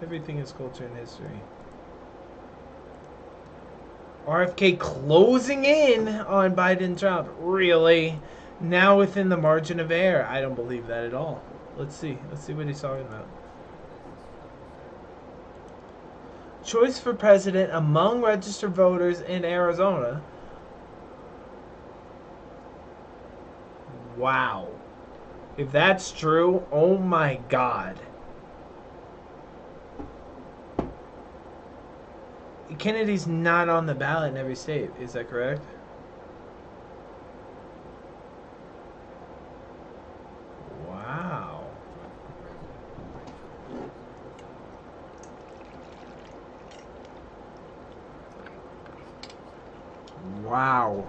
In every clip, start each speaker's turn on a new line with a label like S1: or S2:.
S1: Everything is culture and history. RFK closing in on Biden Trump. Really? Now within the margin of error. I don't believe that at all. Let's see. Let's see what he's talking about. Choice for president among registered voters in Arizona. Wow. If that's true, oh my God. Kennedy's not on the ballot in every state. Is that correct? Wow. Wow.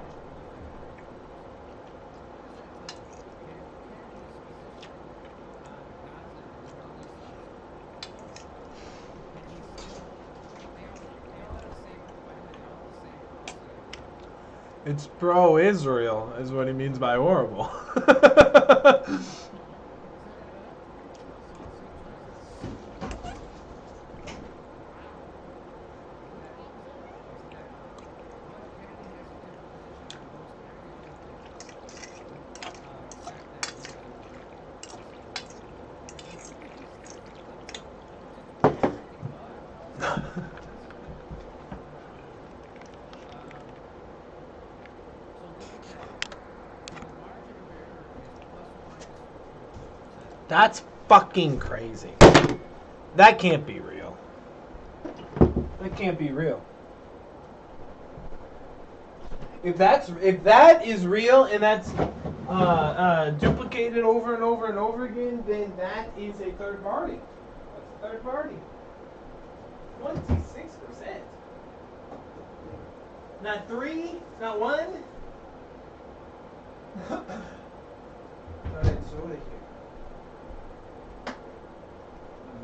S1: It's pro-Israel, is what he means by horrible. That's fucking crazy. That can't be real. That can't be real. If that is real and that's duplicated over and over and over again, then that is a third party. That's a third party. 26%. Not 3, not 1. Not in soda here.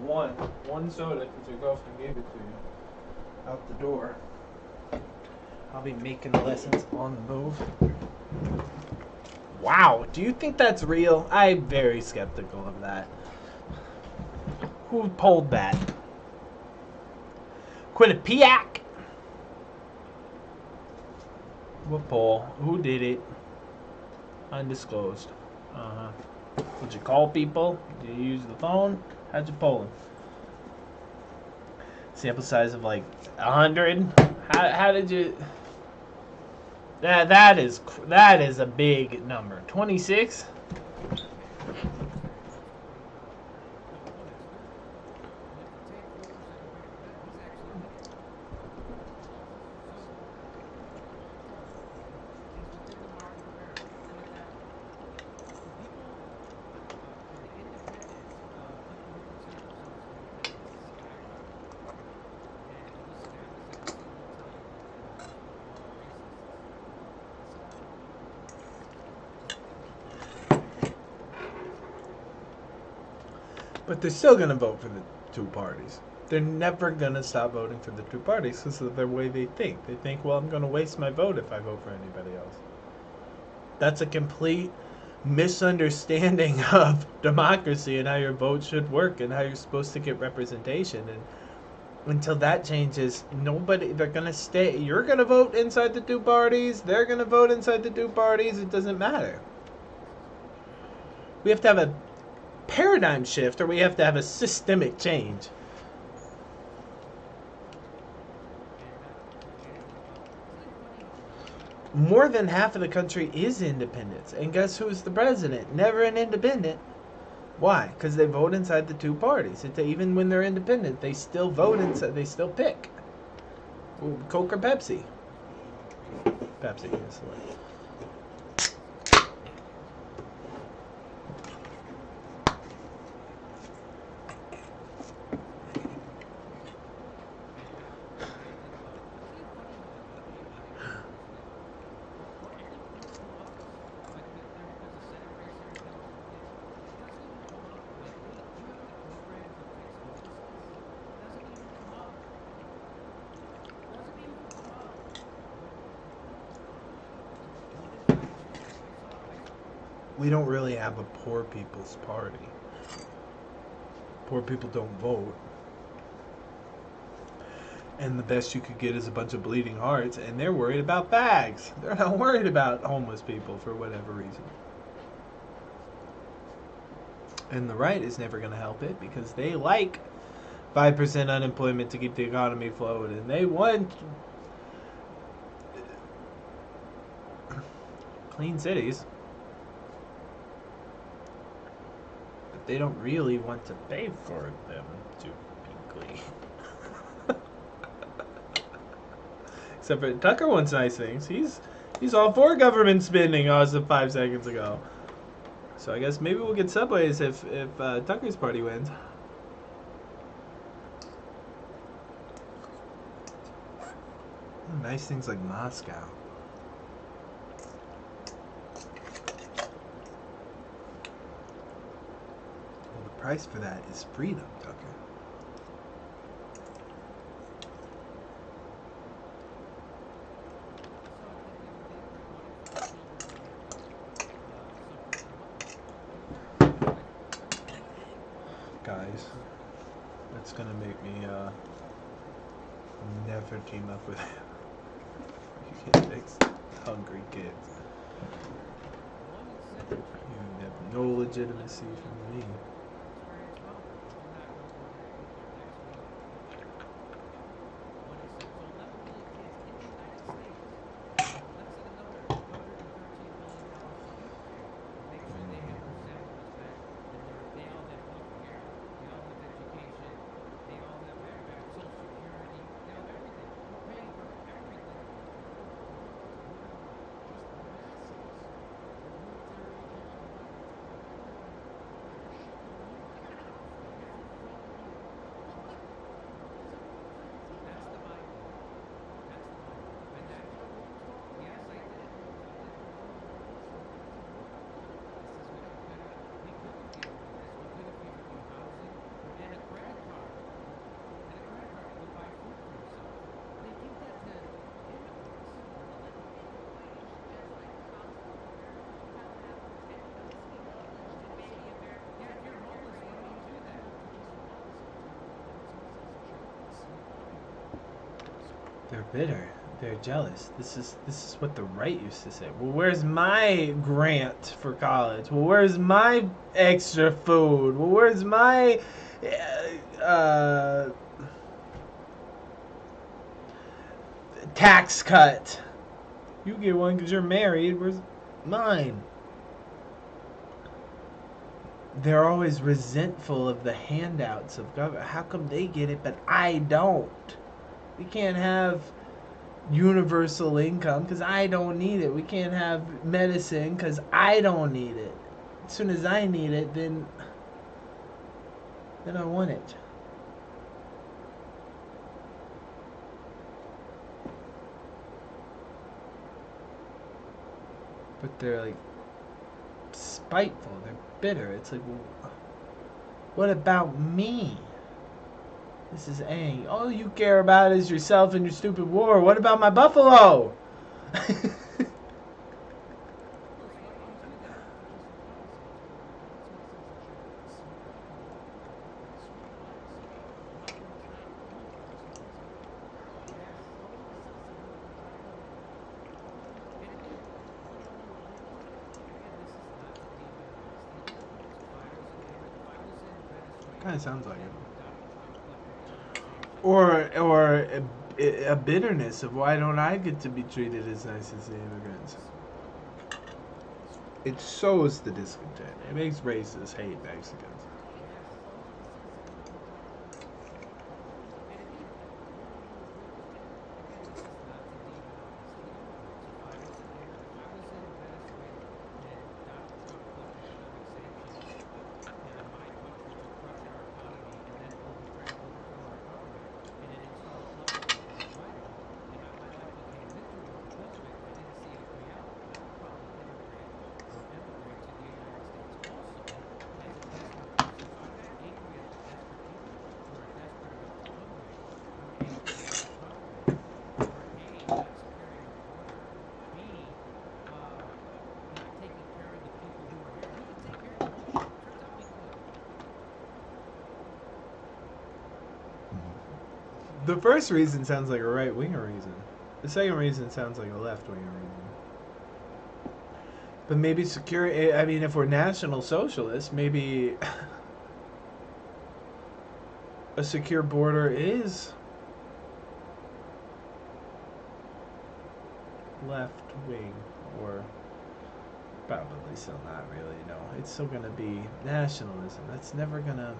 S1: One soda because your girlfriend gave it to you. Out the door. I'll be making the lessons on the move. Wow, do you think that's real? I'm very skeptical of that. Who pulled that? Quinnipiac? What poll? Who did it? Undisclosed. Did you call people? Did you use the phone? How'd you poll them? Sample size of like 100. How did you? That is a big number. 26. But they're still going to vote for the two parties. They're never going to stop voting for the two parties because of the way they think. They think, well, I'm going to waste my vote if I vote for anybody else. That's a complete misunderstanding of democracy and how your vote should work and how you're supposed to get representation. And until that changes, they're going to stay. You're going to vote inside the two parties. They're going to vote inside the two parties. It doesn't matter. We have to have a paradigm shift, or we have to have a systemic change. More than half of the country is independents, and guess who's the president? Never an independent. Why? Because they vote inside the two parties. Even when they're independent, they still vote inside. They still pick. Ooh, Coke or Pepsi? Pepsi, yes. We don't really have a poor people's party. Poor people don't vote. And the best you could get is a bunch of bleeding hearts, and they're worried about bags. They're not worried about homeless people for whatever reason. And the right is never going to help it because they like 5% unemployment to keep the economy afloat, and they want clean cities. But they don't really want to pay for them to be clean. Except for Tucker wants nice things. He's all for government spending as of 5 seconds ago. So I guess maybe we'll get subways if Tucker's party wins. Nice things like Moscow. Well, the price for that is freedom, Tucker. Guys, that's gonna make me never team up with hungry kids. You have no legitimacy from me. They're bitter. They're jealous. This is what the right used to say. Well, where's my grant for college? Well, where's my extra food? Well, where's my tax cut? You get one because you're married. Where's mine? They're always resentful of the handouts of government. How come they get it but I don't? We can't have universal income because I don't need it. We can't have medicine because I don't need it. As soon as I need it, then I want it. But they're like spiteful. They're bitter. It's like, well, what about me? This is Aang. All you care about is yourself and your stupid war. What about my buffalo? Kind of sounds like it. Or a bitterness of why don't I get to be treated as nice as the immigrants? It sows the discontent. It makes racists hate Mexicans. The first reason sounds like a right-winger reason. The second reason sounds like a left-winger reason. But maybe security, I mean, if we're National Socialists, maybe a secure border is left-wing, or probably still not really, no. It's still going to be nationalism. That's never going to...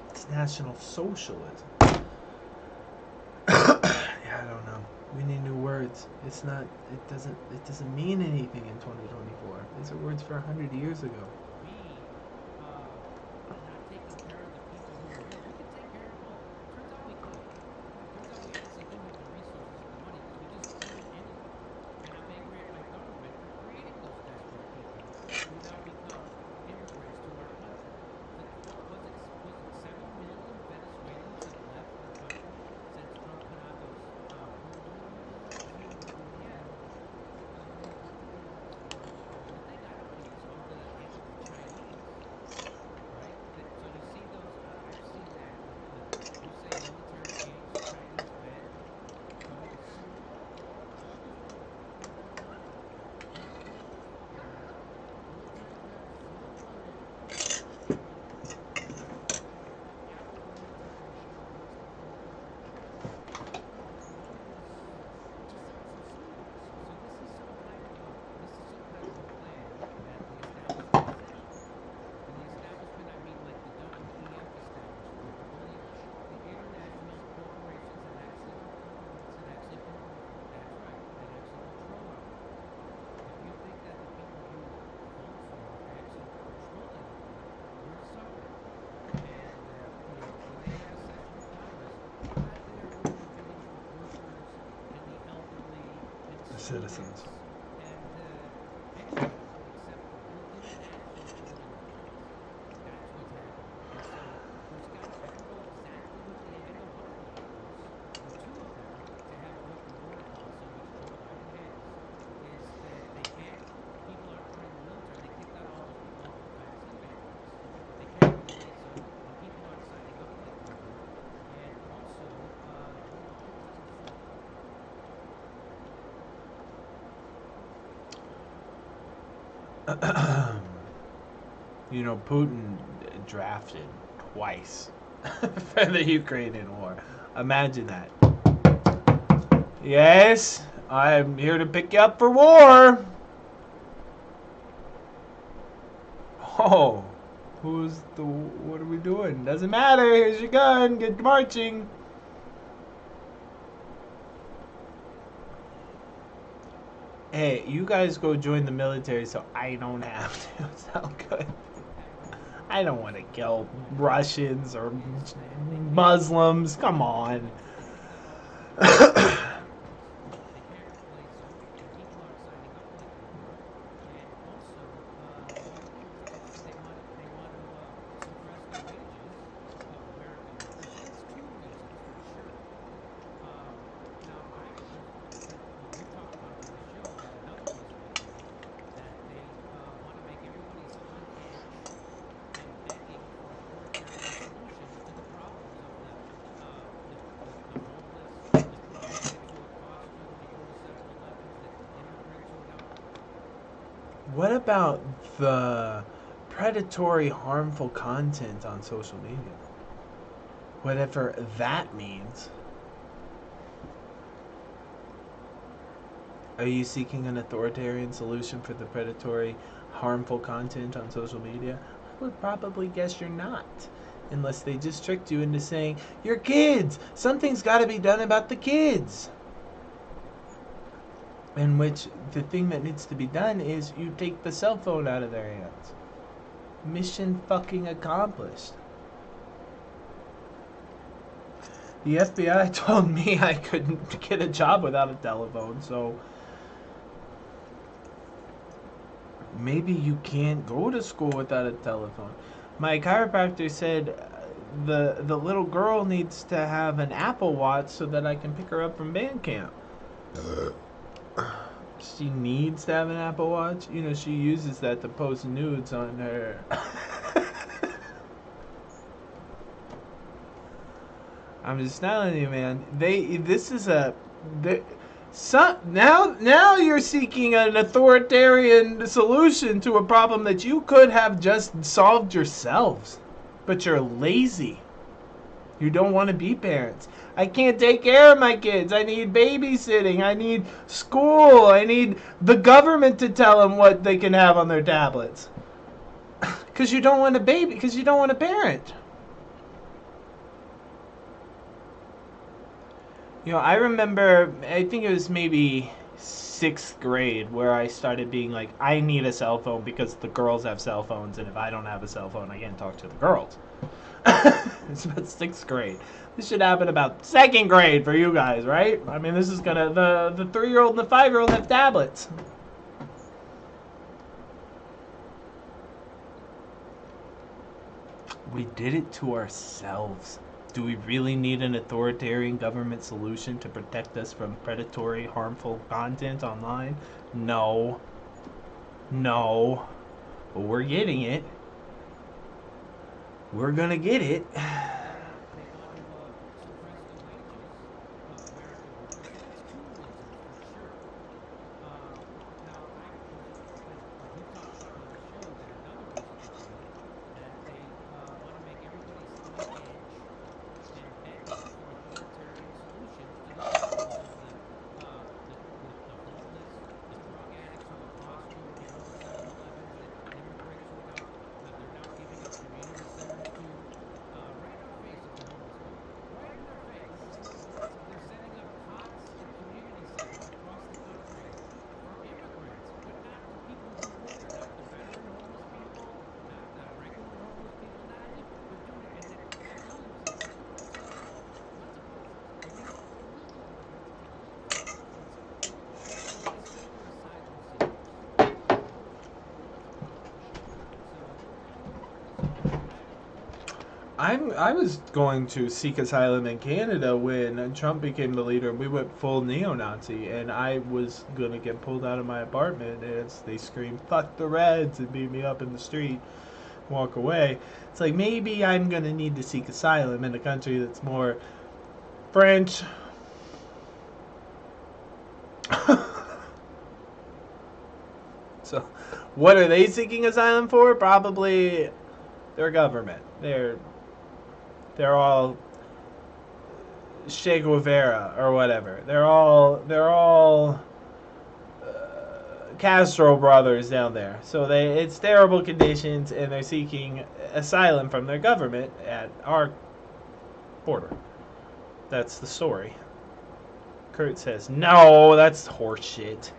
S1: It's National Socialism. Yeah, I don't know. We need new words. It's not. It doesn't mean anything in 2024. These are words for 100 years ago. Citizens. You know, Putin drafted twice for the Ukrainian war. Imagine that. Yes, I'm here to pick you up for war. Oh, what are we doing? Doesn't matter. Here's your gun. Get marching. Hey, you guys go join the military so I don't have to. Sound good? I don't want to kill Russians or Muslims. Come on. What about the predatory, harmful content on social media? Whatever that means. Are you seeking an authoritarian solution for the predatory, harmful content on social media? I would probably guess you're not. Unless they just tricked you into saying, you're kids! Something's got to be done about the kids! In which the thing that needs to be done is you take the cell phone out of their hands. Mission fucking accomplished. The FBI told me I couldn't get a job without a telephone, so maybe you can't go to school without a telephone. My chiropractor said the little girl needs to have an Apple Watch so that I can pick her up from band camp. She needs to have an Apple Watch. You know, she uses that to post nudes on her. I'm just telling you, man. This is a, now you're seeking an authoritarian solution to a problem that you could have just solved yourselves, but you're lazy. You don't want to be parents. I can't take care of my kids. I need babysitting. I need school. I need the government to tell them what they can have on their tablets. Because you don't want a baby. Because you don't want a parent. You know, I remember, I think it was maybe 6th grade where I started being like, I need a cell phone because the girls have cell phones, and if I don't have a cell phone, I can't talk to the girls. It's about 6th grade. This should happen about 2nd grade for you guys, right? I mean, this is gonna, the 3-year-old and the 5-year-old have tablets. We did it to ourselves. Do we really need an authoritarian government solution to protect us from predatory, harmful content online? No. No. But we're getting it. We're gonna get it. I was going to seek asylum in Canada when Trump became the leader. We went full neo-Nazi, and I was going to get pulled out of my apartment as they screamed, "Fuck the Reds," and beat me up in the street, walk away. It's like, maybe I'm going to need to seek asylum in a country that's more French. So, what are they seeking asylum for? Probably their government. They're all Che Guevara or whatever. They're all Castro brothers down there. So it's terrible conditions, and they're seeking asylum from their government at our border. That's the story. Kurt says, no, that's horseshit.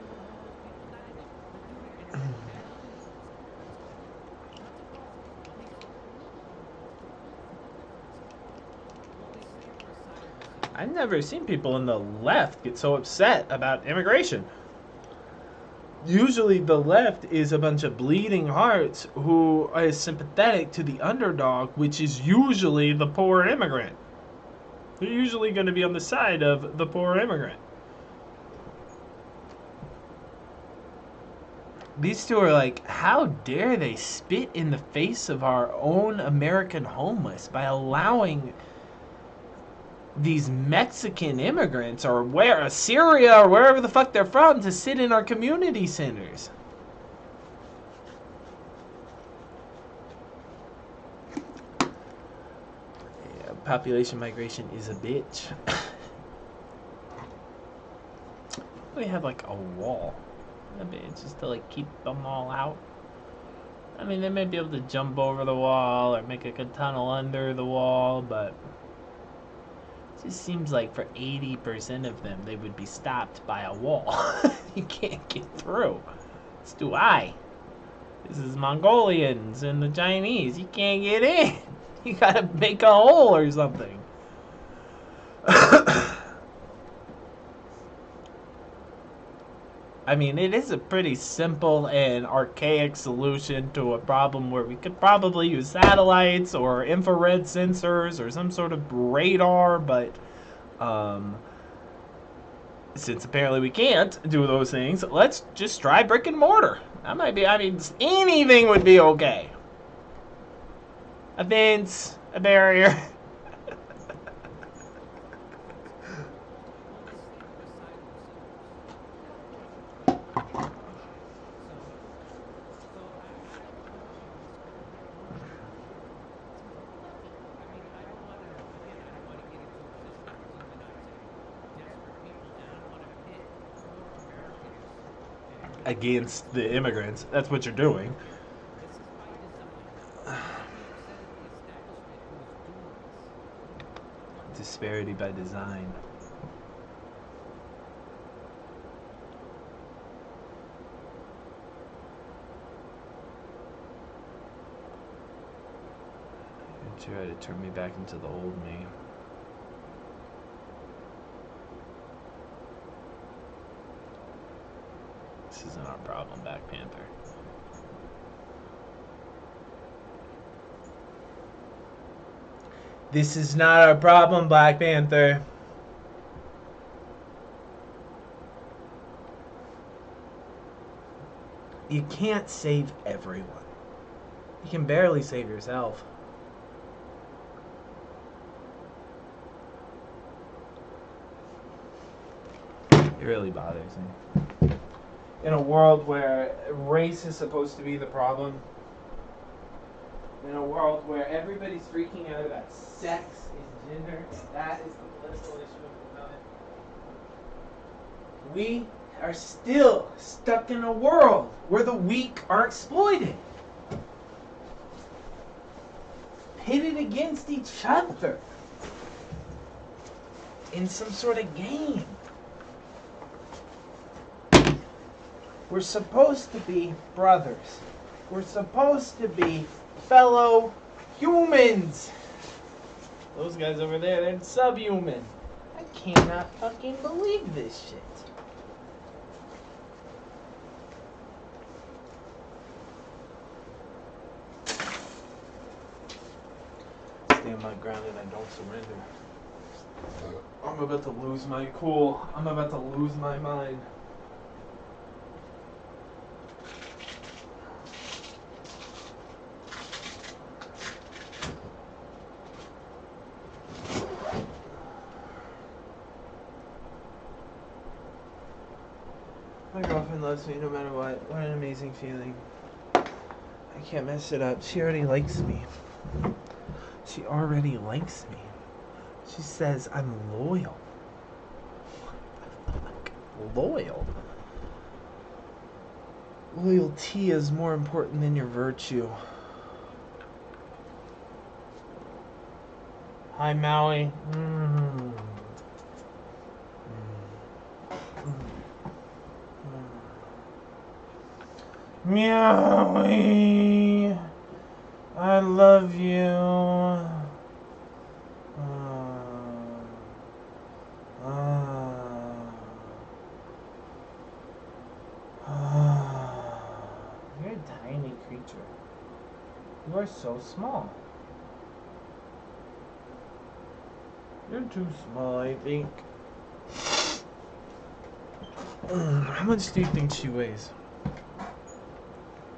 S1: I've never seen people on the left get so upset about immigration. Usually the left is a bunch of bleeding hearts who are sympathetic to the underdog, which is usually the poor immigrant. They're usually going to be on the side of the poor immigrant. These two are like, how dare they spit in the face of our own American homeless by allowing these Mexican immigrants or Syria or wherever the fuck they're from to sit in our community centers. Yeah, population migration is a bitch. We have like a wall. I mean, it's just to like keep them all out. I mean, they may be able to jump over the wall or make like a tunnel under the wall, but it just seems like for 80% of them, they would be stopped by a wall. You can't get through. It's too high. This is Mongolians and the Chinese. You can't get in. You gotta make a hole or something. I mean, it is a pretty simple and archaic solution to a problem where we could probably use satellites or infrared sensors or some sort of radar, but since apparently we can't do those things, let's just try brick and mortar. That might be, I mean, anything would be okay. A fence, a barrier. against the immigrants. That's what you're doing. Disparity by design. You try to turn me back into the old me. This isn't our problem, Black Panther. This is not our problem, Black Panther. You can't save everyone. You can barely save yourself. It really bothers me. In a world where race is supposed to be the problem, in a world where everybody's freaking out about sex and gender, that is the political issue of the moment, we are still stuck in a world where the weak are exploited, pitted against each other in some sort of game. We're supposed to be brothers. We're supposed to be fellow humans. Those guys over there, they're subhuman. I cannot fucking believe this shit. Stand my ground and I don't surrender. I'm about to lose my cool. I'm about to lose my mind. My girlfriend loves me no matter what. What an amazing feeling. I can't mess it up. She already likes me. She already likes me. She says I'm loyal. What the fuck? Loyal? Loyalty is more important than your virtue. Hi, Maui. Meowie, I love you. You're a tiny creature. You are so small. You're too small, I think. How much do you think she weighs?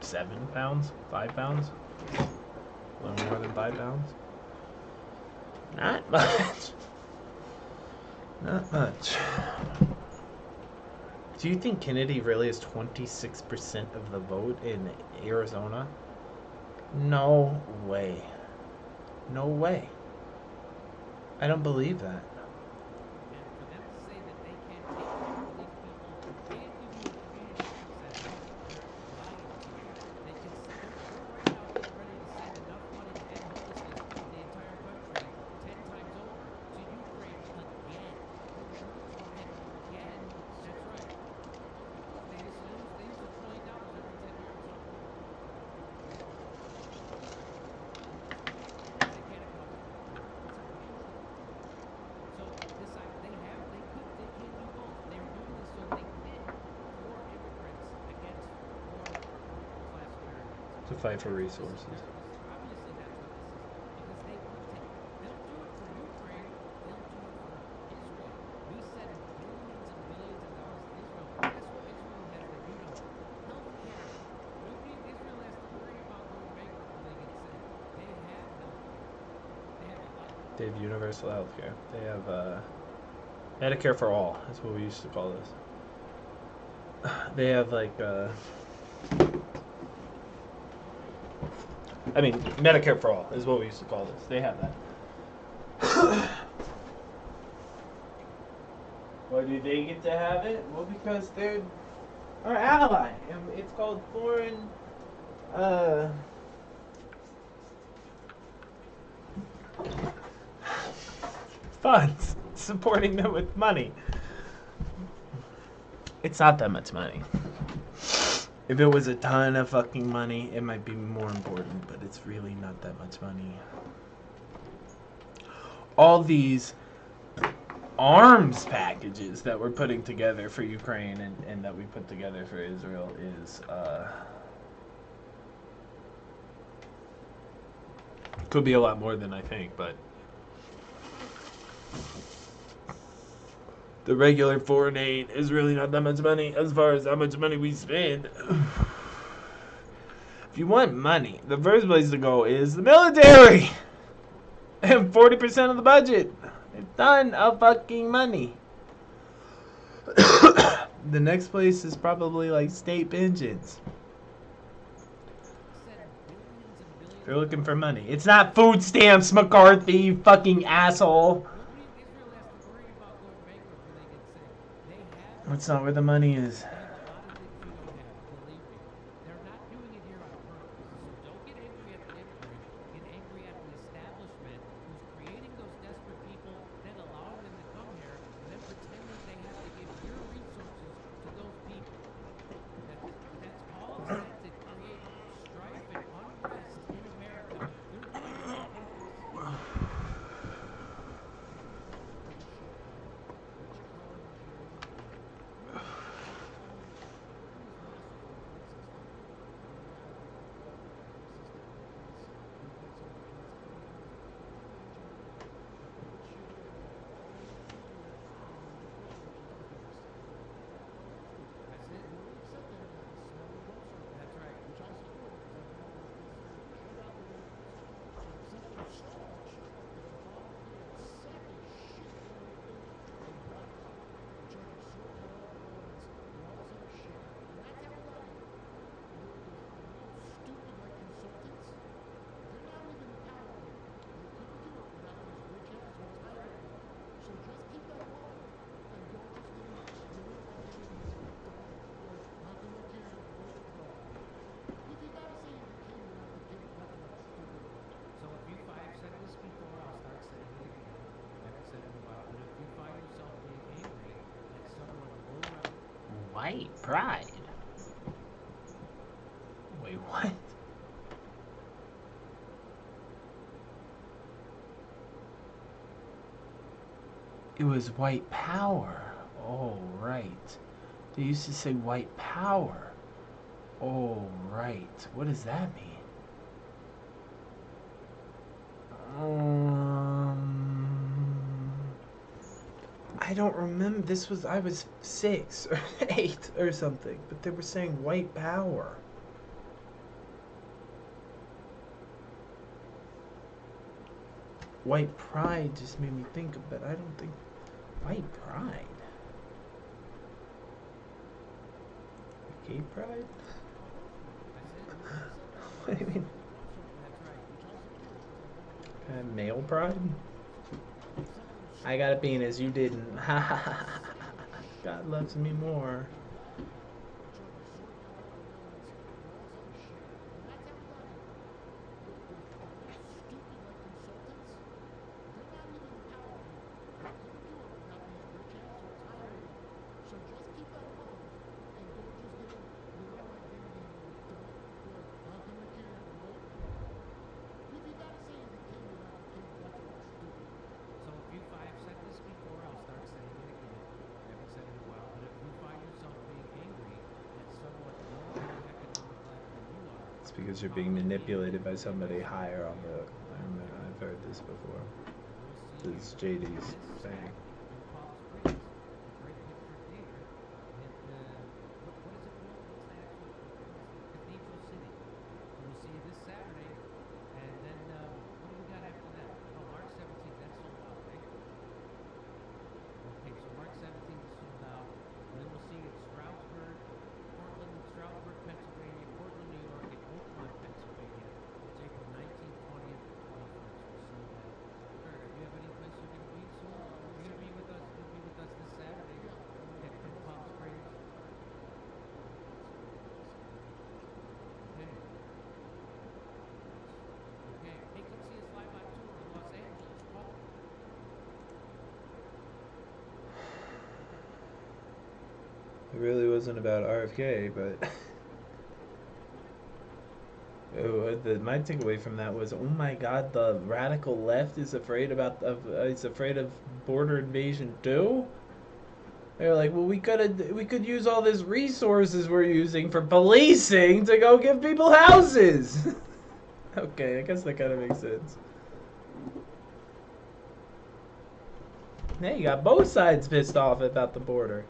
S1: 7 pounds? 5 pounds? A little more than 5 pounds? Not much. Not much. Do you think Kennedy really has 26% of the vote in Arizona? No way. No way. I don't believe that. To fight for resources. They have universal health care. They have Medicare for all. That's what we used to call this. They have like I mean, Medicare for all is what we used to call this. They have that. Why do they get to have it? Well, because they're Our ally. And it's called foreign funds. Supporting them with money. It's not that much money. If it was a ton of fucking money, it might be more important, but it's really not that much money. All these arms packages that we're putting together for Ukraine and that we put together for Israel is could be a lot more than I think, but the regular foreign aid is really not that much money as far as how much money we spend. If you want money, the first place to go is the military. And 40% of the budget. A ton of fucking money. The next place is probably like state pensions. If you're looking for money. It's not food stamps, McCarthy, you fucking asshole. That's not where the money is. White pride. Wait, what? It was white power. Oh, right. They used to say white power. Oh, right. What does that mean? I don't remember. This was, I was 6 or 8 or something, but they were saying white power. White pride just made me think of it. I don't think white pride. Gay pride? What do you mean? Male pride? I got a penis, you didn't. God loves me more. Because you're being manipulated by somebody higher on the... I've heard this before. This is JD's saying. It really wasn't about RFK, but my takeaway from that was, oh my God, the radical left is afraid of border invasion too. They're like, well, we could use all these resources we're using for policing to go give people houses. Okay, I guess that kind of makes sense. Hey, you got both sides pissed off about the border.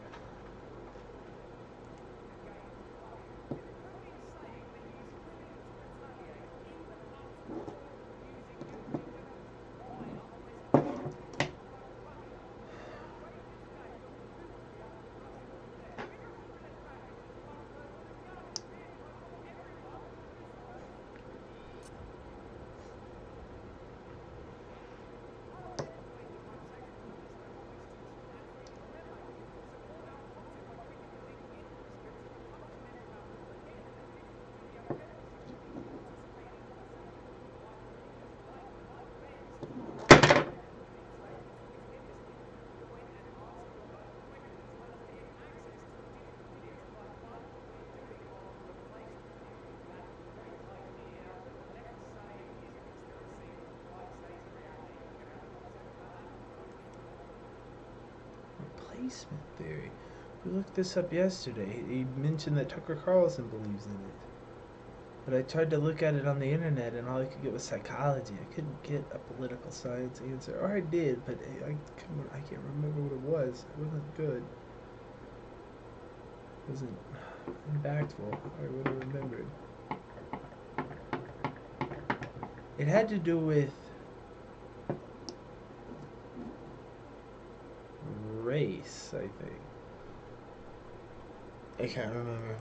S1: Replacement theory. We looked this up yesterday. He mentioned that Tucker Carlson believes in it. But I tried to look at it on the internet and all I could get was psychology. I couldn't get a political science answer. Or I did, but I can't remember what it was. It wasn't good. It wasn't impactful. I would have remembered. It had to do with race, I think. I can't remember.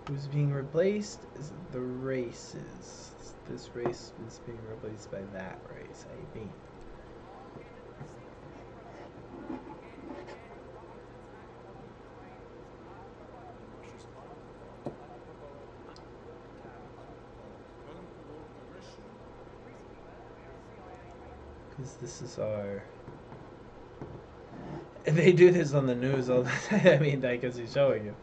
S1: Who's being replaced is the races. This race is being replaced by that race, I think. Because this is our... They do this on the news all the time. I mean, I guess he's showing you.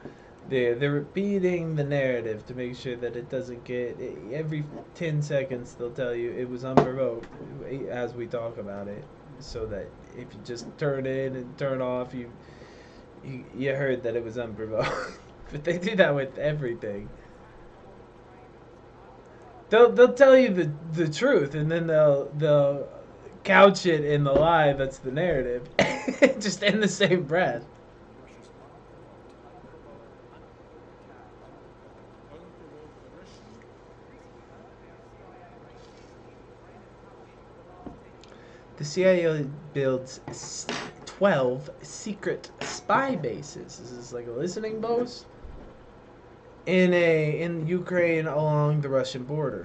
S1: They're repeating the narrative to make sure that it doesn't get... Every 10 seconds they'll tell you it was unprovoked as we talk about it. So that if you just turn in and turn off, you heard that it was unprovoked. But they do that with everything. They'll tell you the truth, and then they'll couch it in the lie that's the narrative. Just in the same breath. The CIA builds 12 secret spy bases. This is like a listening post in Ukraine along the Russian border.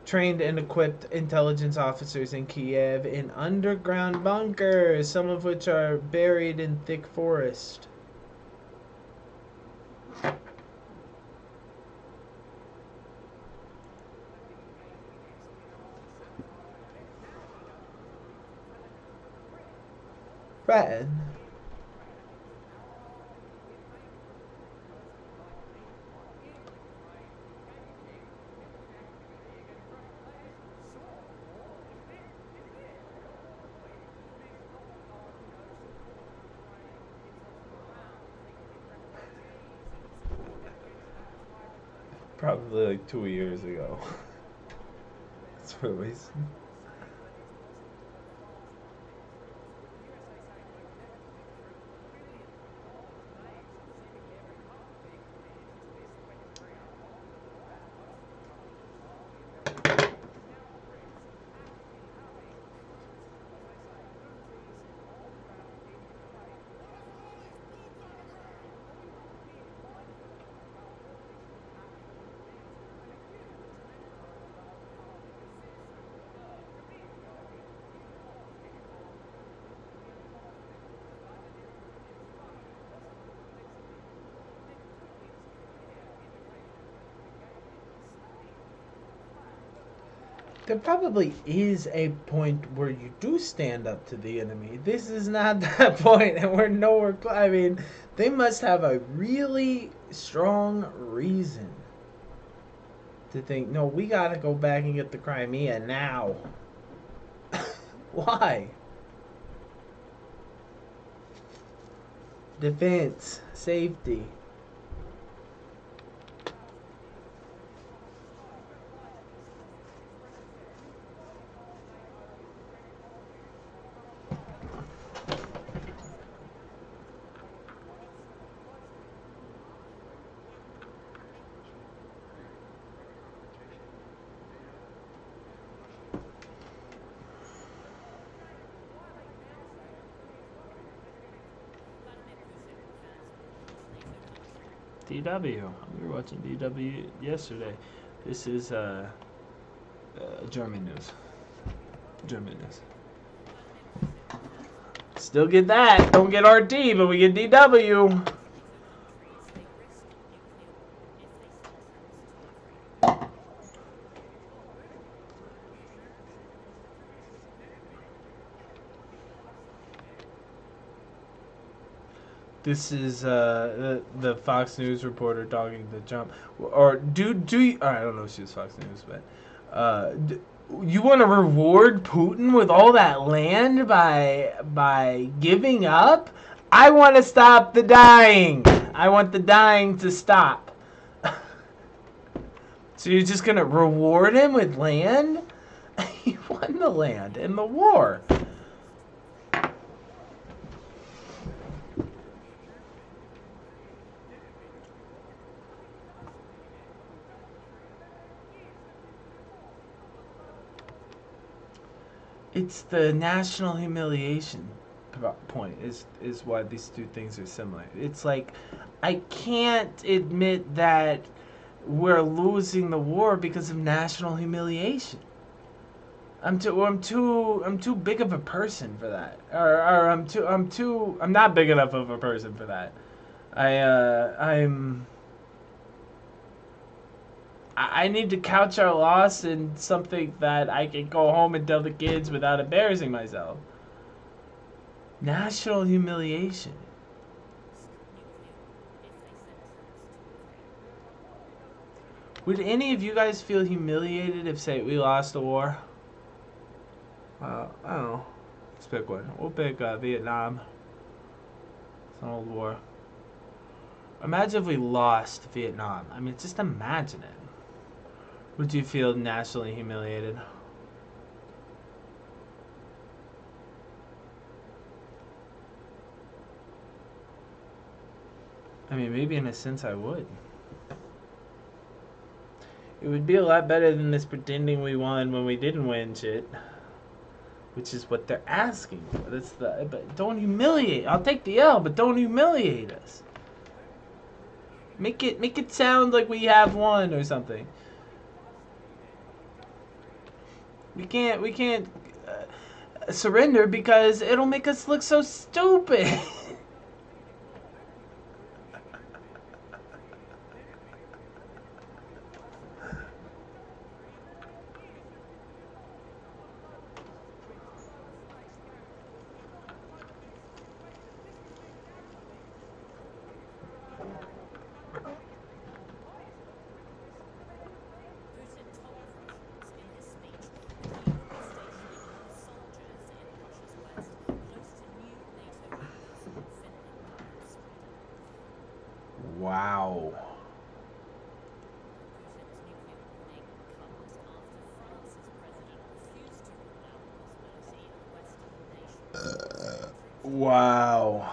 S1: Trained and equipped intelligence officers in Kiev in underground bunkers, some of which are buried in thick forest. Fred. Probably like 2 years ago. It's released. There probably is a point where you do stand up to the enemy. This is not that point, and we're nowhere close. I mean, they must have a really strong reason to think, no, we gotta go back and get the Crimea now. Why? Defense, safety. DW. We were watching DW yesterday. This is German news. German news. Still get that. Don't get RT, but we get DW. This is the Fox News reporter dogging the jump. Or do you, I don't know if she was Fox News, but you want to reward Putin with all that land by giving up? I want to stop the dying. I want the dying to stop. So you're just gonna reward him with land? He won the land in the war. It's the national humiliation point is why these two things are similar. It's like, I can't admit that we're losing the war because of national humiliation. I'm too big of a person for that. Or I'm not big enough of a person for that. I need to couch our loss in something that I can go home and tell the kids without embarrassing myself. National humiliation. Would any of you guys feel humiliated if, say, we lost the war? I don't know. Let's pick one. We'll pick Vietnam. It's an old war. Imagine if we lost Vietnam. I mean, just imagine it. Would you feel nationally humiliated? I mean, maybe in a sense I would. It would be a lot better than this pretending we won when we didn't win shit. Which is what they're asking for. But don't humiliate. I'll take the L, but don't humiliate us. Make it sound like we have won or something. We can't surrender because it'll make us look so stupid. Wow. Wow.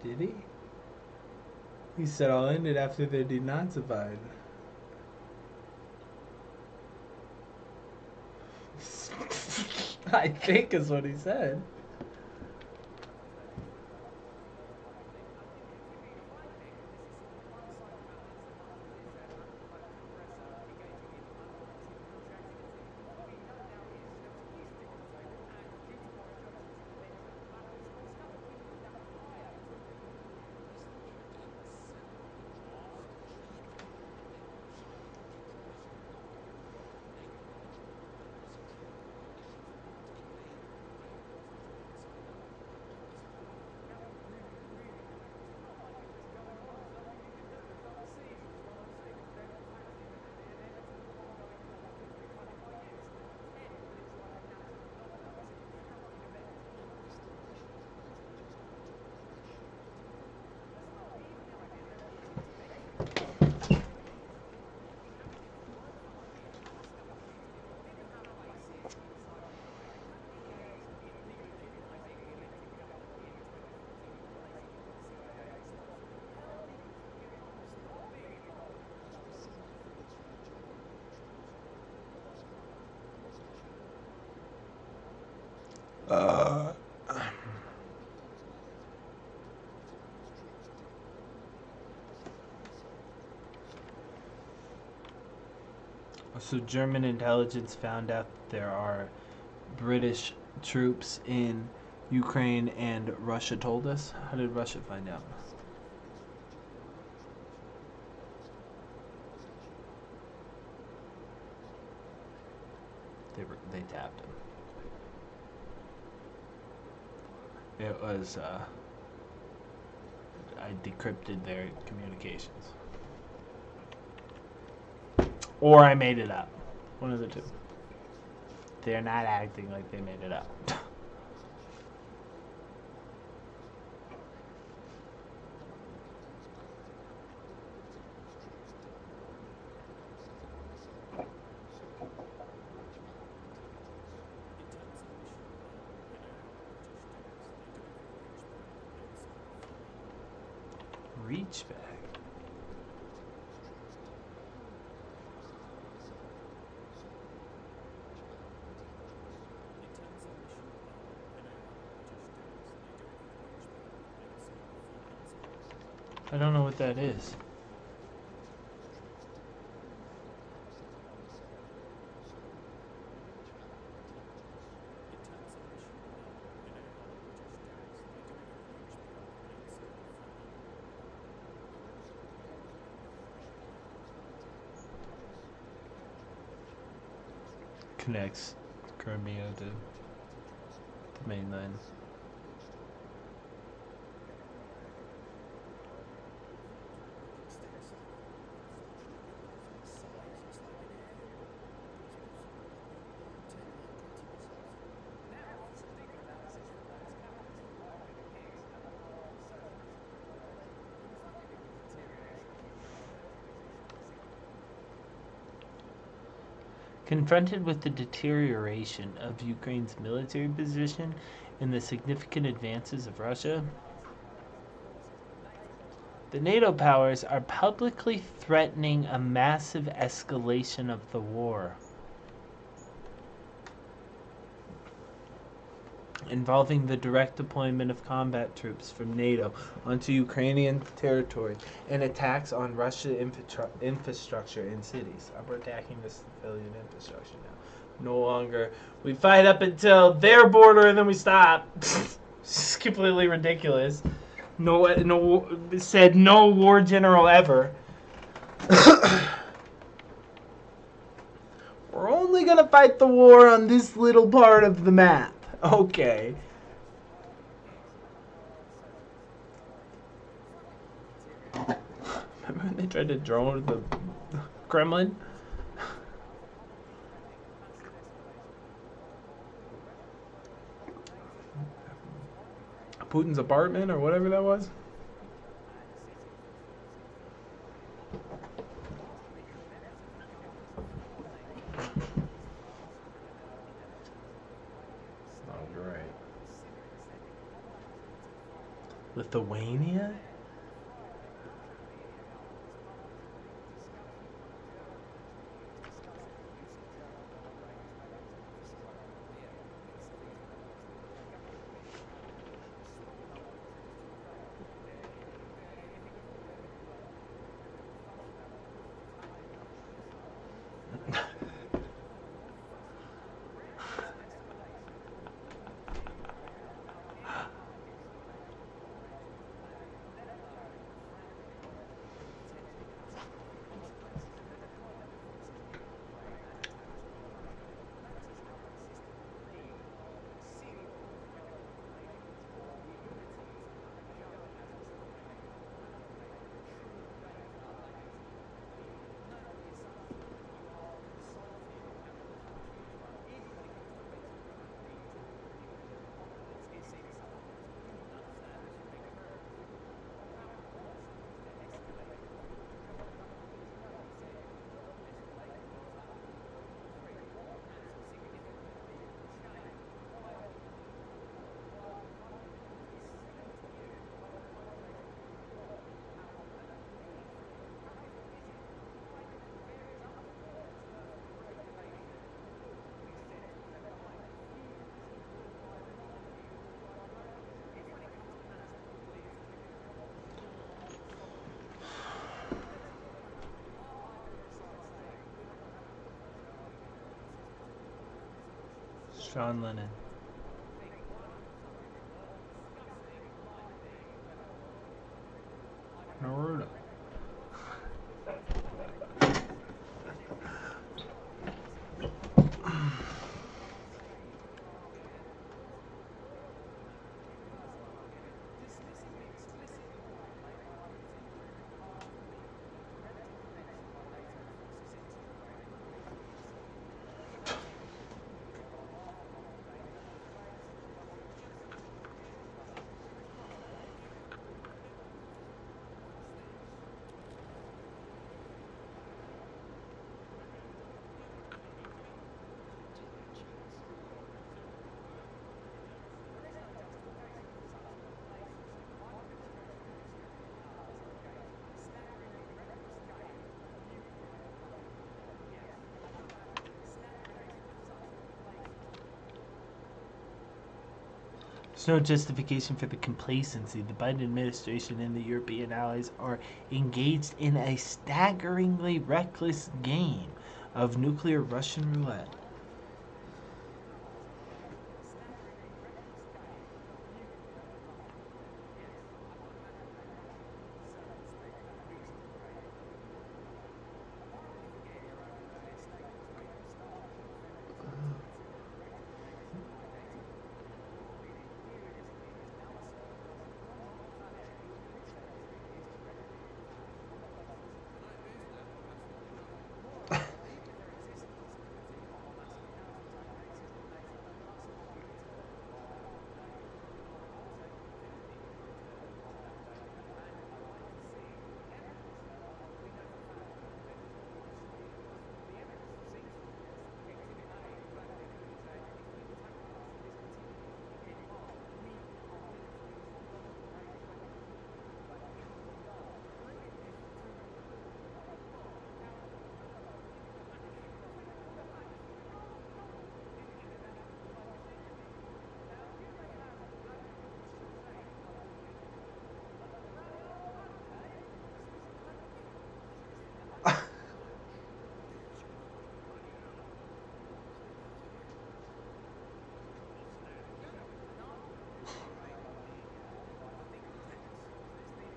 S1: Did he? He said I'll end it after they're denazified. I think is what he said. So German intelligence found out that there are British troops in Ukraine, and Russia told us. How did Russia find out? They tapped him. It was I decrypted their communications, or I made it up. One of the two. They're not acting like they made it up. Reach back. I don't know what that is. Connects Crimea to the mainland. Confronted with the deterioration of Ukraine's military position and the significant advances of Russia, the NATO powers are publicly threatening a massive escalation of the war, involving the direct deployment of combat troops from NATO onto Ukrainian territory and attacks on Russian infrastructure in cities. We're attacking the civilian infrastructure now. No longer, we fight up until their border and then we stop. It's completely ridiculous. Said no war general ever. We're only gonna fight the war on this little part of the map. Okay. Remember when they tried to drone the Kremlin? Putin's apartment or whatever that was? Lithuania? John Lennon. Naruto. There's no justification for the complacency. The Biden administration and the European allies are engaged in a staggeringly reckless game of nuclear Russian roulette.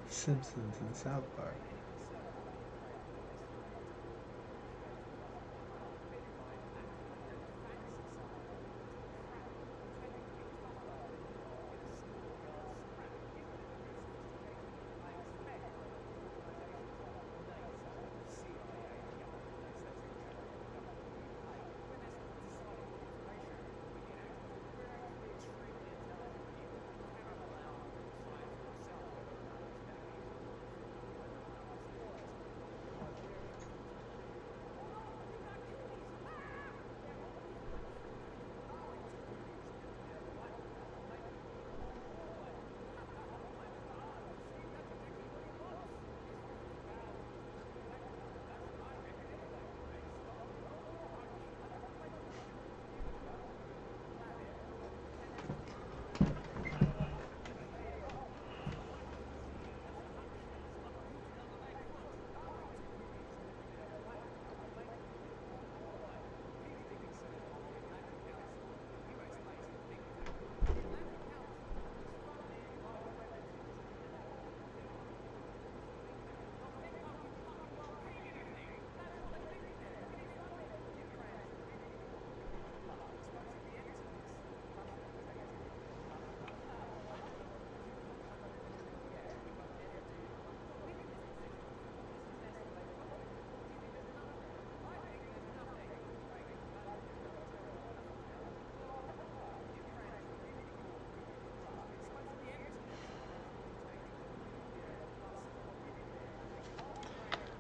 S1: Simpsons and South Park.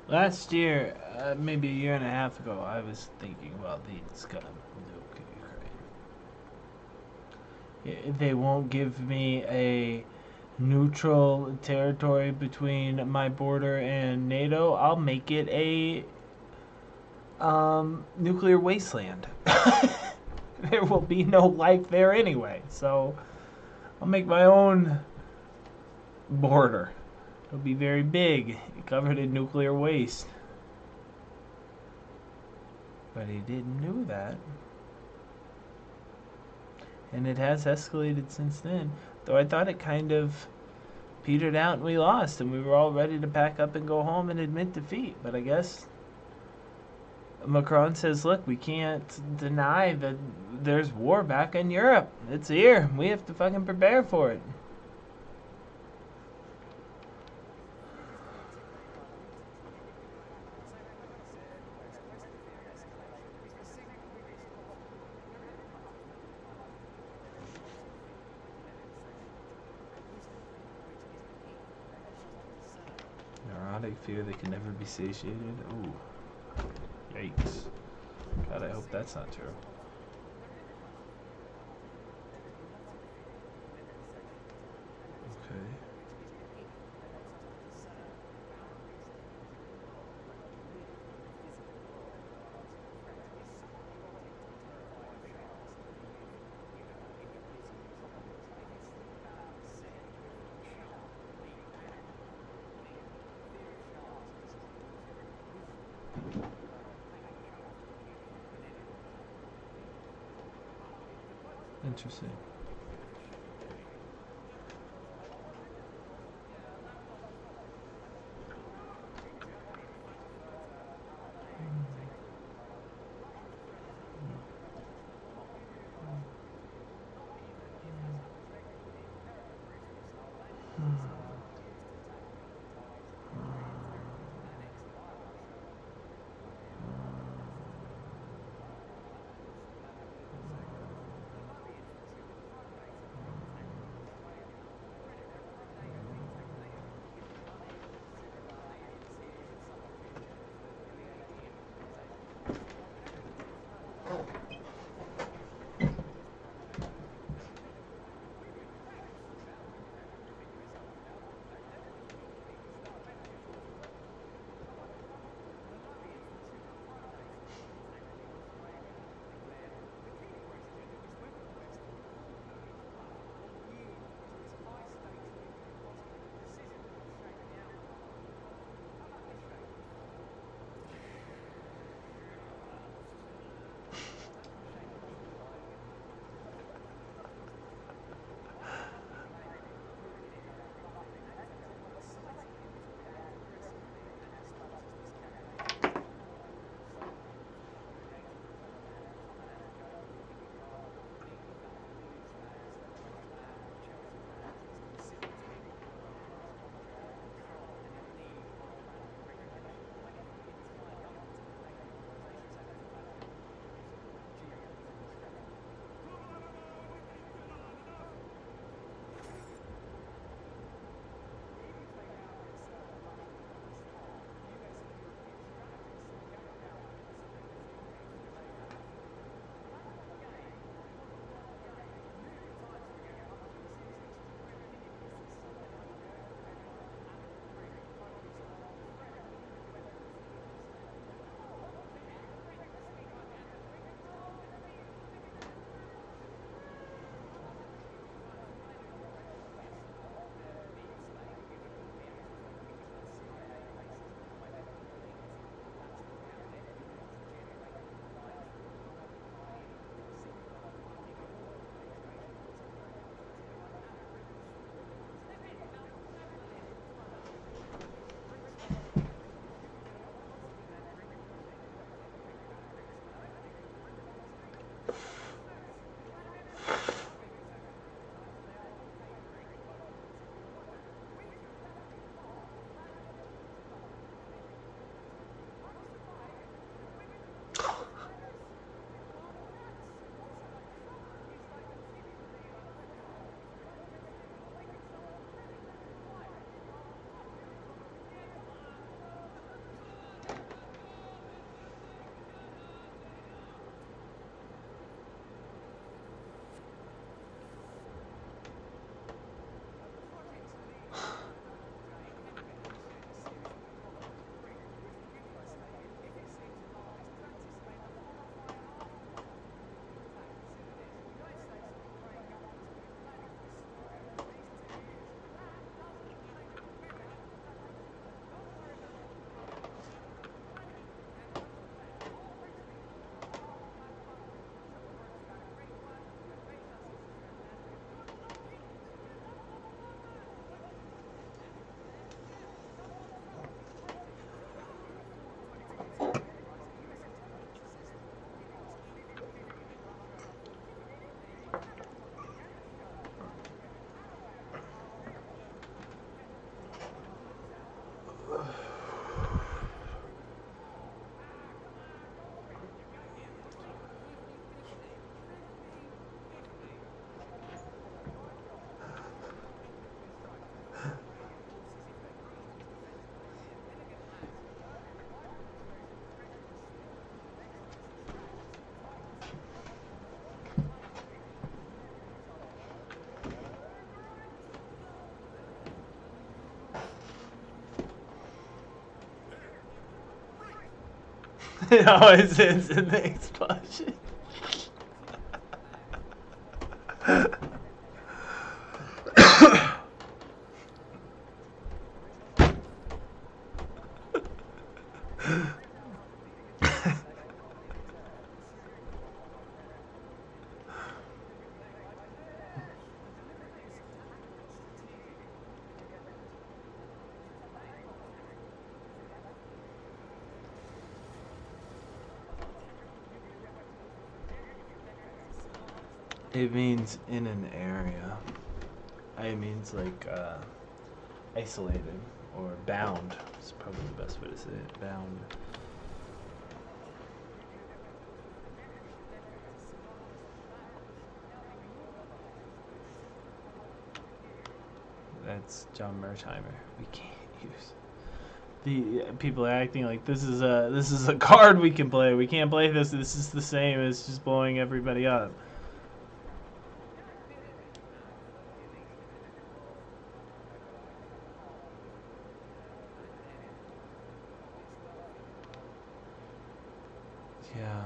S1: Last year, maybe a year and a half ago, I was thinking, well, these gonna nuke Ukraine. They won't give me a neutral territory between my border and NATO. I'll make it a nuclear wasteland. There will be no life there anyway, so I'll make my own border. It'll be very big, covered in nuclear waste. But he didn't do that. And it has escalated since then. Though I thought it kind of petered out and we lost, and we were all ready to pack up and go home and admit defeat. But I guess Macron says, look, we can't deny that there's war back in Europe. It's here. We have to fucking prepare for it. Neurotic fear that can never be satiated. Ooh. Yikes. God, I hope that's not true. Okay. Interesting. No, it's in the explosion. It means in an area. It means like isolated or bound. It's probably the best way to say it. Bound. That's John Mersheimer. We can't use. The people are acting like this is a card we can play. We can't play this. This is the same as just blowing everybody up. Yeah.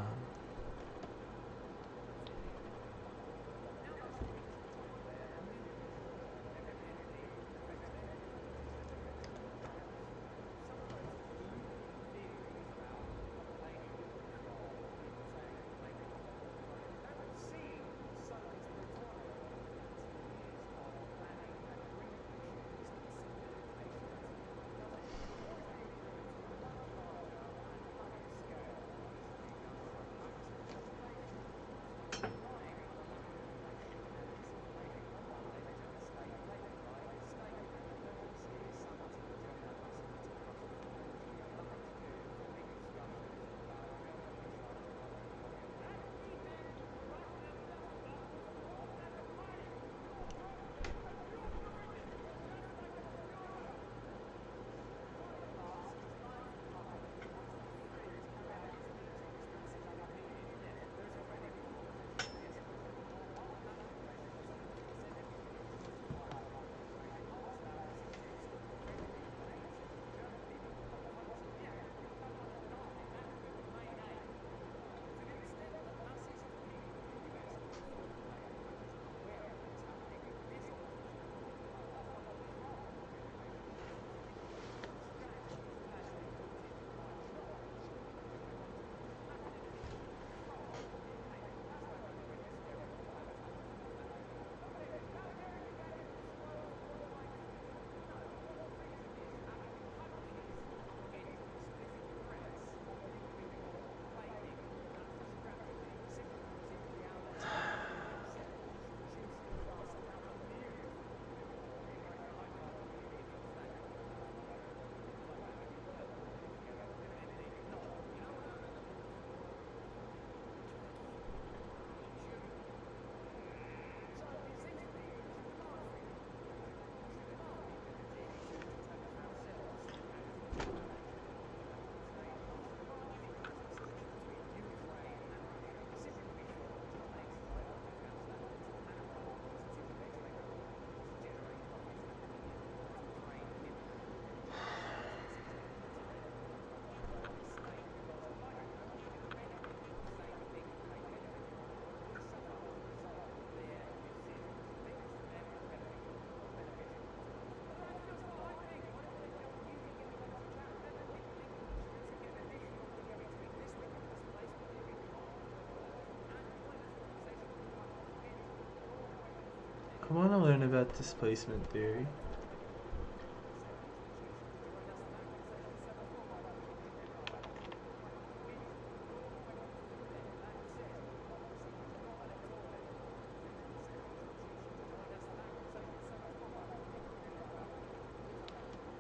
S1: I want to learn about displacement theory.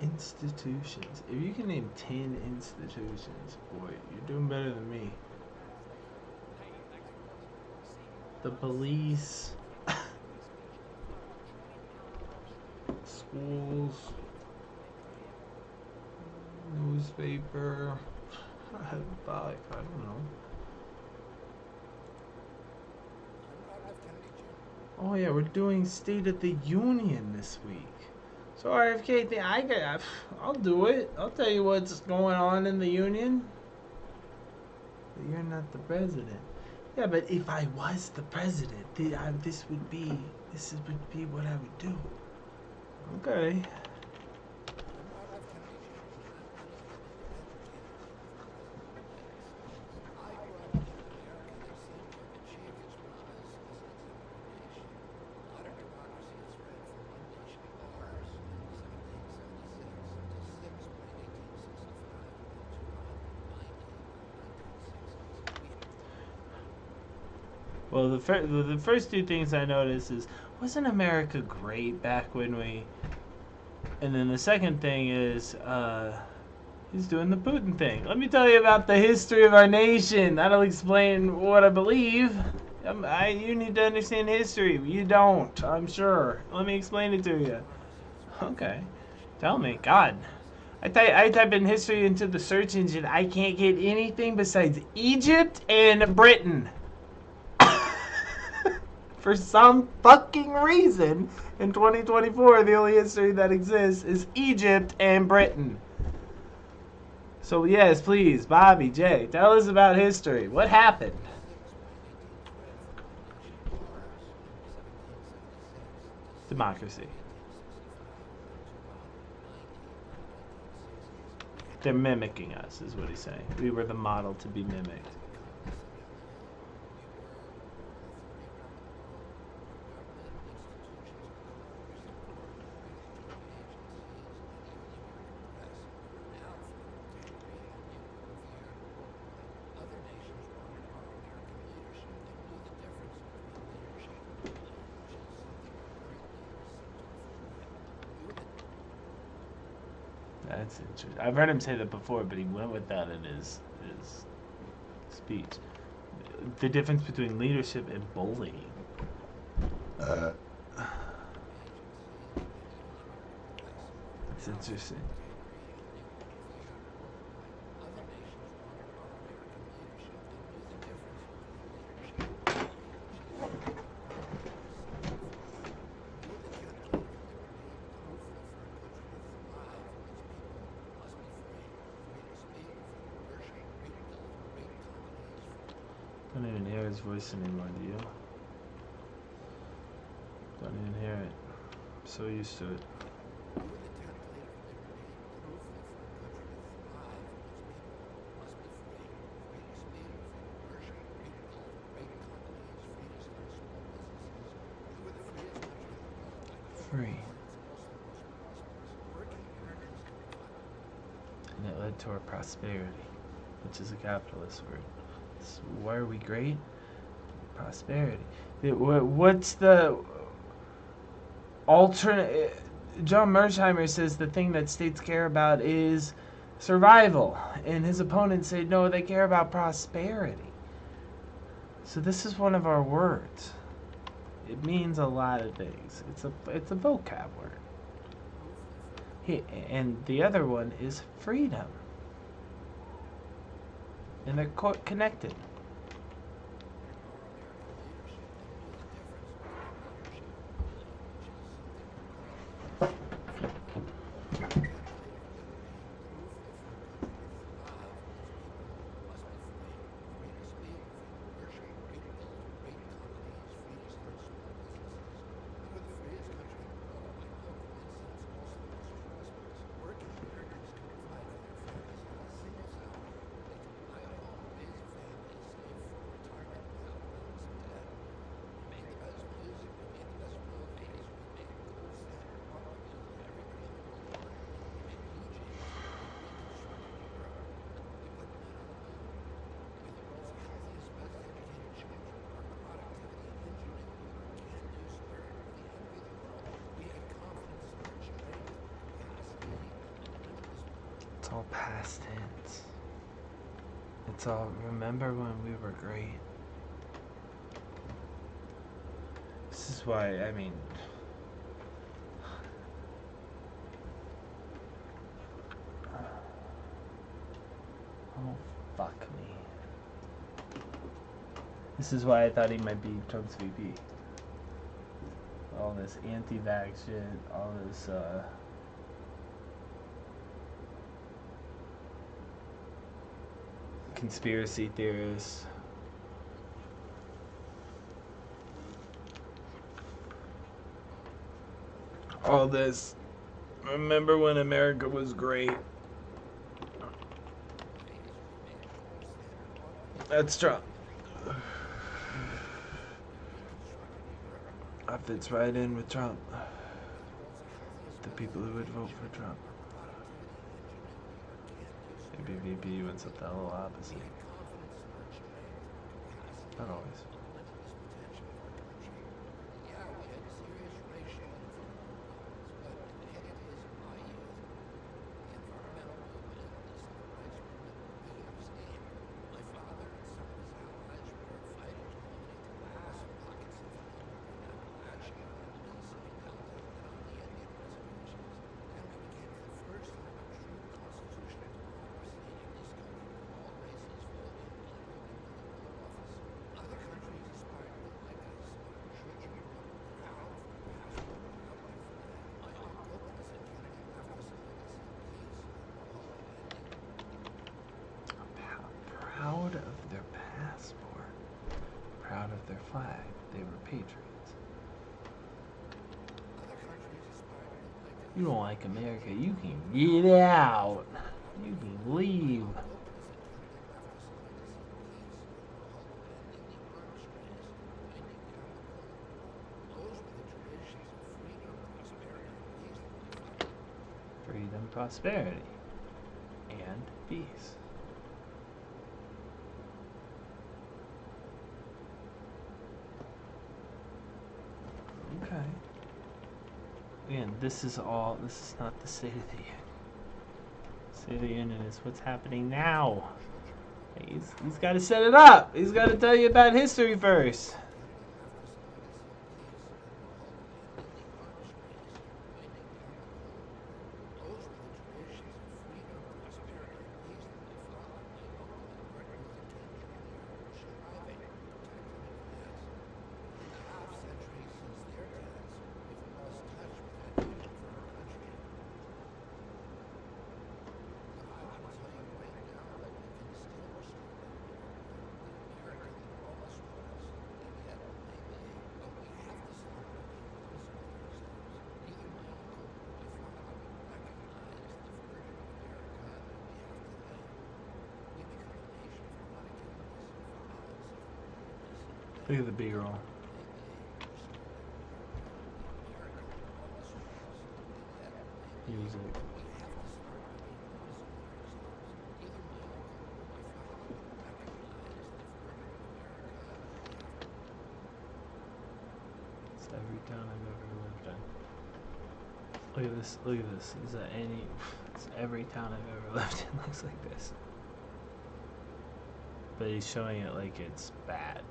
S1: Institutions. If you can name 10 institutions, boy, you're doing better than me. The police, schools, newspaper, I don't know. Oh yeah, we're doing State of the Union this week. So RFK, I'll do it. I'll tell you what's going on in the Union. But you're not the president. Yeah, but if I was the president, this would be what I would do. Okay. Well, the first two things I noticed is, wasn't America great back when we? And then the second thing is, he's doing the Putin thing. Let me tell you about the history of our nation. That'll explain what I believe. You need to understand history. You don't, I'm sure. Let me explain it to you. Okay. Tell me. God. I type in history into the search engine. I can't get anything besides Egypt and Britain. For some fucking reason, in 2024, the only history that exists is Egypt and Britain. So yes, please, Bobby J, tell us about history. What happened? Democracy. They're mimicking us, is what he's saying. We were the model to be mimicked. That's interesting. I've heard him say that before, but he went with that in his speech. The difference between leadership and bullying. It's interesting. I don't even hear his voice anymore, do you? Don't even hear it. I'm so used to it. Free. And it led to our prosperity, which is a capitalist word. So why are we great? Prosperity. What's the alternate? John Mersheimer says the thing that states care about is survival, and his opponents say no, they care about prosperity. So this is one of our words. It means a lot of things. It's a vocab word. And the other one is freedom. And they're connected. It's all past tense. It's all, remember when we were great? This is why, I mean, oh, fuck me. This is why I thought he might be Trump's VP. All this anti-vax shit, all this, conspiracy theorists. All this. Remember when America was great? That's Trump. That fits right in with Trump. The people who would vote for Trump. Maybe VP went something a little opposite. Not always. Proud of their passport, proud of their flag. They were patriots. You don't like America, you can get out. You can leave. Freedom, prosperity, and peace. Okay. Again, this is not the State of the Union. State of the Union is what's happening now. He's got to set it up. He's got to tell you about history first. Look at the B-roll. Music. It's every town I've ever lived in. Look at this, look at this. Is that any... It's every town I've ever lived in looks like this. But he's showing it like it's bad.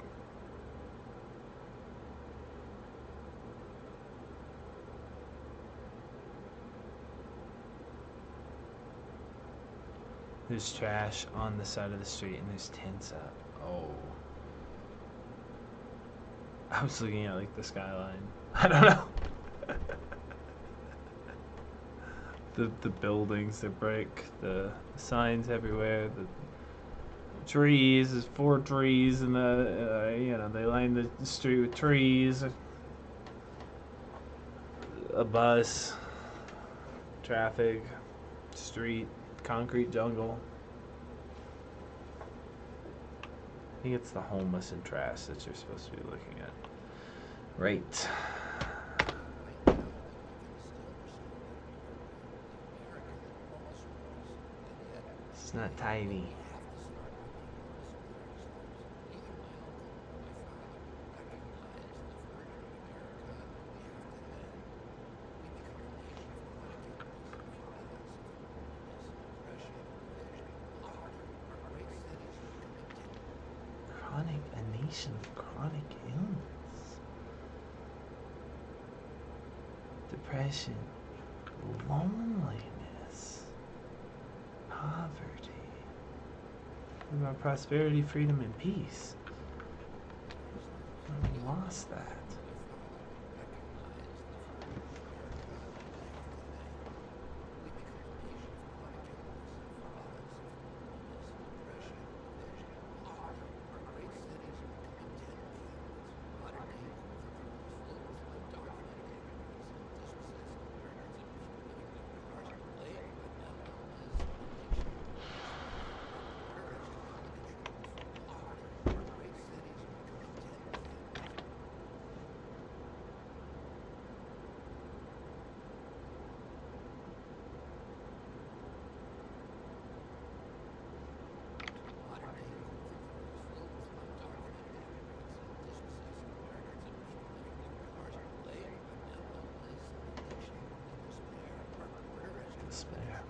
S1: There's trash on the side of the street and there's tents up. Oh. I was looking at like the skyline. I don't know. the buildings, the brick, the signs everywhere, the trees, there's 4 trees and they line the street with trees. A bus, traffic, street. Concrete jungle. I think it's the homeless and trash that you're supposed to be looking at. Right. It's not tidy. A nation of chronic illness, depression, loneliness, poverty. What about prosperity, freedom, and peace? We lost that.
S2: despair.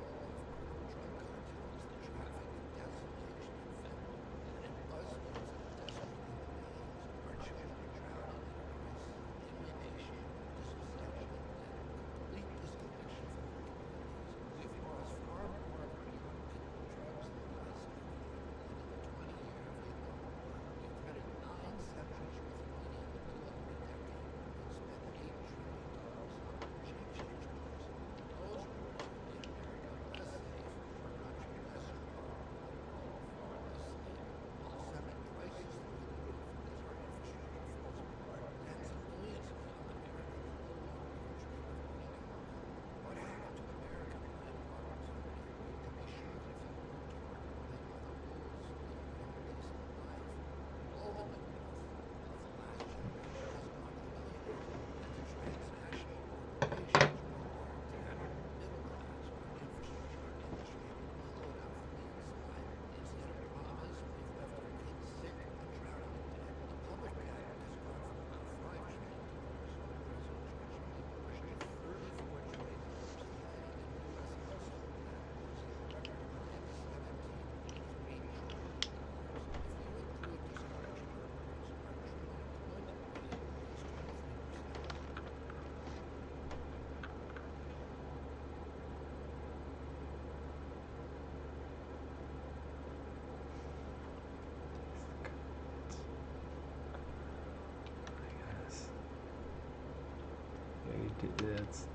S2: That's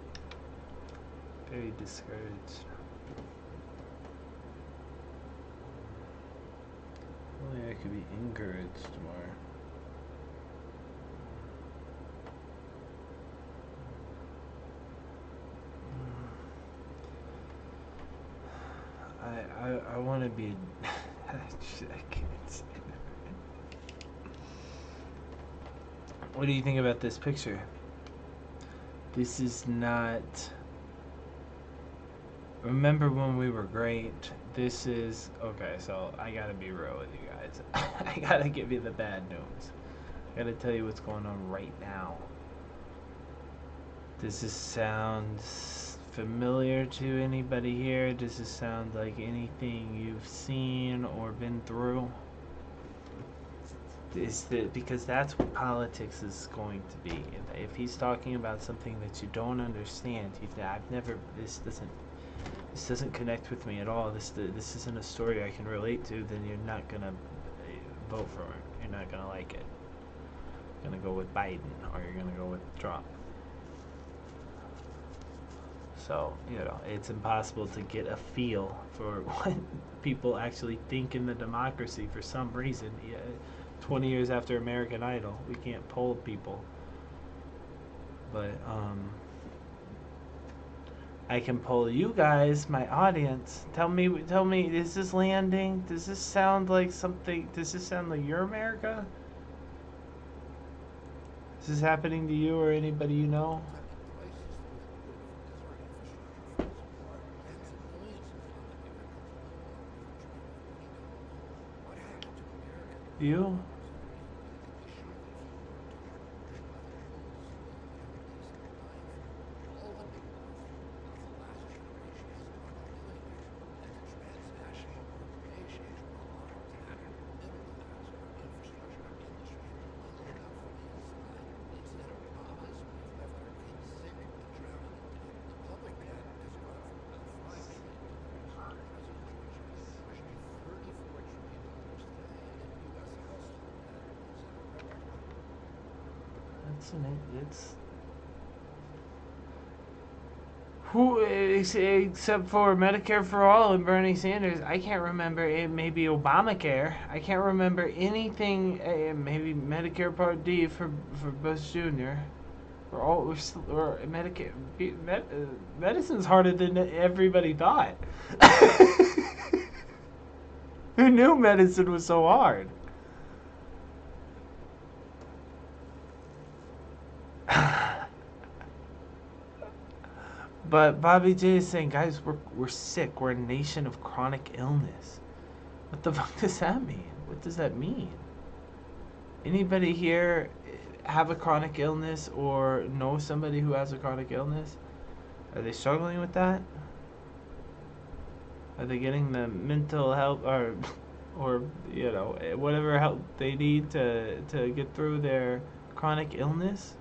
S2: very discouraged. Only I could be encouraged more. I want to be. I can't say that. What do you think about this picture? This is not. Remember when we were great? This is. Okay, so I gotta be real with you guys. I gotta give you the bad news. I gotta tell you what's going on right now. Does this sound familiar to anybody here? Does this sound like anything you've seen or been through? Because that's what politics is going to be. If he's talking about something that you don't understand, this doesn't connect with me at all. This isn't a story I can relate to. Then you're not gonna vote for him. You're not gonna like it. You're gonna go with Biden or you're gonna go with Trump. So, it's impossible to get a feel for what people actually think in the democracy for some reason. 20 years after American Idol, we can't poll people. But, I can poll you guys, my audience. Tell me, is this landing? Does this sound like something? Does this sound like your America? Is this happening to you or anybody you know? You? It's who except for Medicare for all and Bernie Sanders. I can't remember it. Maybe Obamacare. I can't remember anything. Maybe Medicare Part D for Bush Jr. Or Medicare. Medicine's harder than everybody thought. Who knew medicine was so hard? But Bobby J is saying, guys, we're sick. We're a nation of chronic illness. What the fuck does that mean? What does that mean? Anybody here have a chronic illness or know somebody who has a chronic illness? Are they struggling with that? Are they getting the mental help or you know whatever help they need to get through their chronic illness?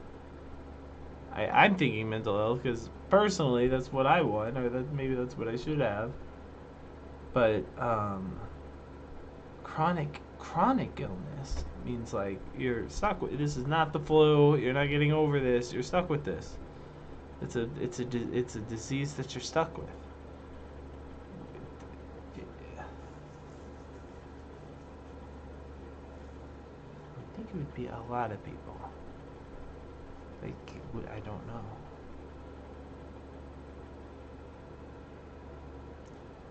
S2: I'm thinking mental health because personally that's what I want, or that maybe that's what I should have. But chronic illness means like you're stuck with this is not the flu. You're not getting over this. You're stuck with this. It's a disease that you're stuck with. I think it would be a lot of people. Like I don't know.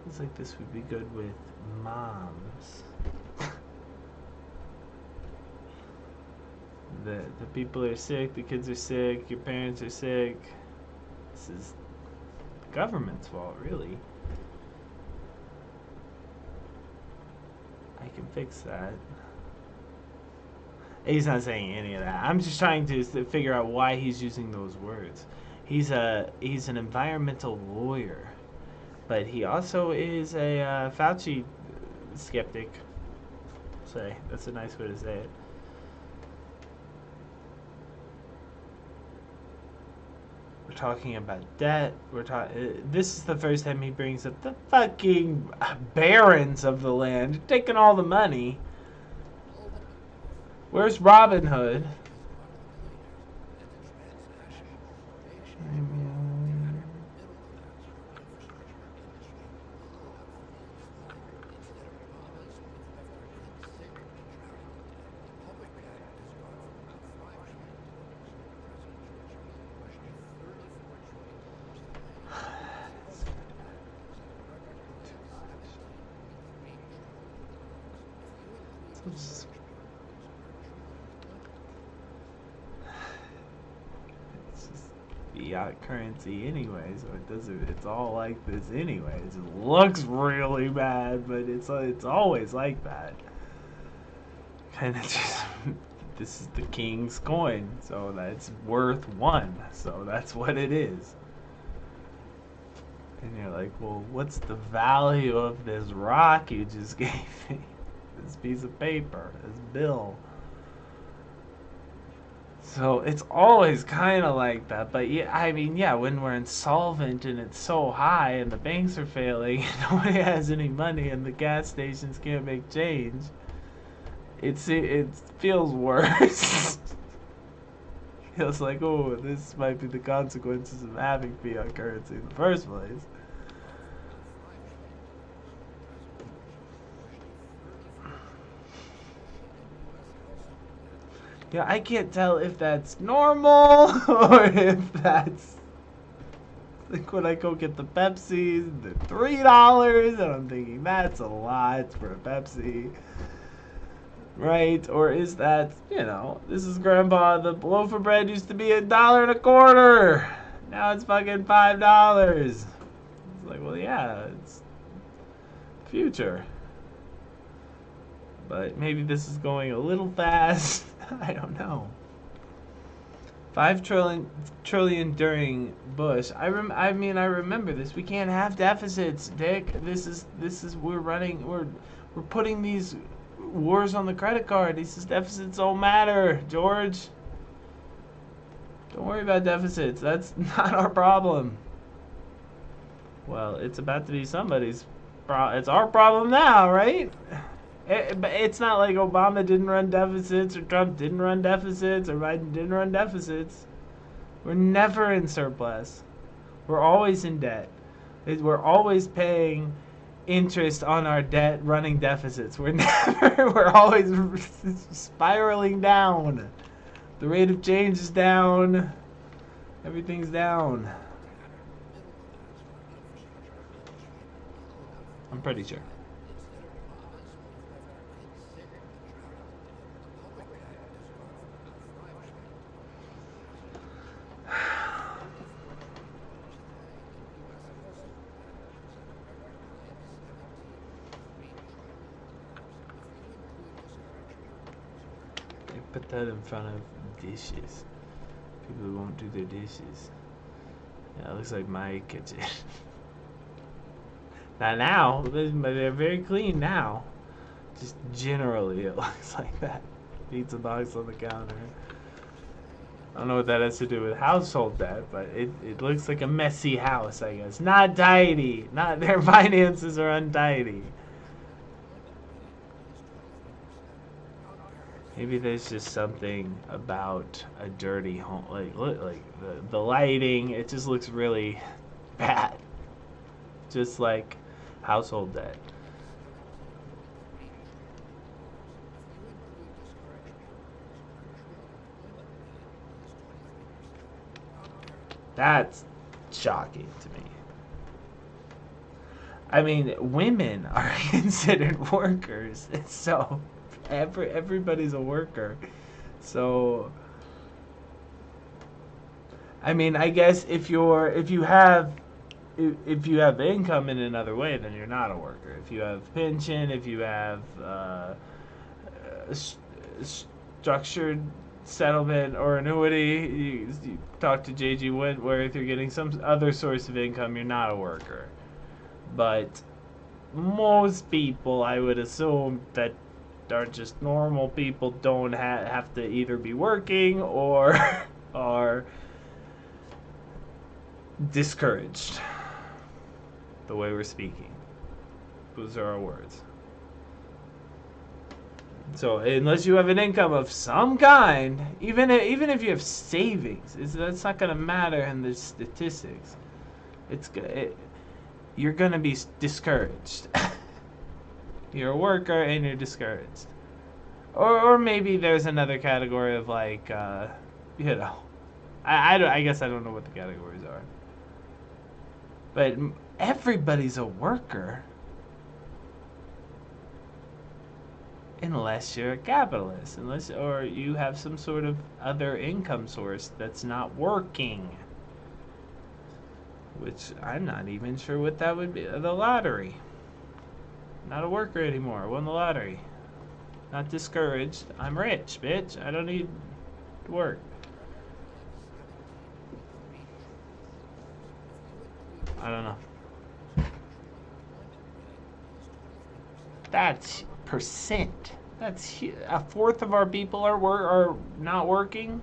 S2: It's like this would be good with moms. The people are sick, the kids are sick, your parents are sick. This is the government's fault, really. I can fix that. He's not saying any of that. I'm just trying to figure out why he's using those words. He's an environmental lawyer, but he also is a Fauci skeptic. Say that's a nice way to say it. We're talking about debt. This is the first time he brings up the fucking barons of the land taking all the money. Where's Robin Hood? Fiat currency anyway, so it doesn't. It's all like this anyways. It looks really bad, but it's always like that. And it's just this is the king's coin, so that's worth one. So that's what it is. And you're like, well, what's the value of this rock you just gave me? This piece of paper, this bill. So it's always kind of like that, but yeah, I mean, yeah, when we're insolvent and it's so high and the banks are failing and nobody has any money and the gas stations can't make change, it feels worse. Feels like, oh, this might be the consequences of having fiat currency in the first place. Yeah, I can't tell if that's normal or if that's like when I go get the Pepsis, they're $3, and I'm thinking that's a lot for a Pepsi, right? Or is that, this is Grandpa, the loaf of bread used to be $1.25, now it's fucking $5. It's like, well, yeah, it's future. But maybe this is going a little fast. I don't know. 5 trillion during Bush. I remember this. We can't have deficits, Dick. We're putting these wars on the credit card. These deficits don't matter, George. Don't worry about deficits. That's not our problem. Well, it's about to be somebody's problem. It's our problem now, right? But it's not like Obama didn't run deficits or Trump didn't run deficits or Biden didn't run deficits. We're never in surplus. We're always in debt. We're always paying interest on our debt running deficits. We're always spiraling down. The rate of change is down. Everything's down. I'm pretty sure. Put that in front of dishes. People who won't do their dishes. Yeah, it looks like my kitchen. Not now. They're very clean now. Just generally, it looks like that. Pizza box on the counter. I don't know what that has to do with household debt, but it looks like a messy house, I guess. Not tidy. Not their finances are untidy. Maybe there's just something about a dirty home, like the lighting. It just looks really bad, just like household debt. That's shocking to me. I mean, women are considered workers, so everybody's a worker. So, I mean, I guess if you have income in another way, then you're not a worker. If you have pension, if you have structured settlement or annuity, you talk to JG Wentworth, you're getting some other source of income, you're not a worker. But most people, I would assume, that are just normal people don't have to either be working or are discouraged. The way we're speaking. Those are our words. So unless you have an income of some kind, even if you have savings, that's not going to matter in the statistics. You're going to be discouraged. You're a worker and you're discouraged. Or maybe there's another category of like, you know, I guess I don't know what the categories are. But everybody's a worker. Unless you're a capitalist, or you have some sort of other income source that's not working. Which I'm not even sure what that would be. The lottery. Not a worker anymore. I won the lottery. Not discouraged. I'm rich, bitch. I don't need to work. I don't know. That's percent. That's a fourth of our people are not working.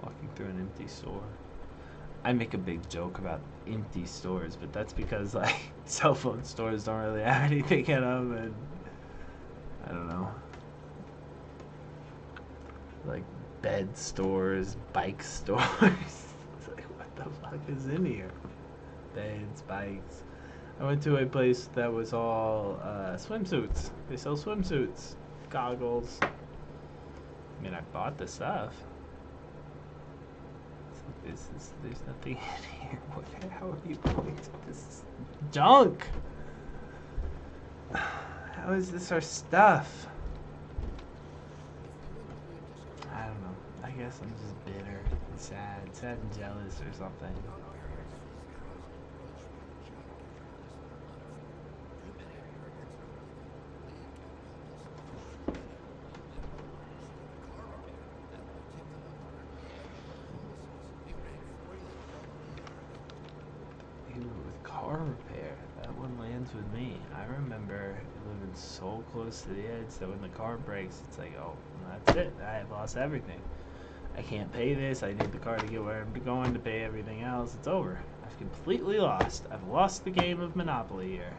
S2: Walking through an empty store. I make a big joke about empty stores, but that's because like cell phone stores don't really have anything in them, and I don't know, like bed stores, bike stores. It's like, what the fuck is in here? Beds, bikes. I went to a place that was all swimsuits. They sell swimsuits, goggles. I mean, I bought the stuff. There's nothing in here. How are you going to this junk? How is this our stuff? I don't know. I guess I'm just bitter and sad and jealous or something. Car repair. That one lands with me. I remember living so close to the edge that when the car breaks, it's like, oh, that's it. I have lost everything. I can't pay this. I need the car to get where I'm going to pay everything else. It's over. I've completely lost. I've lost the game of Monopoly here.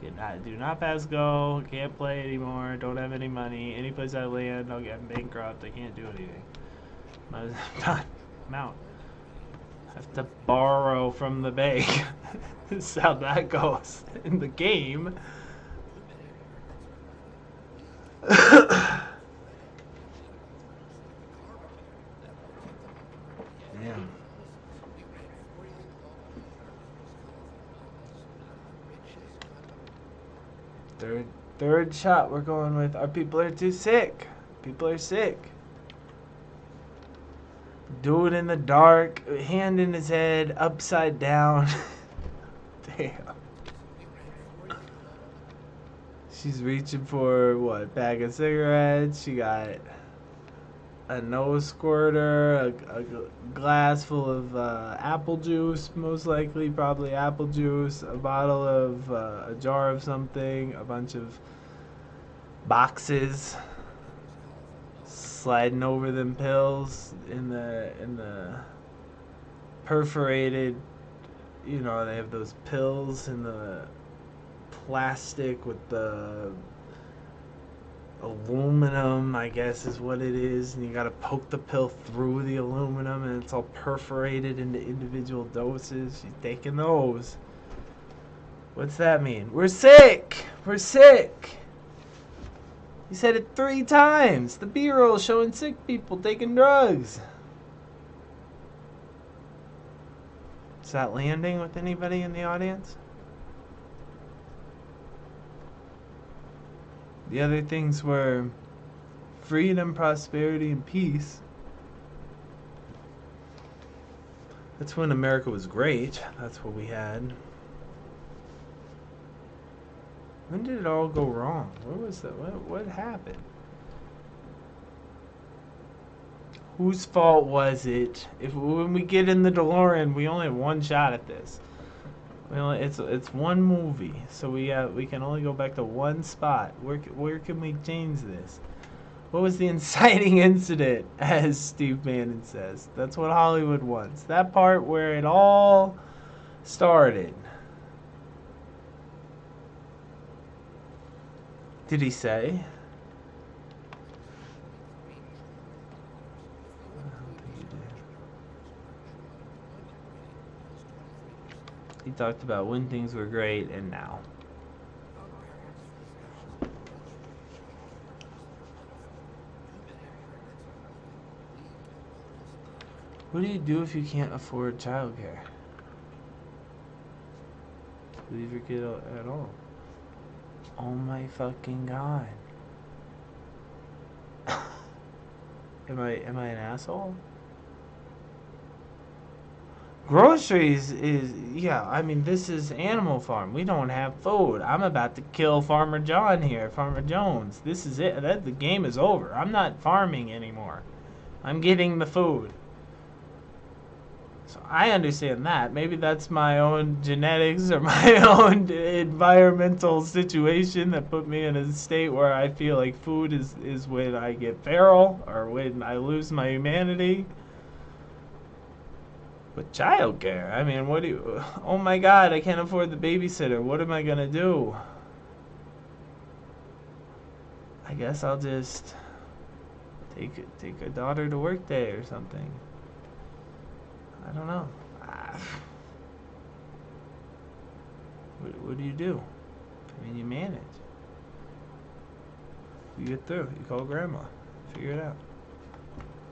S2: Do not pass go. Can't play anymore. Don't have any money. Any place I land, I'll get bankrupt. I can't do anything. I'm done. I'm out. Have to borrow from the bank. That's how that goes in the game. Damn. Third shot we're going with. Our people are too sick. People are sick. Do it in the dark, hand in his head, upside down. Damn. She's reaching for what? Bag of cigarettes. She got a nose squirter, a glass full of apple juice, most likely, probably apple juice, a bottle of a jar of something, a bunch of boxes, sliding over them pills in the perforated. You know, they have those pills in the plastic with the aluminum, I guess is what it is, and you gotta poke the pill through the aluminum and it's all perforated into individual doses. She's taking those. What's that mean? We're sick! We're sick! You said it 3 times. The B-roll showing sick people taking drugs. Is that landing with anybody in the audience? The other things were freedom, prosperity, and peace. That's when America was great. That's what we had. When did it all go wrong? What was that? What happened? Whose fault was it? When we get in the DeLorean, we only have one shot at this. It's one movie, so we can only go back to one spot. Where can we change this? What was the inciting incident, as Steve Bannon says? That's what Hollywood wants. That part where it all started. Did he say? He talked about when things were great and now. What do you do if you can't afford childcare? Leave your kid at all. Oh my fucking god. Am I an asshole? Groceries is, yeah, I mean, this is Animal Farm. We don't have food. I'm about to kill Farmer John here, Farmer Jones. This is it. The game is over. I'm not farming anymore. I'm getting the food. So I understand that. Maybe that's my own genetics or my own environmental situation that put me in a state where I feel like food is when I get feral or when I lose my humanity. But childcare, I mean, what do you... Oh my god, I can't afford the babysitter. What am I gonna do? I guess I'll just take a daughter to work day or something. I don't know. What do you do? I mean, you manage. You get through. You call grandma. Figure it out.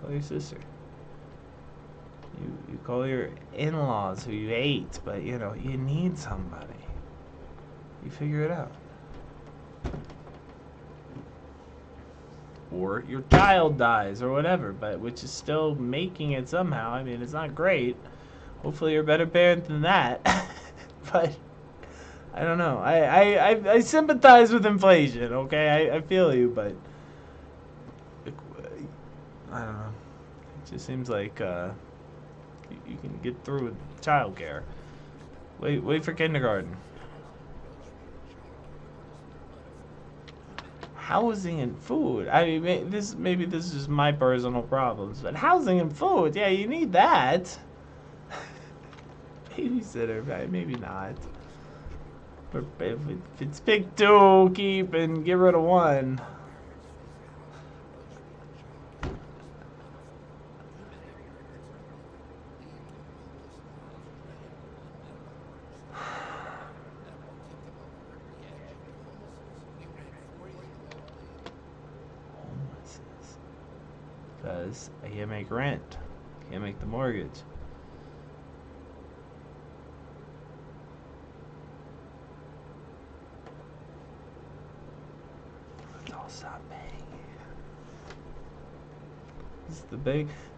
S2: Call your sister. You call your in-laws who you hate, but you know, you need somebody. You figure it out. Or your child dies or whatever, but which is still making it somehow. I mean, it's not great. Hopefully you're a better parent than that. But I don't know. I sympathize with inflation, okay? I feel you, but I don't know. It just seems like you can get through with childcare. Wait for kindergarten. Housing and food. I mean, maybe this is just my personal problems, but housing and food, yeah, you need that. Babysitter, maybe not. But if it's pick 2, keep and get rid of 1. Because I can't make rent. Can't make the mortgage. Let's all stop paying. This is the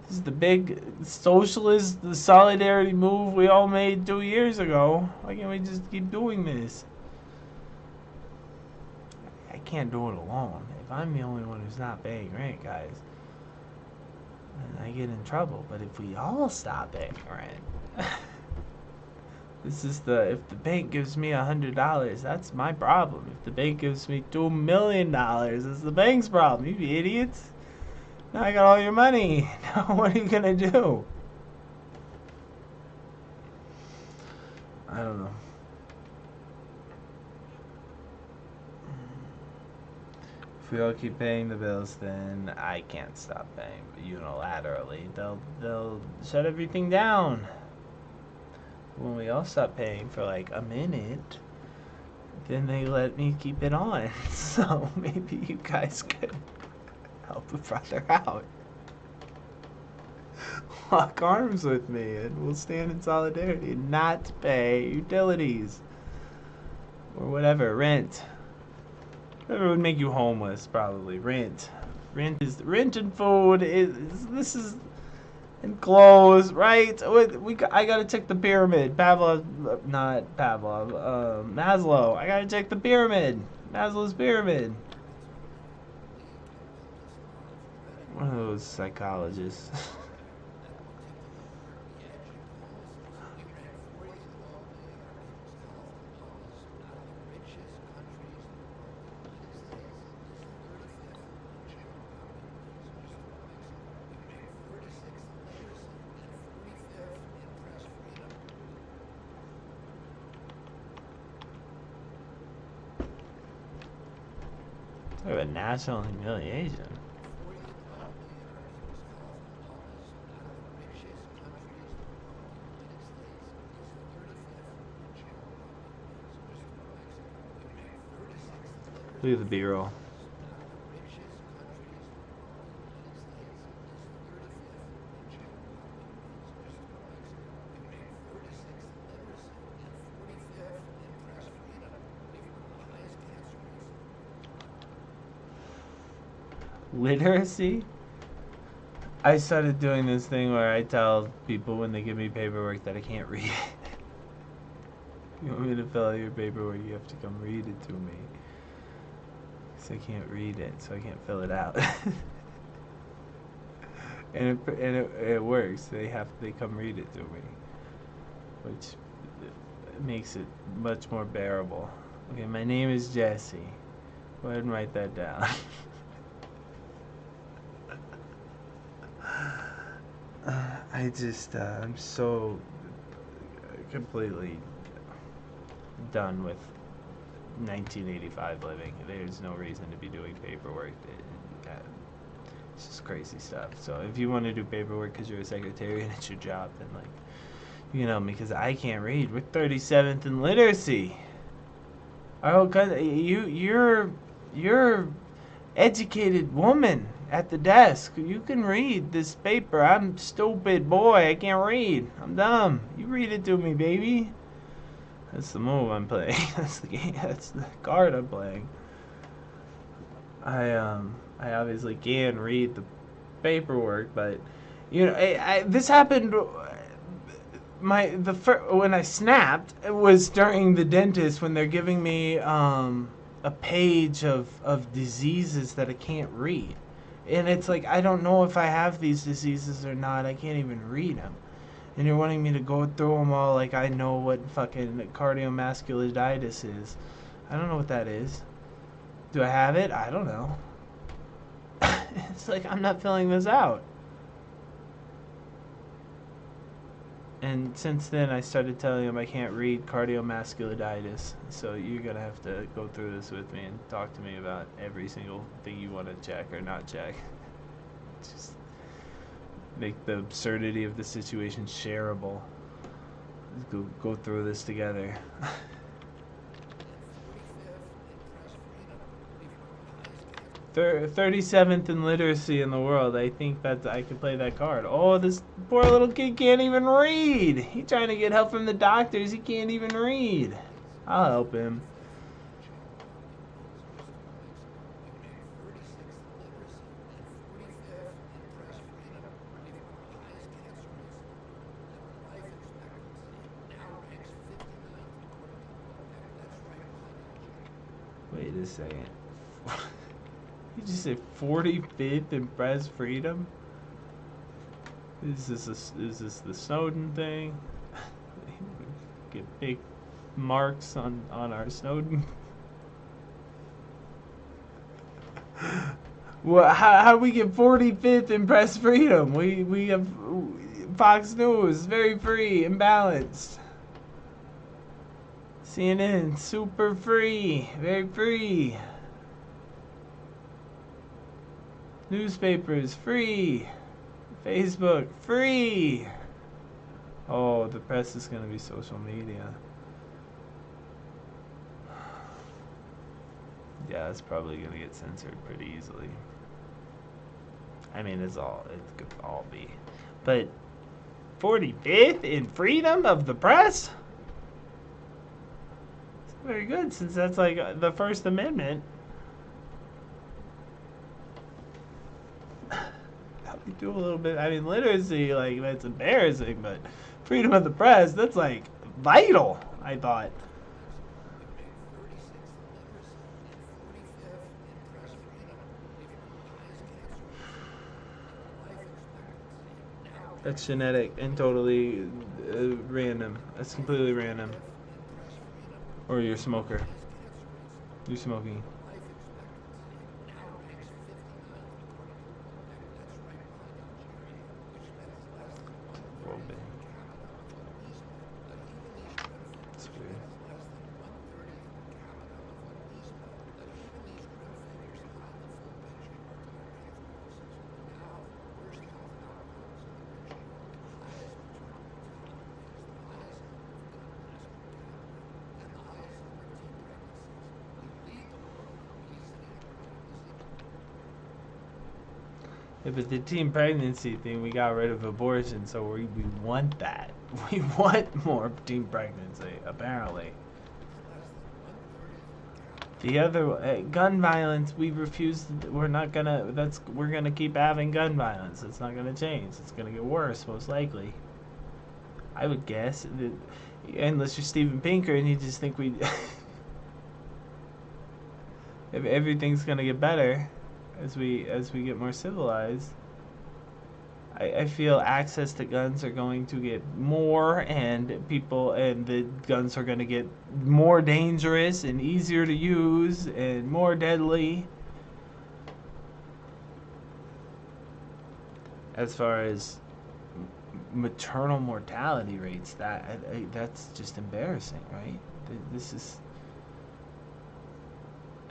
S2: This is the big socialist, the solidarity move we all made 2 years ago. Why can't we just keep doing this? I can't do it alone. If I'm the only one who's not paying rent, guys, then I get in trouble. But if we all stop paying rent, this is if the bank gives me $100, that's my problem. If the bank gives me $2 million, it's the bank's problem. You idiots. Now I got all your money. Now what are you gonna do? I don't know. If we all keep paying the bills, then I can't stop paying unilaterally. They'll shut everything down. When we all stop paying for like a minute, then they let me keep it on. So maybe you guys could help a brother out. Lock arms with me and we'll stand in solidarity and not pay utilities. Or whatever, rent. Whatever would make you homeless, probably. Rent. Rent and food this is and clothes, right? I gotta check the pyramid. Maslow. I gotta check the pyramid. Maslow's pyramid. One of those psychologists. Talk about national humiliation. Look at the B-roll. Literacy? I started doing this thing where I tell people when they give me paperwork that I can't read it. You want me to fill out your paperwork, you have to come read it to me. Because I can't read it, so I can't fill it out. and it works. They come read it to me. Which makes it much more bearable. Okay, my name is Jesse. Go ahead and write that down. I'm so completely done with 1985 living. There's no reason to be doing paperwork. It's just crazy stuff. So if you want to do paperwork because you're a secretary and it's your job, then like, you know, because I can't read. We're 37th in literacy. Our whole country, you're educated woman at the desk. You can read this paper. I'm stupid boy. I can't read. I'm dumb. You read it to me, baby. That's the move I'm playing. That's the game. That's the card I'm playing. I obviously can read the paperwork, but you know, this happened. When I snapped, it was during the dentist when they're giving me a page of diseases that I can't read. And it's like, I don't know if I have these diseases or not. I can't even read them. And you're wanting me to go through them all like I know what fucking cardiovasculitis is. I don't know what that is. Do I have it? I don't know. It's like, I'm not filling this out. And since then, I started telling him I can't read cardiovasculitis. So you're going to have to go through this with me and talk to me about every single thing you want to check or not check. Just make the absurdity of the situation shareable. Let's go through this together. 37th in literacy in the world. I think that I could play that card. Oh, this poor little kid can't even read. He's trying to get help from the doctors. He can't even read. I'll help him. this second. You just say 45th in press freedom? Is this the Snowden thing? Get big marks on our Snowden. Well, how do we get 45th in press freedom? We have Fox News, very free and balanced. CNN, super free, very free. Newspapers, free. Facebook, free. Oh, the press is going to be social media. Yeah, it's probably going to get censored pretty easily. I mean, it could all be. But 45th in freedom of the press? It's very good, since that's like the First Amendment. We do a little bit, I mean, literacy, like, it's embarrassing, but freedom of the press, that's like vital, I thought. That's genetic and totally random. That's completely random. Or you're a smoker. You're smoking. That's weird. Yeah, but the teen pregnancy thing, we got rid of abortion, so we want that. We want more teen pregnancy, apparently. The other gun violence, we refuse. We're gonna keep having gun violence. It's not gonna change. It's gonna get worse, most likely. I would guess, unless you're Steven Pinker and you just think if everything's gonna get better as we get more civilized. I feel access to guns are going to get more, and the guns are going to get more dangerous and easier to use and more deadly. As far as maternal mortality rates, that's just embarrassing, right? This is,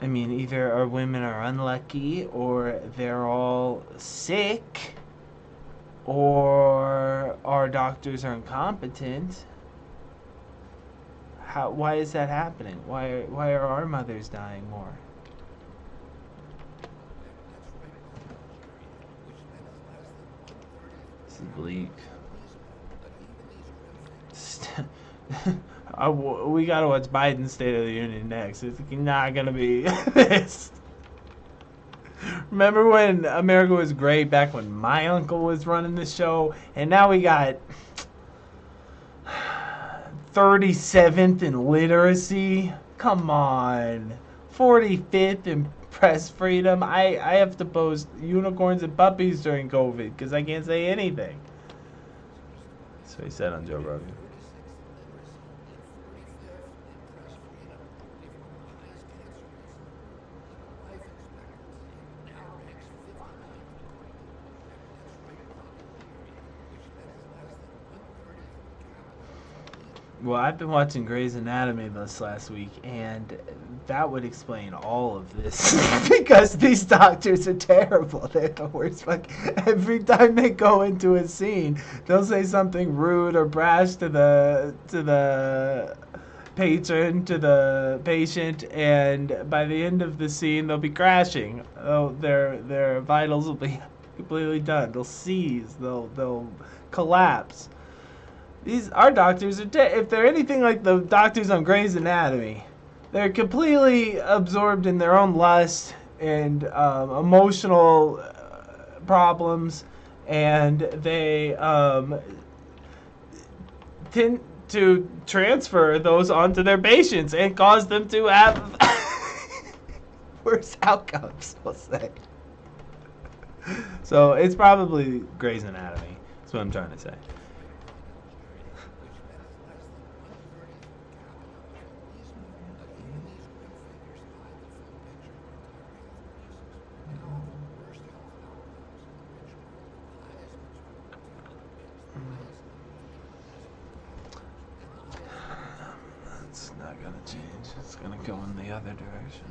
S2: I mean, either our women are unlucky, or they're all sick, or our doctors are incompetent. Why is that happening? Why are our mothers dying more? This is bleak. We gotta watch Biden's State of the Union next. It's not gonna be this. Remember when America was great back when my uncle was running the show, and now we got 37th in literacy? Come on. 45th in press freedom. I have to post unicorns and puppies during COVID because I can't say anything. That's what he said on Joe Rogan. Well, I've been watching Grey's Anatomy this last week, and that would explain all of this. Because these doctors are terrible. They're the worst. Like, every time they go into a scene, they'll say something rude or brash to the patron, to the patient, and by the end of the scene, they'll be crashing. Oh, their vitals will be completely done. They'll seize. They'll collapse. Our doctors are if they're anything like the doctors on Grey's Anatomy, they're completely absorbed in their own lust and emotional problems, and they tend to transfer those onto their patients and cause them to have Worse outcomes, we'll say. So it's probably Grey's Anatomy. That's what I'm trying to say. It's not gonna change. It's gonna go in the other direction.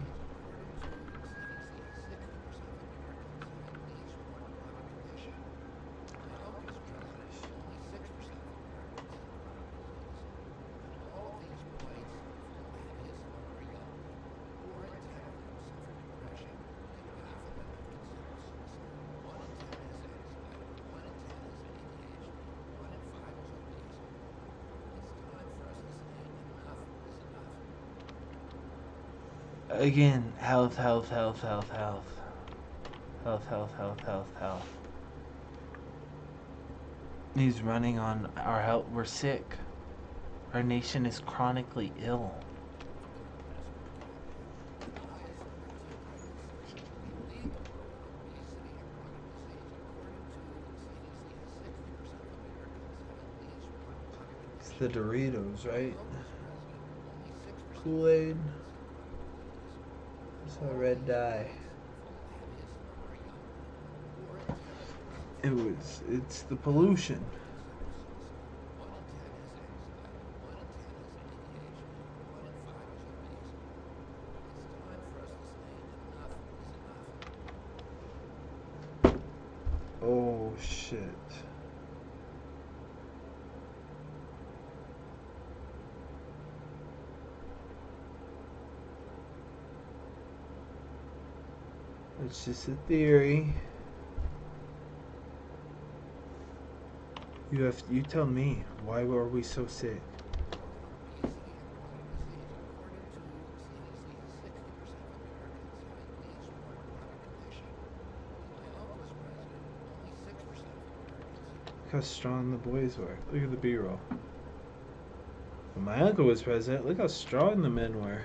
S2: Again, health, health, health, health, health. Health, health, health, health, health. He's running on our health. We're sick. Our nation is chronically ill. It's the Doritos, right? Kool-Aid. It's a red dye. It's the pollution. Oh shit. It's just a theory. You tell me, why were we so sick? Look how strong the boys were. Look at the B-roll. When my uncle was president, look how strong the men were.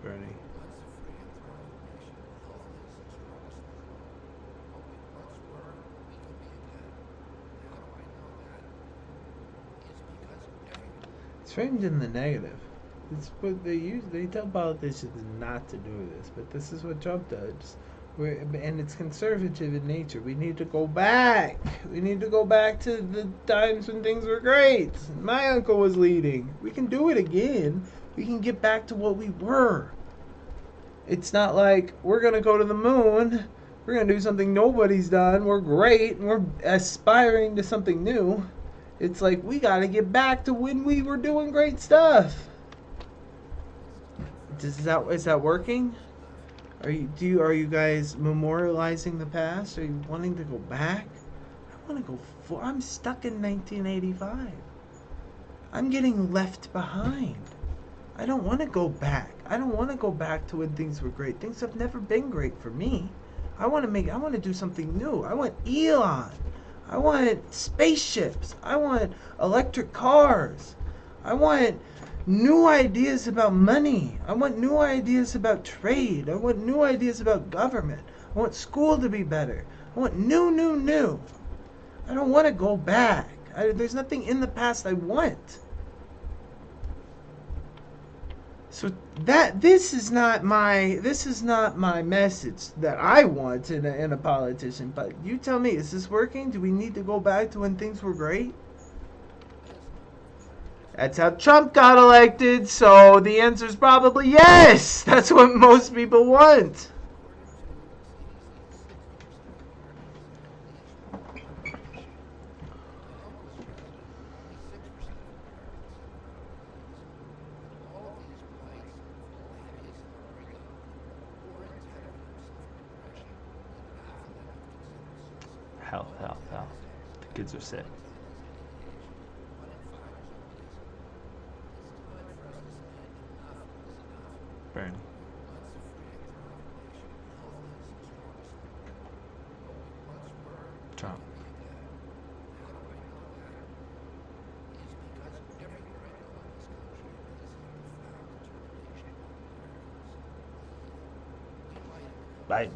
S2: Bernie. It's framed in the negative. It's what they use. They tell politicians not to do this, but this is what Trump does. And it's conservative in nature. We need to go back. We need to go back to the times when things were great. My uncle was leading. We can do it again. We can get back to what we were. It's not like we're going to go to the moon. We're going to do something nobody's done. We're great. And we're aspiring to something new. It's like we got to get back to when we were doing great stuff. Is that working? Are you guys memorializing the past? Are you wanting to go back? I want to go I'm stuck in 1985. I'm getting left behind. I don't want to go back. I don't want to go back to when things were great. Things have never been great for me. I want to do something new. I want Elon. I want spaceships. I want electric cars. I want new ideas about money. I want new ideas about trade. I want new ideas about government. I want school to be better. I want new. I don't want to go back. There's nothing in the past I want. So this is not my message that I want in a politician. But you tell me, is this working? Do we need to go back to when things were great? That's how Trump got elected, so the answer is probably yes. That's what most people want. Health. Kids are sick. Bernie. Trump. Biden.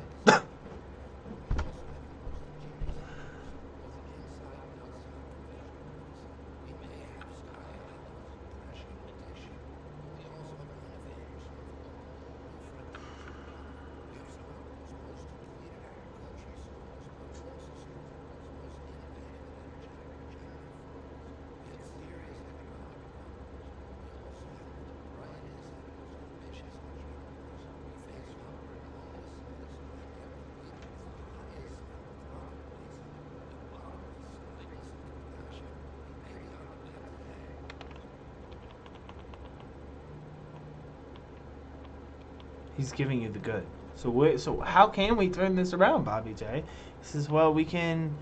S2: He's giving you the good. So how can we turn this around, Bobby J? He says, well, we can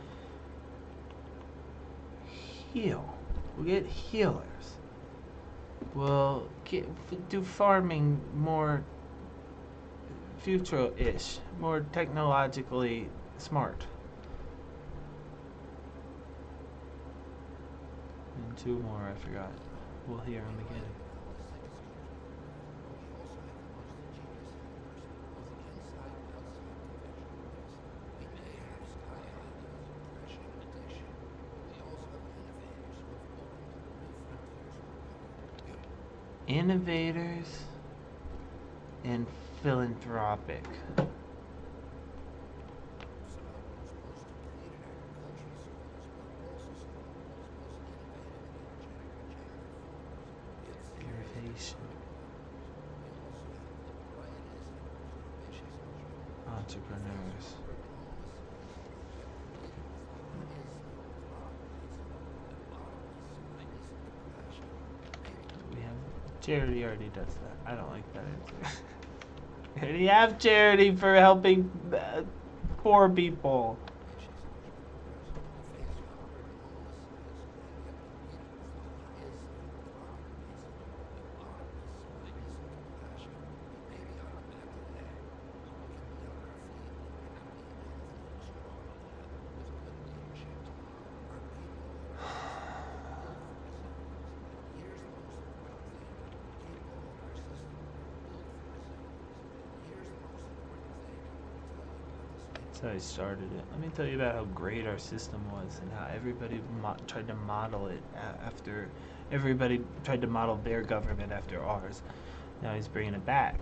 S2: heal. We'll get healers. We'll do farming more future-ish, more technologically smart. And two more, I forgot. We'll hear them again. Innovators and philanthropic. Innovation. Entrepreneurs. Charity already does that. I don't like that answer. We already have charity for helping poor people. That's how I started it. Let me tell you about how great our system was and how everybody tried to model it after everybody tried to model their government after ours. Now he's bringing it back.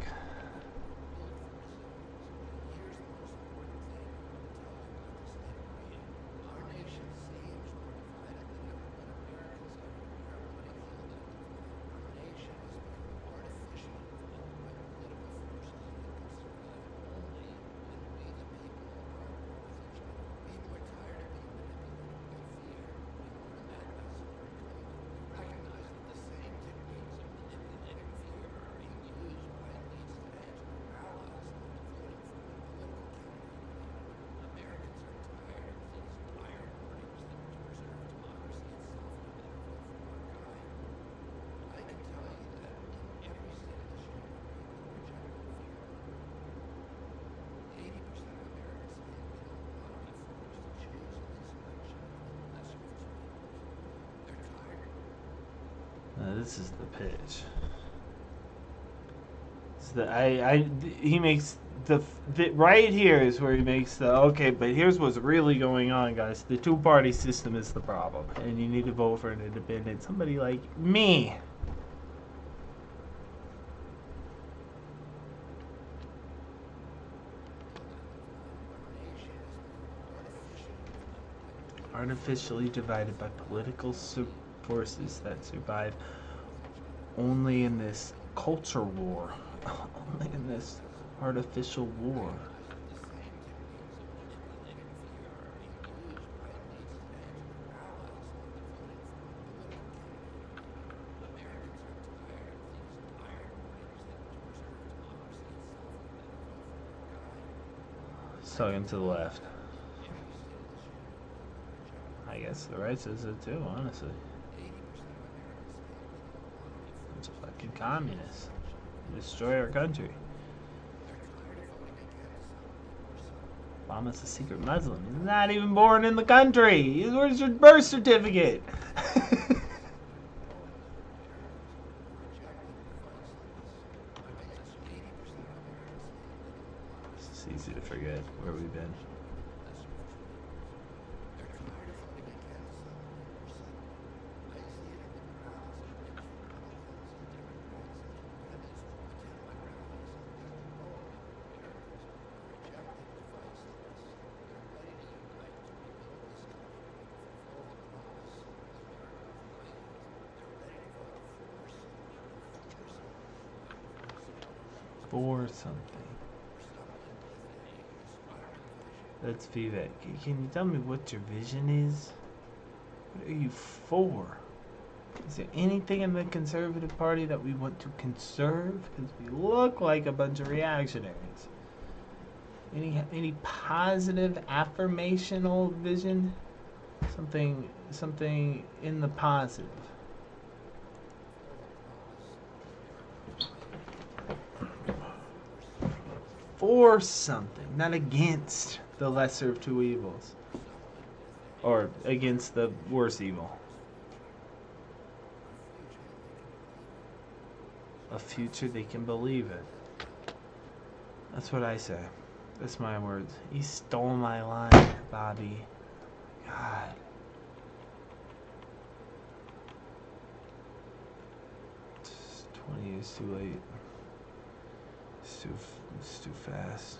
S2: This is the pitch. He makes the right here is where he makes the okay, but here's what's really going on, guys. The two-party system is the problem, and you need to vote for an independent, somebody like me. Artificially divided by political forces that survive only in this culture war, only in this artificial war. Talking to the left. Hi guess the right says it too, honestly. It's a fucking communist. Destroy our country. Obama's a secret Muslim. He's not even born in the country. Where's your birth certificate? It's easy to forget where we've been. For something. That's Vivek. Can you tell me what your vision is? What are you for? Is there anything in the Conservative Party that we want to conserve? Because we look like a bunch of reactionaries. Any positive affirmational vision? Something in the positive. For something, not against the lesser of two evils. Or against the worse evil. A future they can believe in. That's what I say. That's my words. He stole my line, Bobby. God. It's 20 years too late. It's too fast.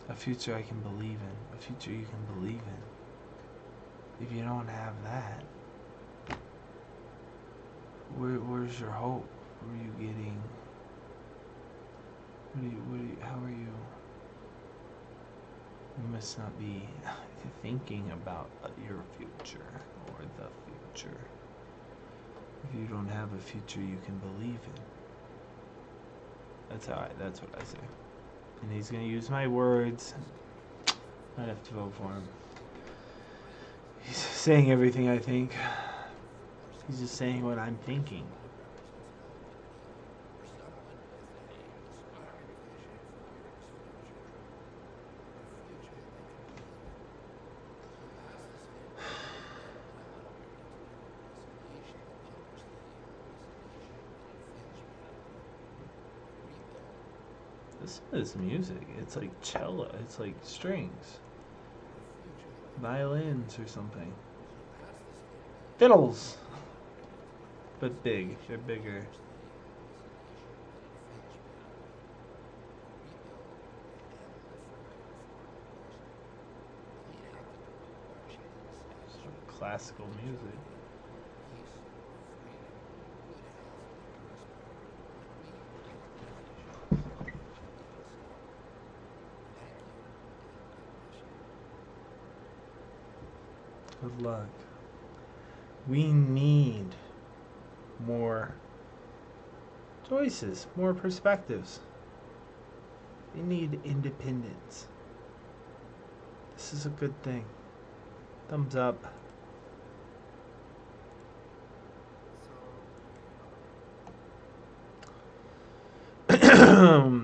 S2: A future I can believe in. A future you can believe in. If you don't have that, where's your hope? Where are you getting? How are you? You must not be thinking about your future or the future. If you don't have a future you can believe in. That's what I say. And he's gonna use my words. I'd have to vote for him. He's saying everything I think. He's just saying what I'm thinking. This music, it's like cello, it's like strings, violins or something, fiddles, but big, they're bigger. Sort of classical music. Good luck. We need more choices, more perspectives. We need independence. This is a good thing. Thumbs up.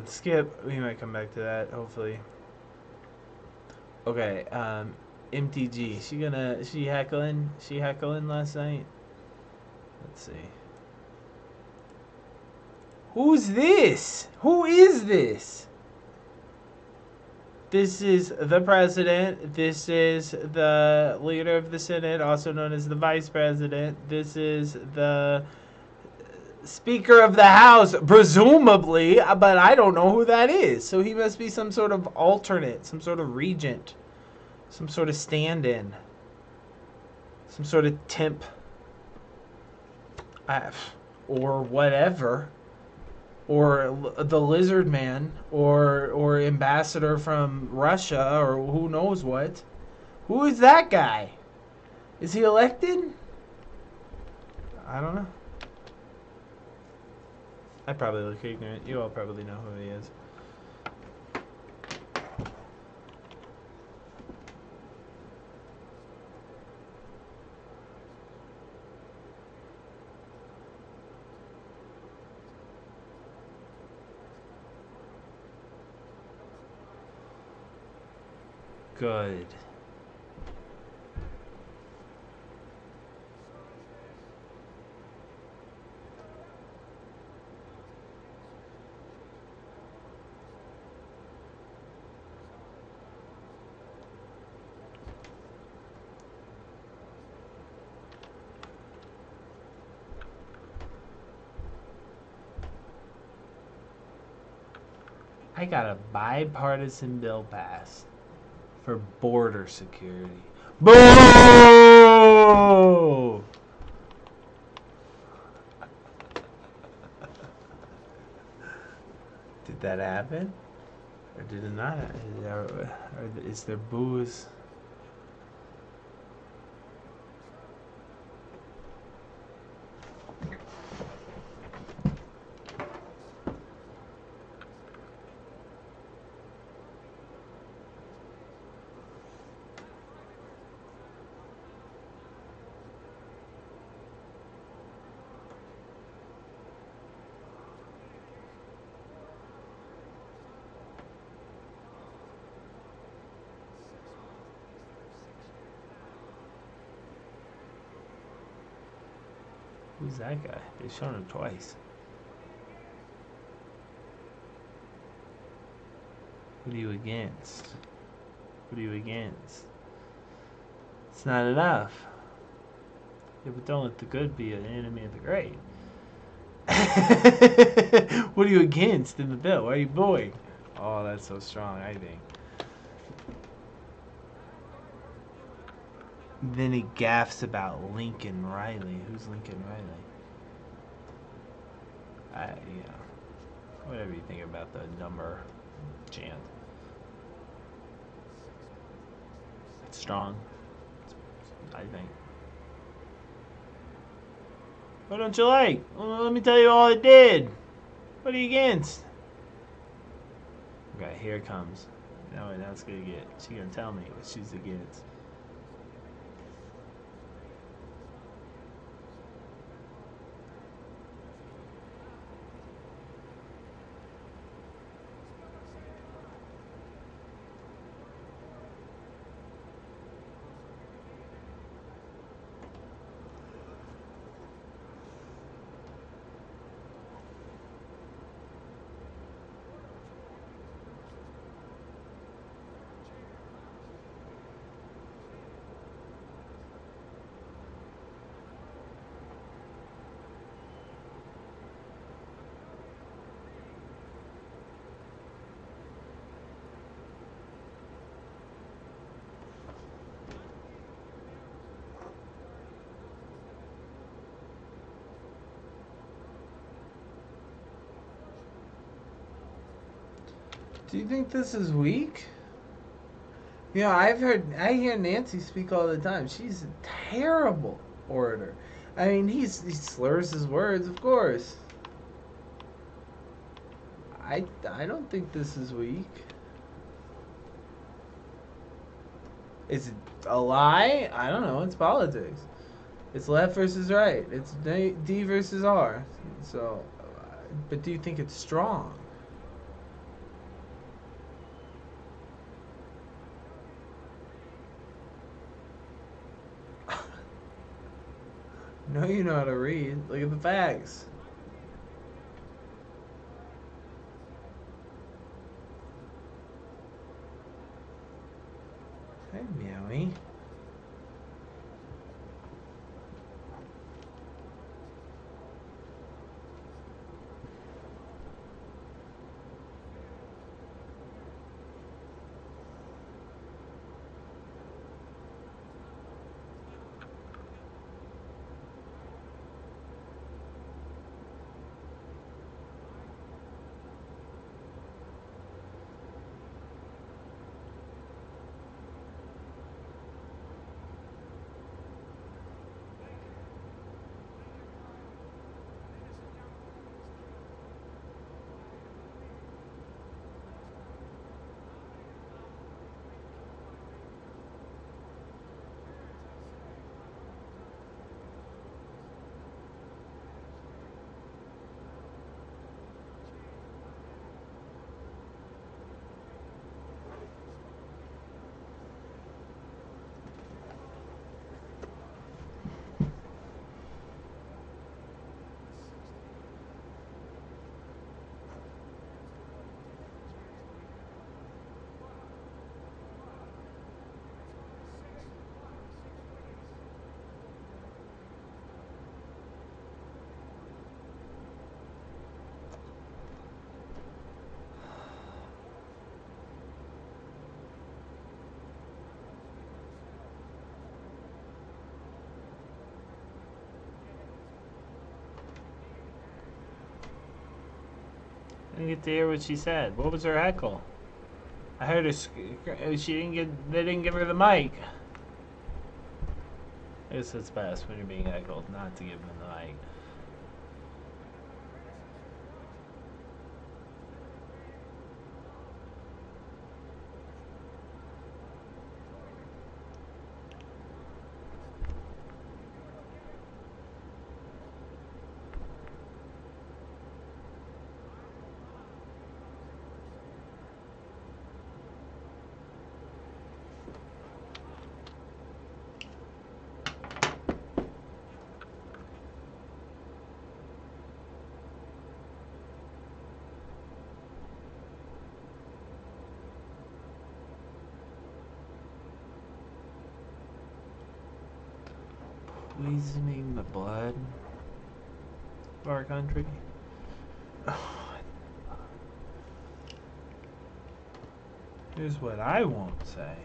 S2: Skip. We might come back to that, hopefully. Okay, MTG. She heckling? She heckling last night? Let's see. Who's this? Who is this? This is the president. This is the leader of the Senate, also known as the vice president. This is the Speaker of the House, presumably, but I don't know who that is. So he must be some sort of alternate, some sort of regent, some sort of stand-in, some sort of temp, or whatever, or the Lizard Man, or ambassador from Russia, or who knows what. Who is that guy? Is he elected? I don't know. I probably look ignorant. You all probably know who he is. Good. I got a bipartisan bill passed for border security. Boo! Did that happen? Or did it not? Is there boos? Who's that guy? They've shown him twice. What are you against? What are you against? It's not enough. Yeah, but don't let the good be an enemy of the great. What are you against in the bill? Why are you booing? Oh, that's so strong, I think. Then he gaffs about Lincoln Riley. Who's Lincoln Riley? Whatever you think about the number chant. It's strong, I think. What don't you like? Well, let me tell you all it did. What are you against? Okay, here it comes. Now it's gonna get. She's gonna tell me what she's against.
S1: Do you think this is weak? You know, I hear Nancy speak all the time. She's a terrible orator. I mean, he slurs his words, of course. I don't think this is weak. Is it a lie? I don't know. It's politics. It's left versus right. It's D versus R. So, but do you think it's strong? No, you know how to read. Look at the facts. Hey, Meowie.
S2: didn't get to hear what she said. What was her heckle? I heard her. She didn't get. They didn't give her the mic. I guess it's best when you're being heckled not to give them the mic. Poisoning the blood of our country. Here's what I won't say.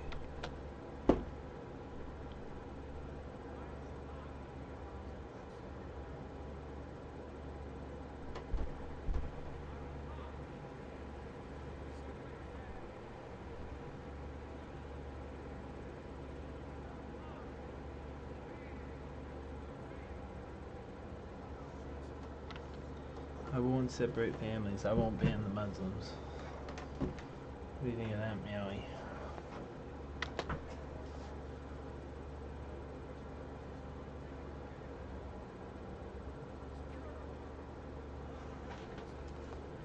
S2: I won't separate families. I won't ban the Muslims. What do you think of that, Meowie?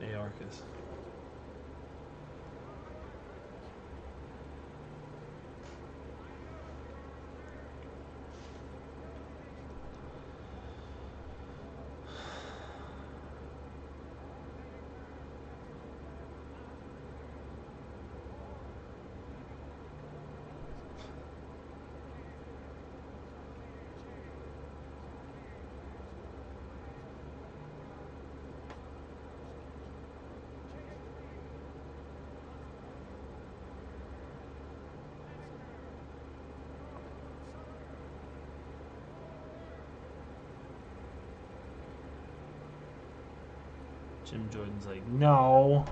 S2: Hey, Arcus. Jim Jordan's like, no.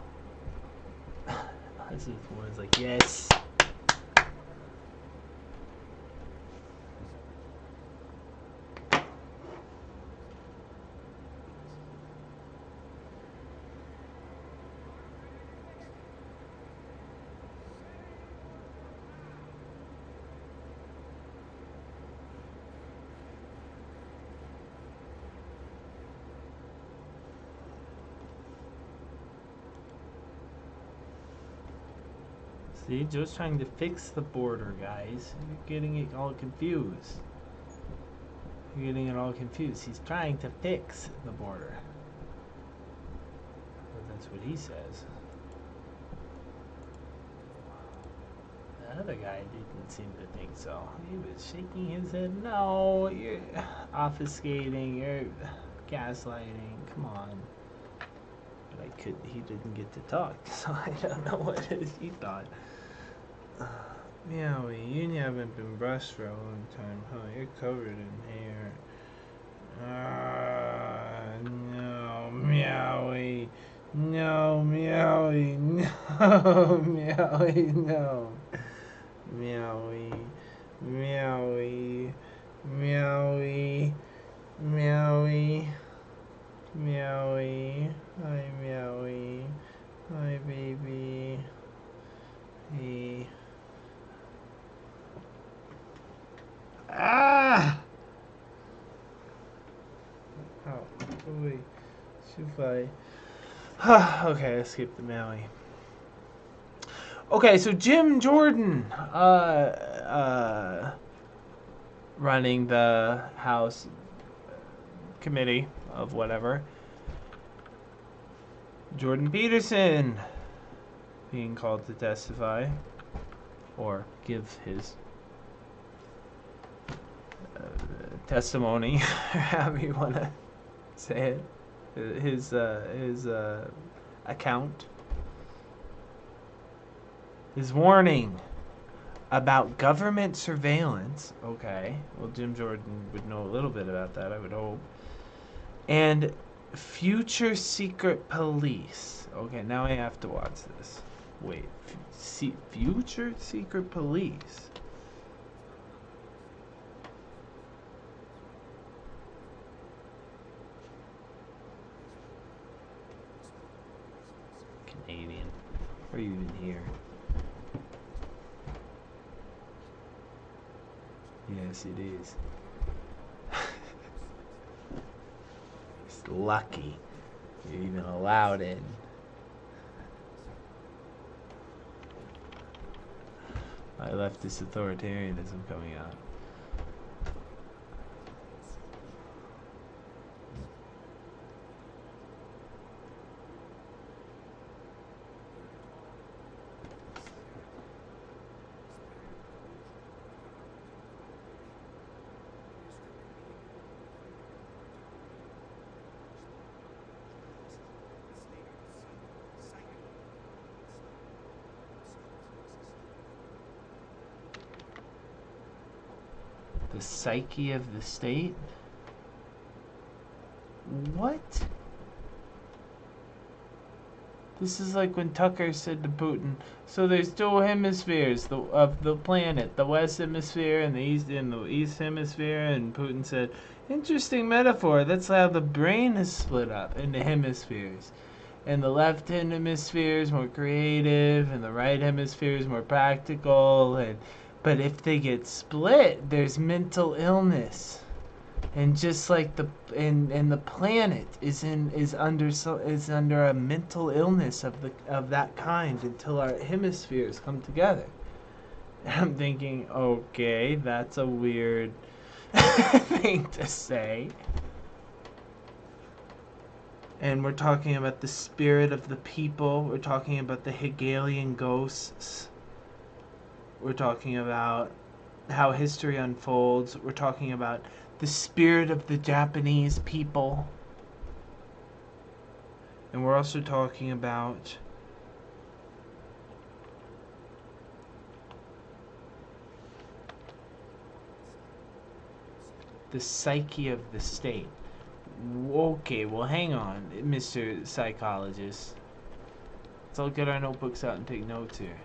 S2: This is one's like, yes. See, Joe's trying to fix the border, guys. You're getting it all confused. You're getting it all confused. He's trying to fix the border. Well, that's what he says. The other guy didn't seem to think so. He was shaking his head. No, you're obfuscating. You're gaslighting. Come on. But he didn't get to talk, so I don't know what it is he thought. Meowie, you haven't been brushed for a long time, huh? You're covered in hair. No, Meowie. No, Meowie. No, Meowie, no. Meowie. Meowie. Meowie. Meowie. Meowie. Hi, Meowie. Hi, baby. Hey. Ah! Oh, wait. Should I? Okay, I skipped the Maui. Okay, so Jim Jordan, running the House committee of whatever. Jordan Peterson being called to testify or give his testimony, however you want to say it, his account, his warning about government surveillance. Okay, well, Jim Jordan would know a little bit about that, I would hope. And Future Secret Police. Okay, now I have to watch this. Wait, Future Secret Police. Canadian. Are you even here? Yes, it is. It's lucky you're even allowed in. My leftist authoritarianism coming out. The psyche of the state? What? This is like when Tucker said to Putin, so there's two hemispheres of the planet, the West Hemisphere and the East Hemisphere, and Putin said, interesting metaphor, that's how the brain is split up into hemispheres. And the left hemisphere is more creative, and the right hemisphere is more practical, but if they get split, there's mental illness. And just like the planet is under a mental illness of that kind until our hemispheres come together. And I'm thinking, okay, that's a weird thing to say. And we're talking about the spirit of the people. We're talking about the Hegelian ghosts. We're talking about how history unfolds. We're talking about the spirit of the Japanese people. And we're also talking about the psyche of the state. Okay, well hang on, Mr. Psychologist. Let's all get our notebooks out and take notes here.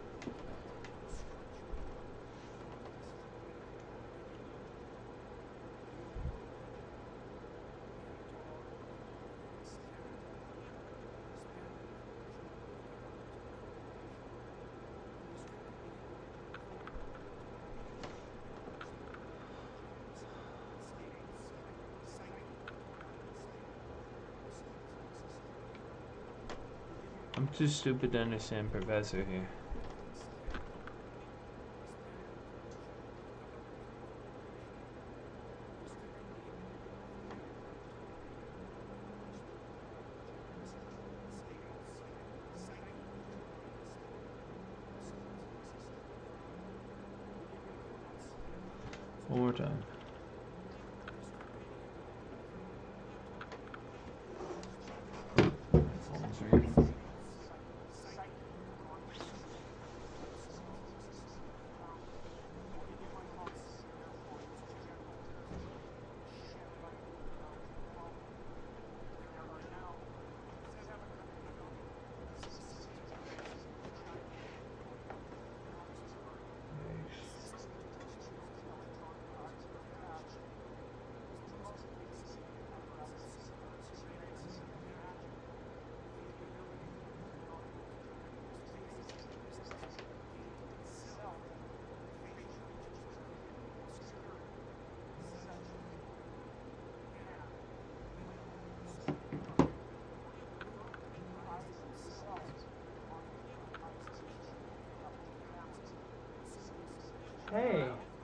S2: I'm too stupid to understand Professor here. One more time.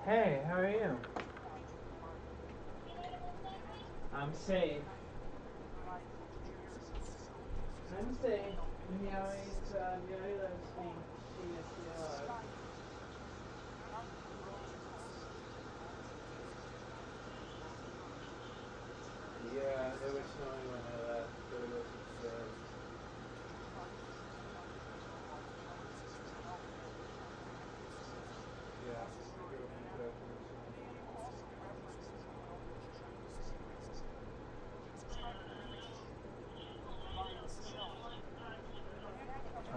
S2: Hey, how are you? I'm safe. I'm safe. Meowie loves me. She is the dog. Yeah, it was snowing when I left, but it wasn't sad. Yeah.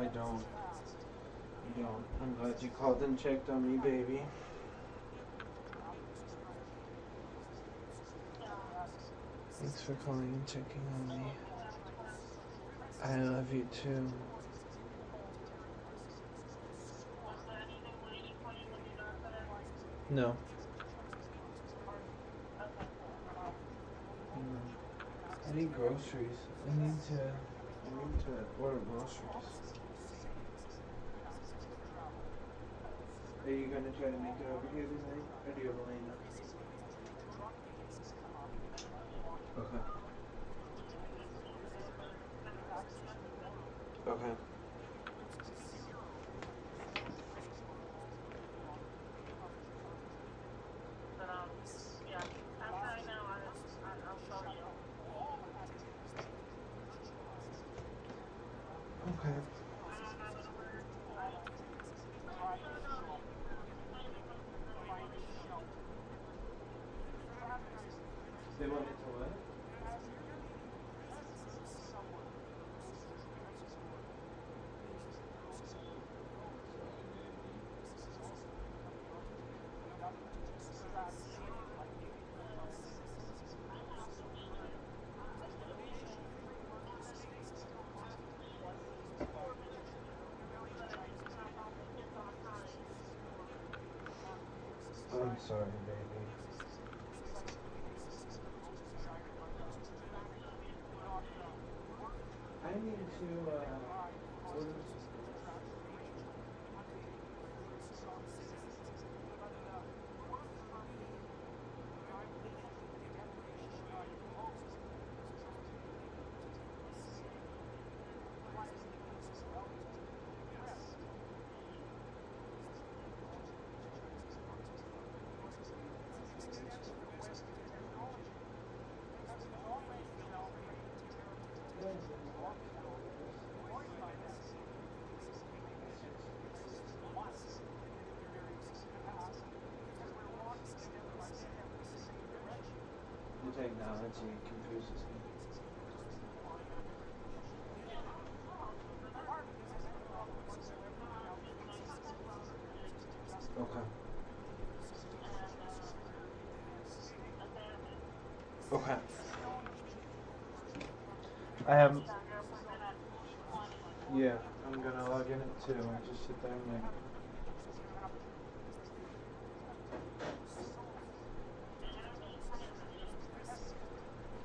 S2: I don't. You don't. I'm glad you called and checked on me, baby. Thanks for calling and checking on me. I love you too. No. I need groceries. I need to order groceries. Are you gonna try to make it over here tonight? Or do you have Elena? Okay. Okay. Okay. They want me to what? I'm sorry, baby. I need to order some. The technology confuses me. Okay. Okay. I have. Yeah, I'm gonna log in at 2 and just sit there and wait.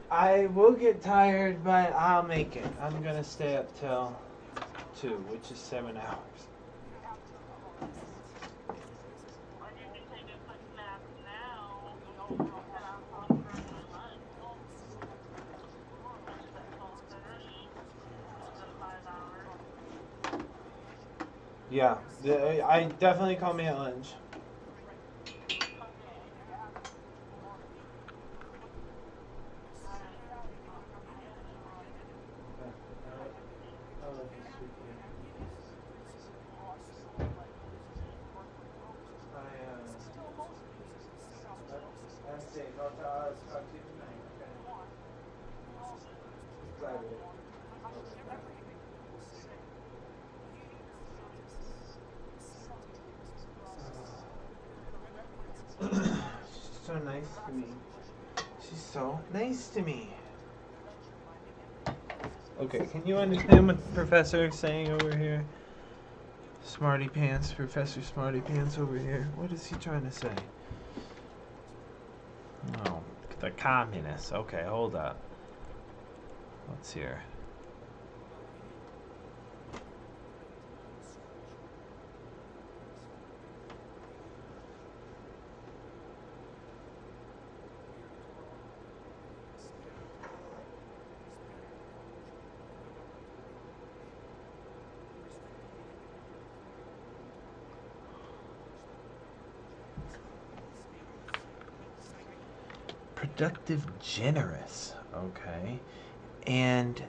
S2: I will get tired, but I'll make it. I'm gonna stay up till 2, which is 7 hours. Yeah, I definitely call me at lunch. That's safe. I'll talk to you tonight, okay? She's so nice to me. She's so nice to me. Okay, can you understand what the professor is saying over here? Smarty Pants, Professor Smarty Pants over here. What is he trying to say? Oh, the communists. Okay, hold up. Let's hear. Productive, generous. Okay. And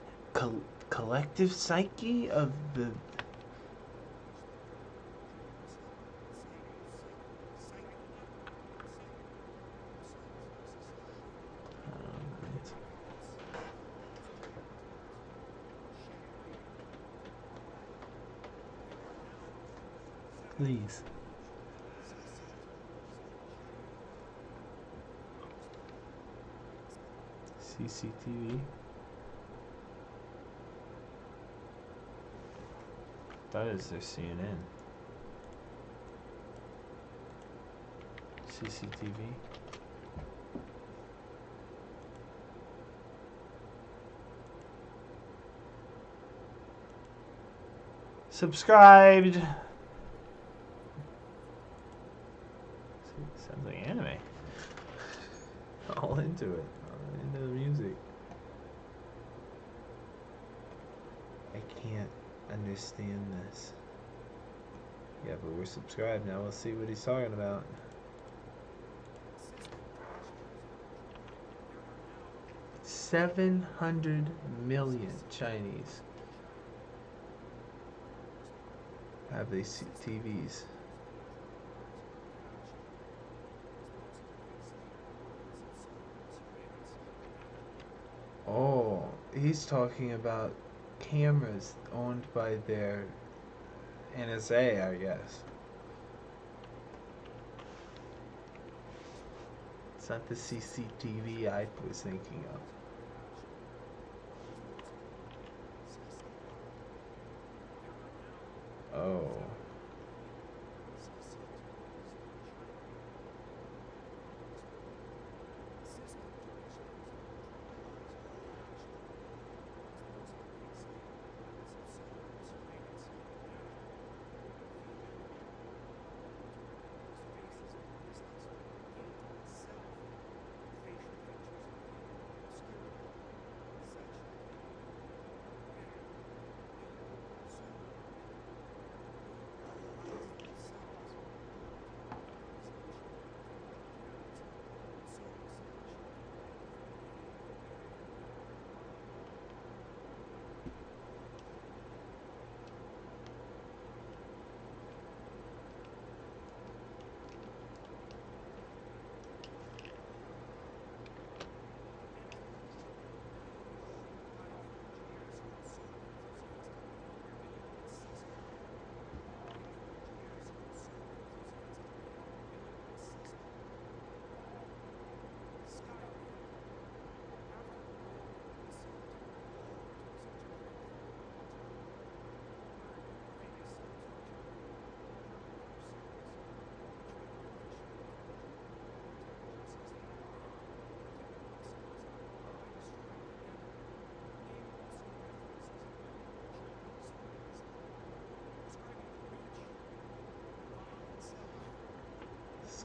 S2: collective psyche of the. Please. CCTV. That is their CNN. CCTV. Subscribed. Sounds like anime.
S1: All into it. All into the music. I can't understand this. Yeah, but we're subscribed now. We'll see what he's talking about. $700 million Chinese have these TVs. Oh, he's talking about cameras owned by their NSA, I guess. It's not the CCTV I was thinking of. Oh.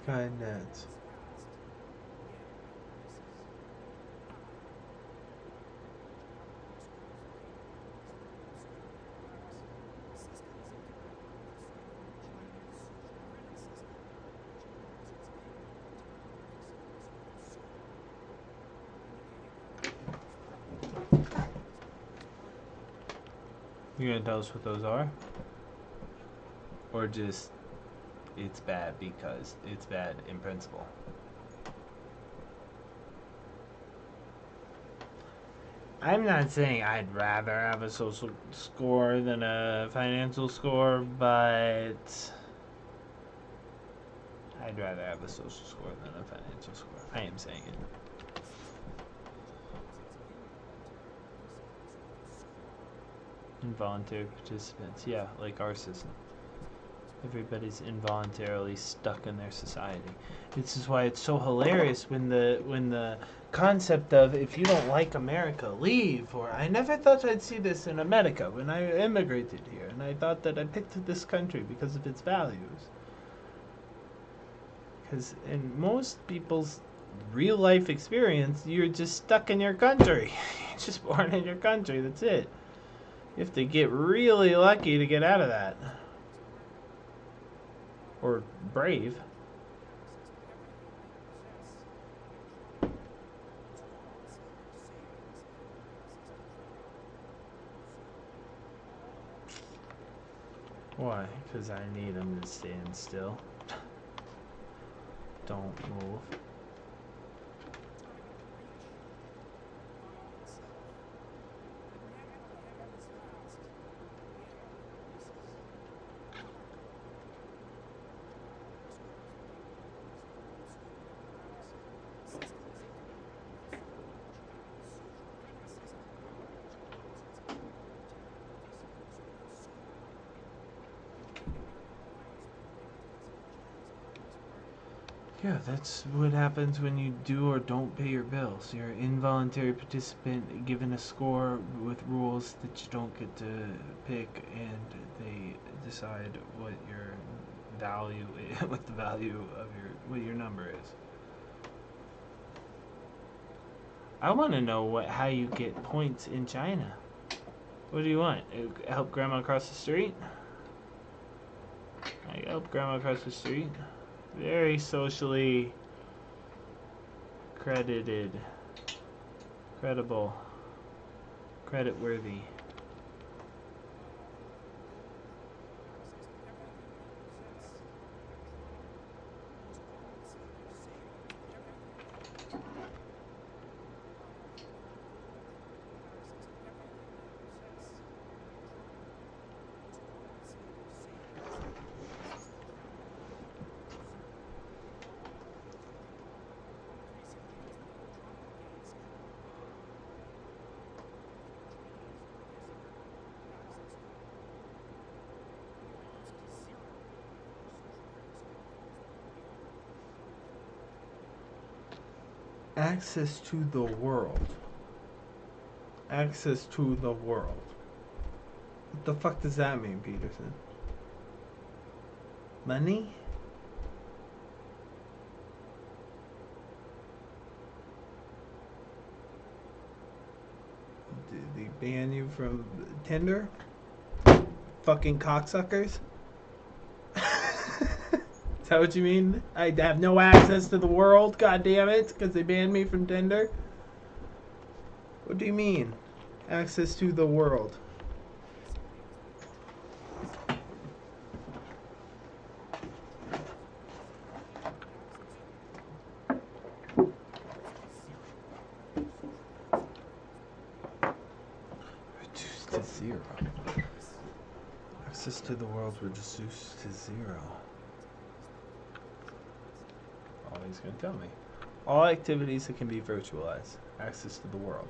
S1: Skynet.
S2: You gonna tell us what those are? Or just it's bad because it's bad in principle? I'm not saying I'd rather have a social score than a financial score, but I'd rather have a social score than a financial score. I am saying it. Involuntary participants, yeah, like our system. Everybody's involuntarily stuck in their society. This is why it's so hilarious when the concept of if you don't like America, leave. Or I never thought I'd see this in America when I immigrated here, and I thought that I picked this country because of its values. Because in most people's real life experience, you're just stuck in your country. You're just born in your country. That's it. You have to get really lucky to get out of that. Or brave. Why? Because I need them to stand still. Don't move. Yeah, that's what happens when you do or don't pay your bills. You're an involuntary participant given a score with rules that you don't get to pick, and they decide what your value is, what the value of what your number is. I want to know how you get points in China. What do you want? Help grandma across the street? I help grandma across the street. Very socially credited, credible, credit worthy.
S1: Access to the world. Access to the world. What the fuck does that mean, Peterson? Money? Did they ban you from Tinder? Fucking cocksuckers? Is that what you mean? I have no access to the world, god damn it, because they banned me from Tinder? What do you mean? Access to the world. Reduced to 0. Access to the world reduced to 0. All he's going to tell me. All activities that can be virtualized. Access to the world.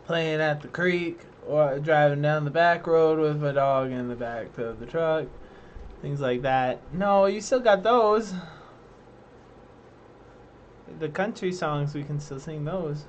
S1: Playing at the creek, or driving down the back road with my dog in the back of the truck. Things like that. No, you still got those. The country songs, we can still sing those.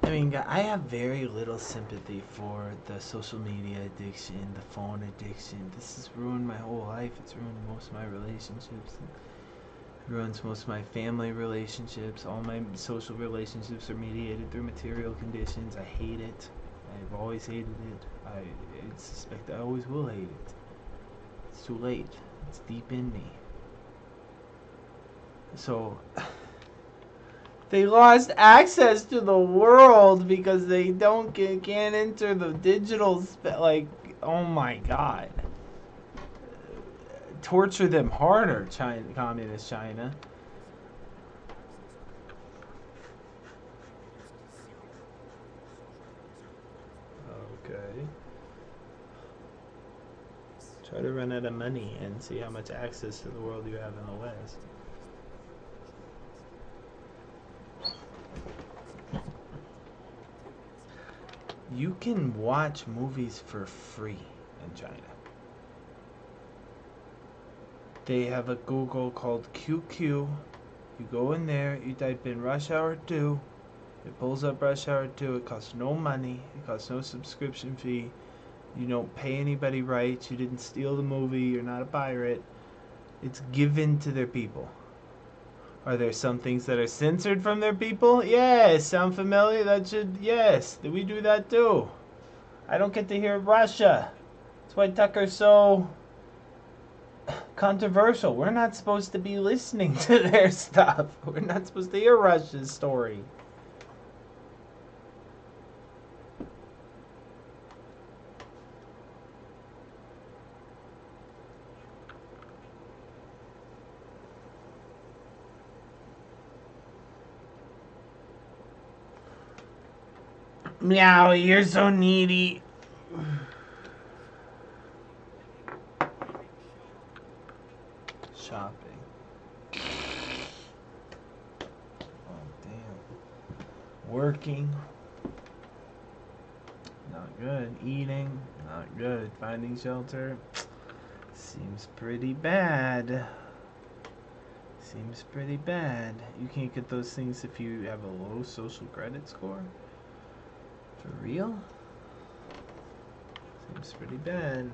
S1: I mean, I have very little sympathy for the social media addiction, the phone addiction. This has ruined my whole life. It's ruined most of my relationships. It ruins most of my family relationships. All my social relationships are mediated through material conditions. I hate it. I've always hated it. I suspect I always will hate it. It's too late. It's deep in me. So they lost access to the world because they can't enter the digital like, oh my god. Torture them harder, China, communist China. Okay. Try to run out of money and see how much access to the world you have in the West. You can watch movies for free in China. They have a Google called QQ. You go in there, you type in Rush Hour 2. It pulls up Rush Hour 2. It costs no money. It costs no subscription fee. You don't pay anybody rights. You didn't steal the movie. You're not a pirate. It's given to their people. Are there some things that are censored from their people? Yes. Sound familiar? Yes. We do that too. I don't get to hear Russia. That's why Tucker's so controversial. We're not supposed to be listening to their stuff. We're not supposed to hear Russia's story.
S2: Meow, you're so needy. Shopping. Oh, damn. Working. Not good. Eating. Not good. Finding shelter. Seems pretty bad. Seems pretty bad. You can't get those things if you have a low social credit score? For real? Seems pretty bad.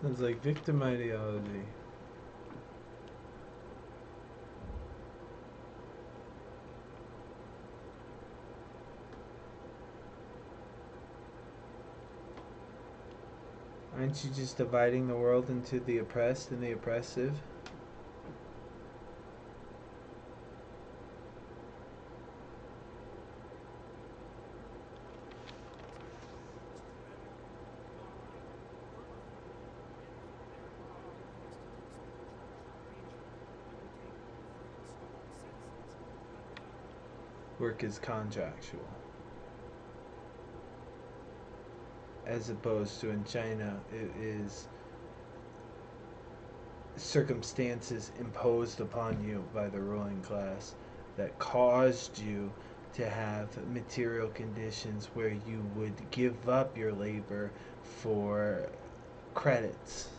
S2: Sounds like victim ideology. Aren't you just dividing the world into the oppressed and the oppressive? Work is contractual. As opposed to in China, it is circumstances imposed upon you by the ruling class that caused you to have material conditions where you would give up your labor for credits.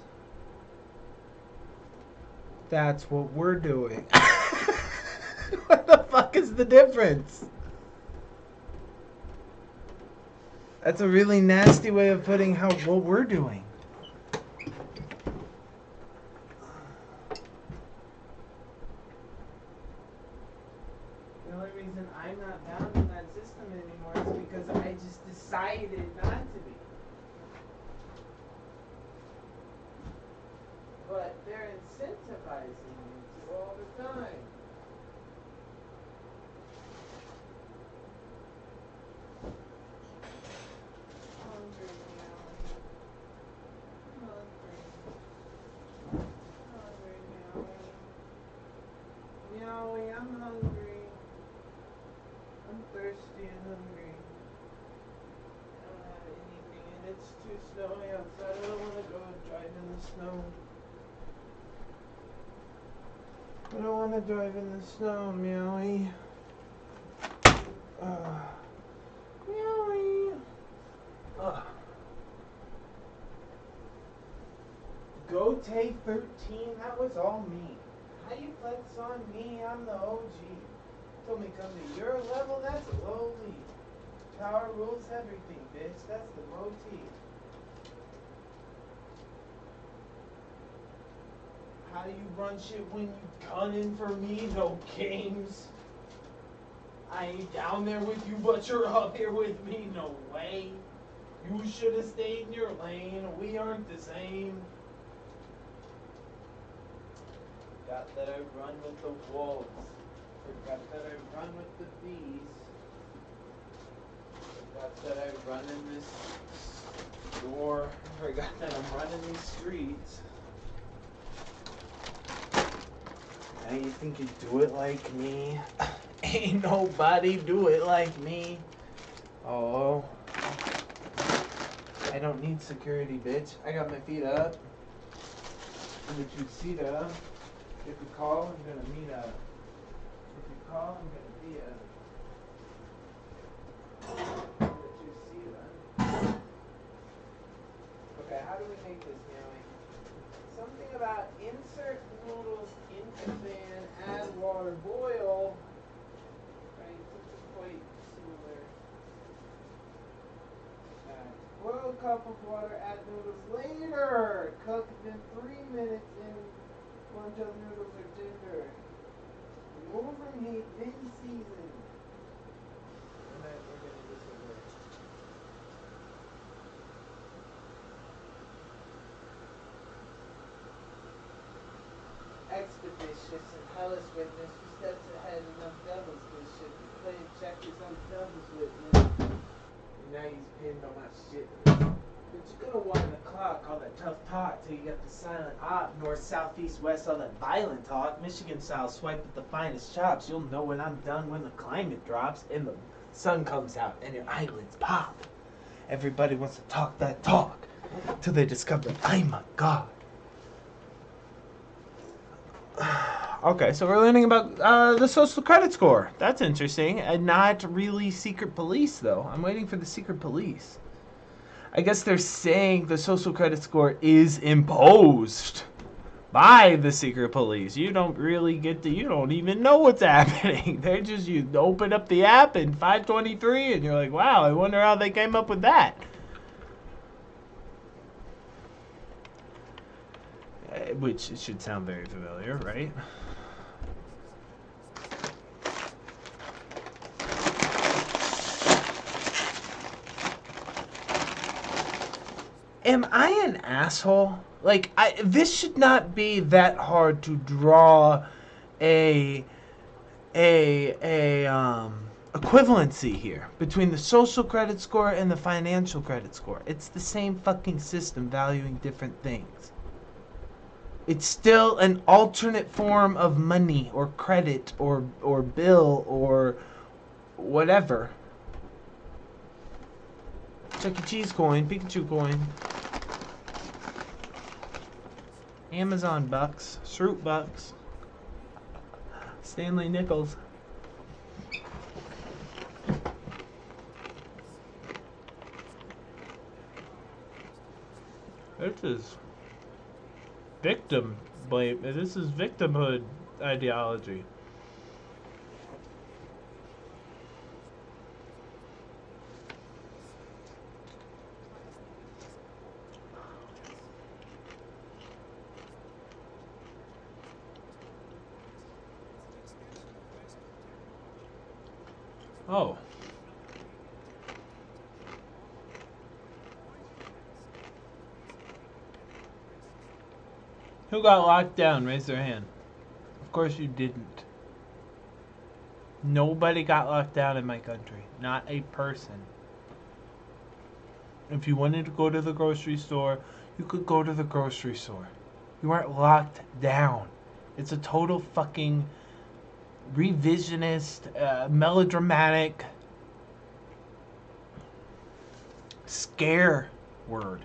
S2: That's what we're doing. What the fuck is the difference? That's a really nasty way of putting what we're doing. The only reason I'm not bound in that system anymore is because I just decided not to be. But they're incentivizing me to all the time. Hungry, Meowie. Meowie, I'm hungry. I'm thirsty and hungry. I don't have anything and it's too snowy outside. I don't want to go and drive in the snow. I don't want to drive in the snow, Meowie. Meowie. Go take 13, that was all me. How you flex on me? I'm the OG. Told me come to your level, that's a low lead. Power rules everything, bitch. That's the motif. How do you run shit when you gunning for me? No games. I ain't down there with you, but you're up here with me. No way. You should have stayed in your lane. We aren't the same. Forgot that I run with the wolves. Forgot that I run with the bees. Forgot that I run in this store. Forgot that I'm running these streets. Now you think you do it like me? Ain't nobody do it like me. Oh. I don't need security, bitch. I got my feet up. And if you see up. If you call, I'm gonna meet up. If you call, I'm gonna be up. Let you see that. Okay, how do we make this, Meowie? Something about insert noodles into pan, add water, boil. Right, this is quite similar. Boil a cup of water, add noodles later. Cook them 3 minutes until the noodles are tender. Remove from heat, then season. And then we're going to do some work. Expeditious and hellish witness, 2 steps ahead, enough devils for this shit. Playing checkers on devil's witness. And now he's pinned on my shit. But you're gonna want the clock, all that tough talk, till you get the silent op. North, south, east, west, all that violent talk. Michigan style swipe with the finest chops. You'll know when I'm done when the climate drops and the sun comes out and your eyelids pop. Everybody wants to talk that talk till they discover I'm a god. Okay, so we're learning about the social credit score. That's interesting. And not really secret police, though. I'm waiting for the secret police. I guess they're saying the social credit score is imposed by the secret police. You don't really get to, you don't even know what's happening. They're just, you open up the app in 523 and you're like, wow, I wonder how they came up with that. Which should sound very familiar, right? Am I an asshole? Like, this should not be that hard to draw a equivalency here between the social credit score and the financial credit score. It's the same fucking system valuing different things. It's still an alternate form of money or credit or bill or whatever. Chuck E. Cheese coin, Pikachu coin, Amazon bucks, Shroot bucks, Stanley nickels. This is victim blame. This is victimhood ideology. Oh. Who got locked down? Raise their hand. Of course you didn't. Nobody got locked down in my country. Not a person. If you wanted to go to the grocery store, you could go to the grocery store. You weren't locked down. It's a total fucking revisionist, melodramatic scare word.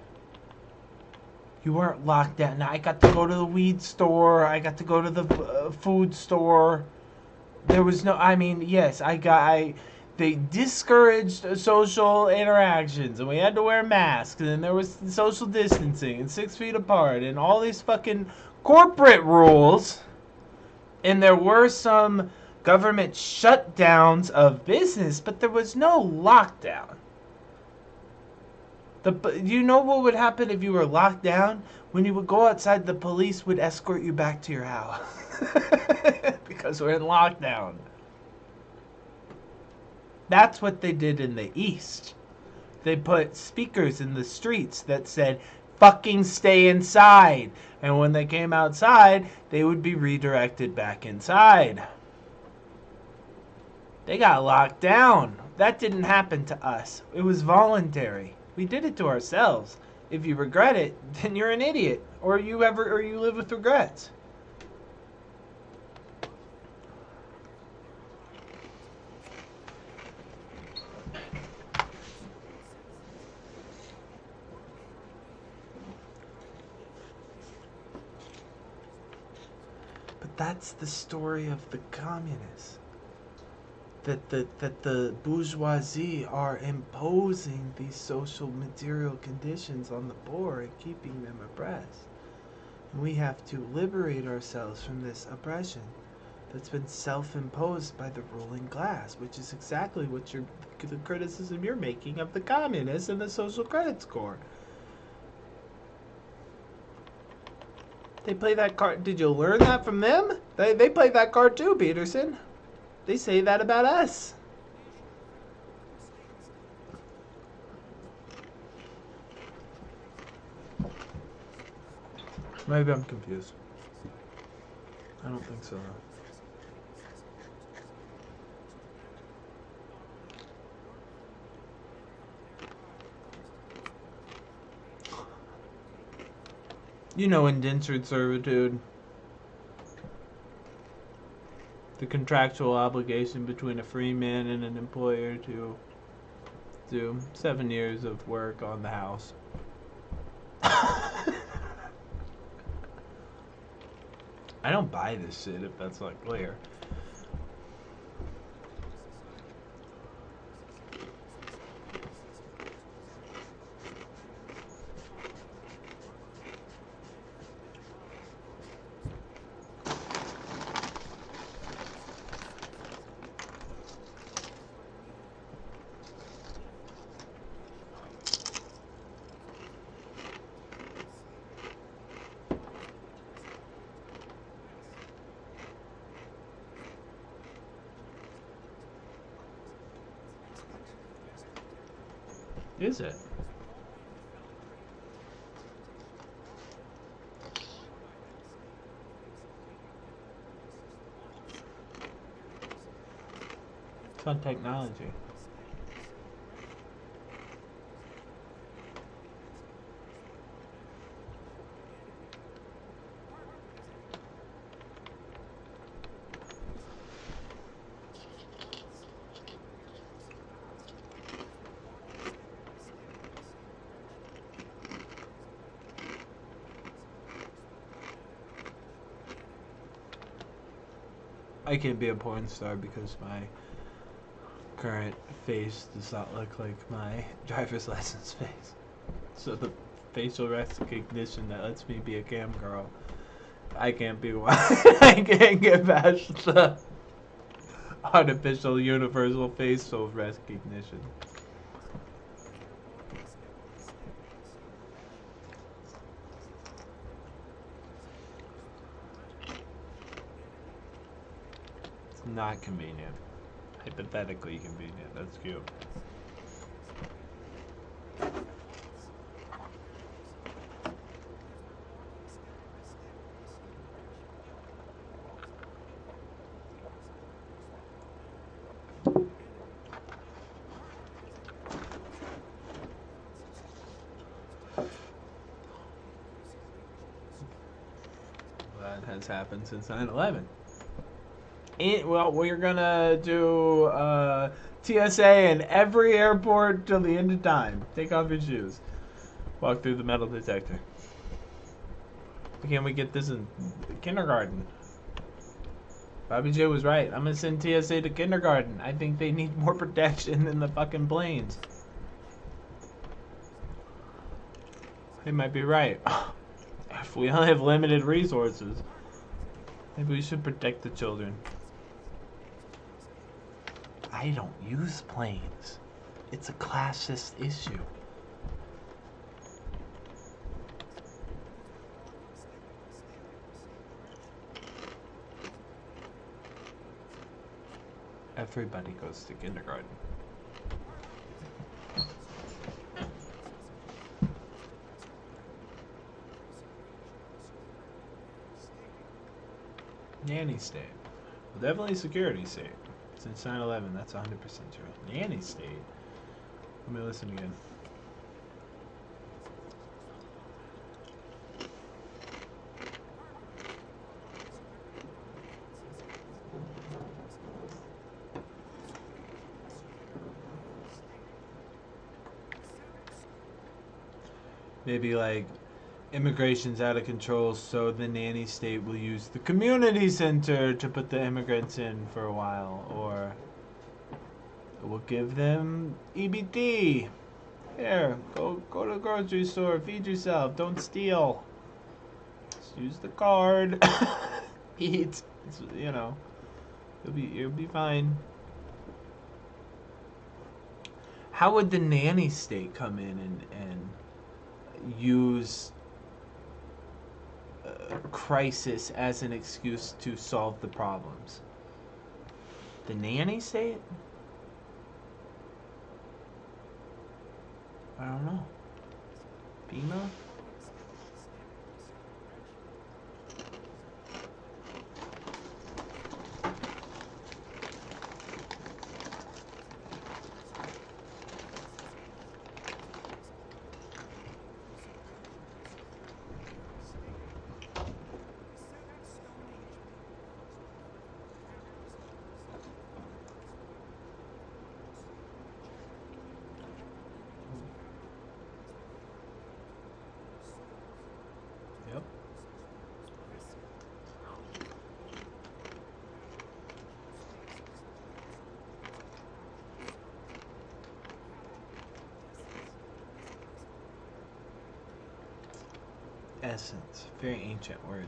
S2: You weren't locked down. Now I got to go to the weed store. I got to go to the food store. There was no. I mean, yes, they discouraged social interactions, and we had to wear masks, and there was social distancing, and 6 feet apart, and all these fucking corporate rules. And there were some government shutdowns of business, but there was no lockdown. You know what would happen if you were locked down? When you would go outside, the police would escort you back to your house. Because we're in lockdown. That's what they did in the East. They put speakers in the streets that said, fucking stay inside. And when they came outside, they would be redirected back inside. They got locked down. That didn't happen to us. It was voluntary. We did it to ourselves. If you regret it, then you're an idiot. Or you live with regrets. But that's the story of the communists. that the bourgeoisie are imposing these social material conditions on the poor and keeping them oppressed. And we have to liberate ourselves from this oppression that's been self-imposed by the ruling class, which is exactly what the criticism you're making of the communists and the social credit score. They play that card. Did you learn that from them? They play that card too, Peterson. They say that about us.
S1: Maybe I'm confused. I don't think so, though. You know, indentured servitude. The contractual obligation between a free man and an employer to do 7 years of work on the house. I don't buy this shit if that's not clear. Is it? It's on technology. I can't be a porn star because my current face does not look like my driver's license face. So the facial recognition that lets me be a cam girl, I can't be one. I can't get past the artificial universal facial recognition. Not convenient. Hypothetically convenient. That's cute. That has happened since 9/11. Well, we're gonna do TSA in every airport till the end of time. Take off your shoes. Walk through the metal detector. Why can't we get this in kindergarten? Bobby J was right. I'm gonna send TSA to kindergarten. I think they need more protection than the fucking planes. They might be right. If we only have limited resources, maybe we should protect the children. I don't use planes. It's a classist issue. Everybody goes to kindergarten. Nanny state. Well, definitely security state. Since 9/11, that's 100% true. Nanny state. Let me listen again. Maybe like immigration's out of control, so the nanny state will use the community center to put the immigrants in for a while, or We'll give them EBT. Here, go to the grocery store, feed yourself, don't steal. Just use the card. Eat. You know, you'll be fine. How would the nanny state come in and use crisis as an excuse to solve the problems? The nanny state? I don't know. FEMA? Yep. Essence, very ancient word.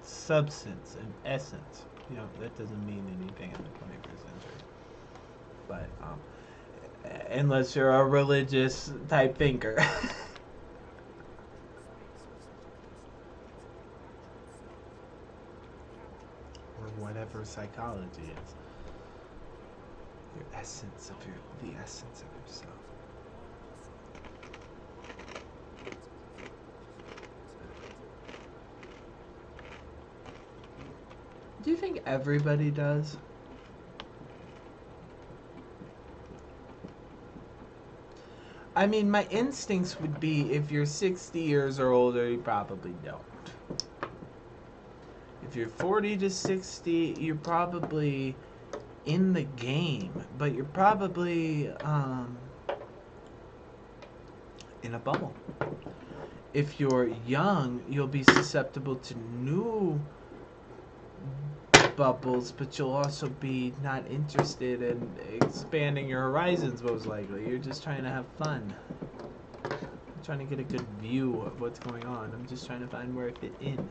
S1: Substance and essence. You know, that doesn't mean anything in the 21st century. But unless you're a religious type thinker. Or whatever psychology is. Your essence of the essence of yourself. Do you think everybody does? I mean, my instincts would be if you're 60 years or older, you probably don't. If you're 40 to 60, you're probably in the game, but you're probably in a bubble. If you're young, you'll be susceptible to new bubbles, but you'll also be not interested in expanding your horizons, most likely. You're just trying to have fun. I'm trying to get a good view of what's going on. I'm just trying to find where I fit in.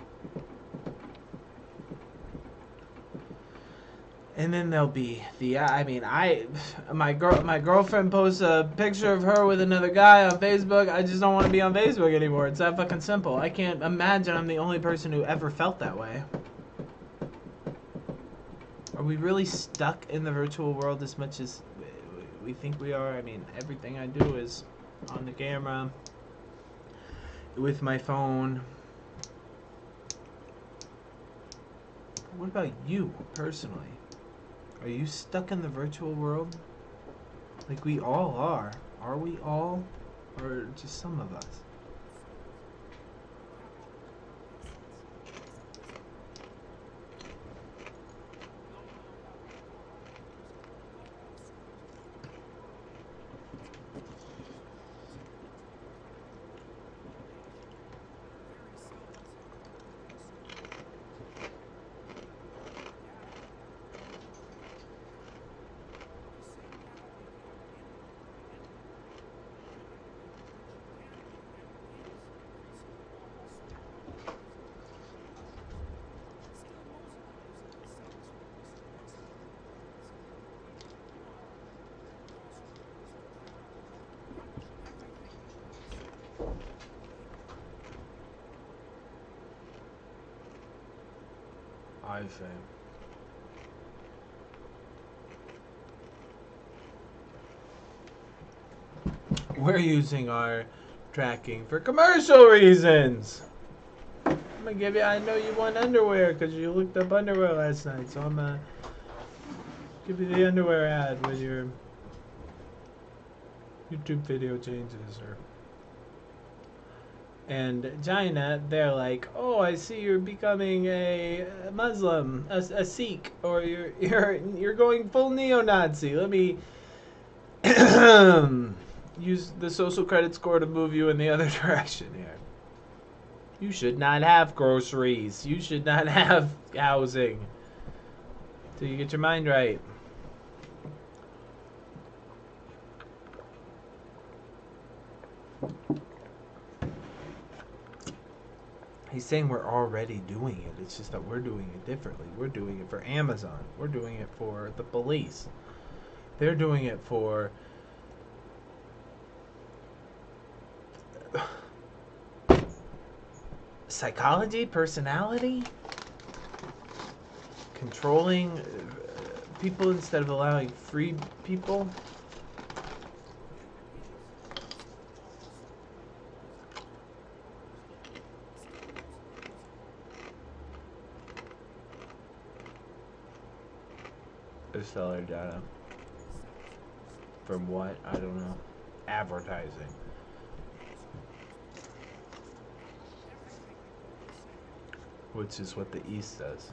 S1: And then there'll be the, my girlfriend posts a picture of her with another guy on Facebook. I just don't want to be on Facebook anymore. It's that fucking simple. I can't imagine I'm the only person who ever felt that way. Are we really stuck in the virtual world as much as we think we are? I mean, everything I do is on the camera, with my phone. What about you, personally? Are you stuck in the virtual world? Like we all are. Are we all? Or just some of us? I think. We're using our tracking for commercial reasons. I'm gonna give you, I know you want underwear because you looked up underwear last night, so I'm gonna give you the underwear ad when your YouTube video changes. And China, they're like, oh, I see you're becoming a Muslim, a Sikh, or you're going full neo-Nazi. Let me use the social credit score to move you in the other direction here. You should not have groceries. You should not have housing till you get your mind right. He's saying we're already doing it. It's just that we're doing it differently. We're doing it for Amazon. We're doing it for the police. They're doing it for psychology, personality, controlling people instead of allowing free people. Their seller data. From what? I don't know. Advertising. Which is what the East does.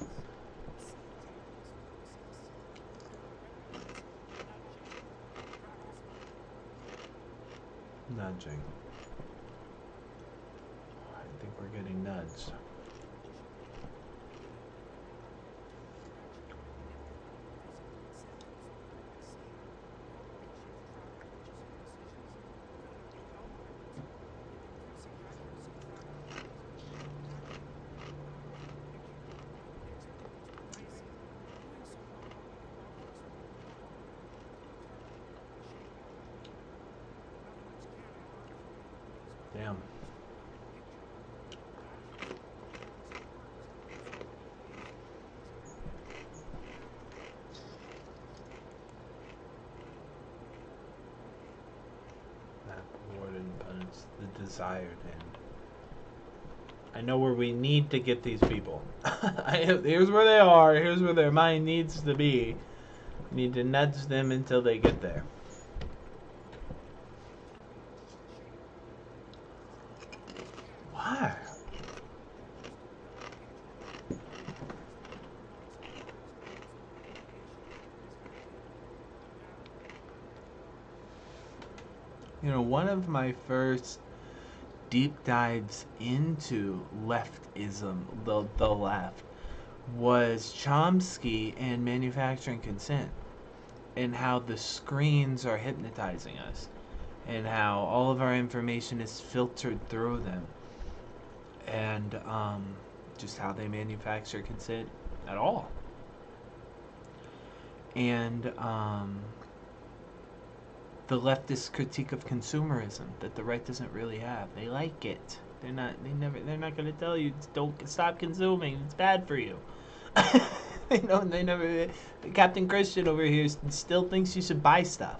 S1: Nudging. I think we're getting nudged. Damn. That warden punched the desired end. I know where we need to get these people. Here's where they are. Here's where their mind needs to be. We need to nudge them until they get there. Why? You know, one of my first deep dives into leftism, the left, was Chomsky and manufacturing consent, and how the screens are hypnotizing us, and how all of our information is filtered through them, and just how they manufacture consent at all. And the leftist critique of consumerism that the right doesn't really have. They like it. They're not going to tell you don't stop consuming. It's bad for you. They never. Captain Christian over here still thinks you should buy stuff.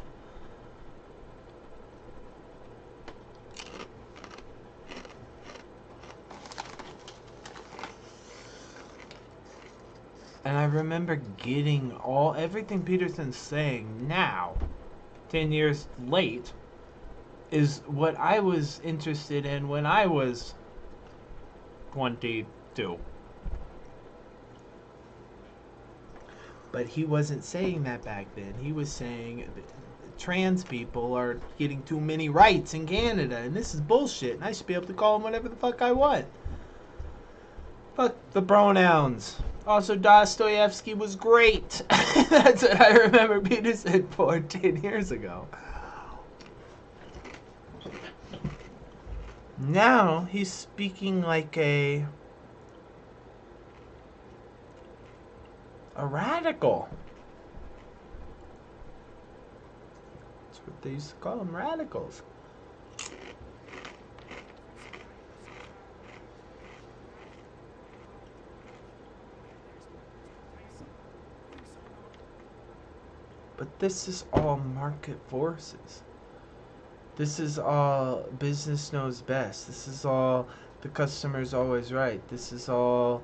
S1: And I remember getting everything Peterson's saying now, 10 years late, is what I was interested in when I was 22. But he wasn't saying that back then. He was saying trans people are getting too many rights in Canada, and this is bullshit, and I should be able to call them whatever the fuck I want. Fuck the pronouns. Also, Dostoevsky was great. That's what I remember Peterson for 10 years ago. Now he's speaking like a radical. That's what they used to call them, radicals. But this is all market forces. This is all business knows best. This is all the customer's always right. This is all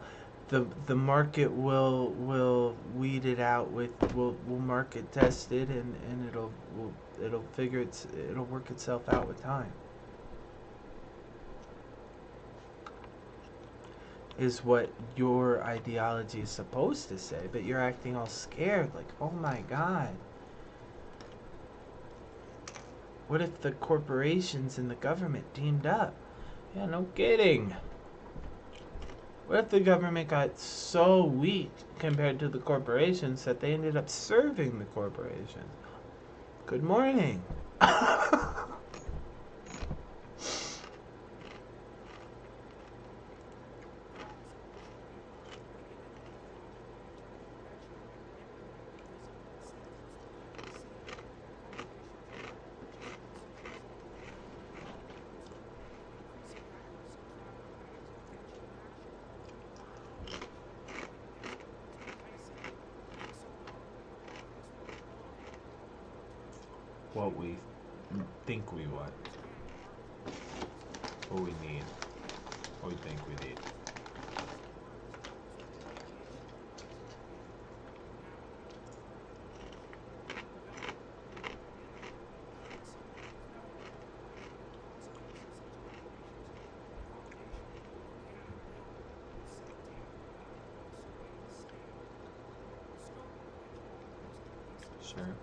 S1: the market will weed it out with will market test it, and it'll work itself out with time. Is what your ideology is supposed to say, but you're acting all scared, like, oh my god. What if the corporations and the government teamed up? Yeah, no kidding. What if the government got so weak compared to the corporations that they ended up serving the corporations? Good morning.
S2: what we think we want, what we need, what we think we need. Sure.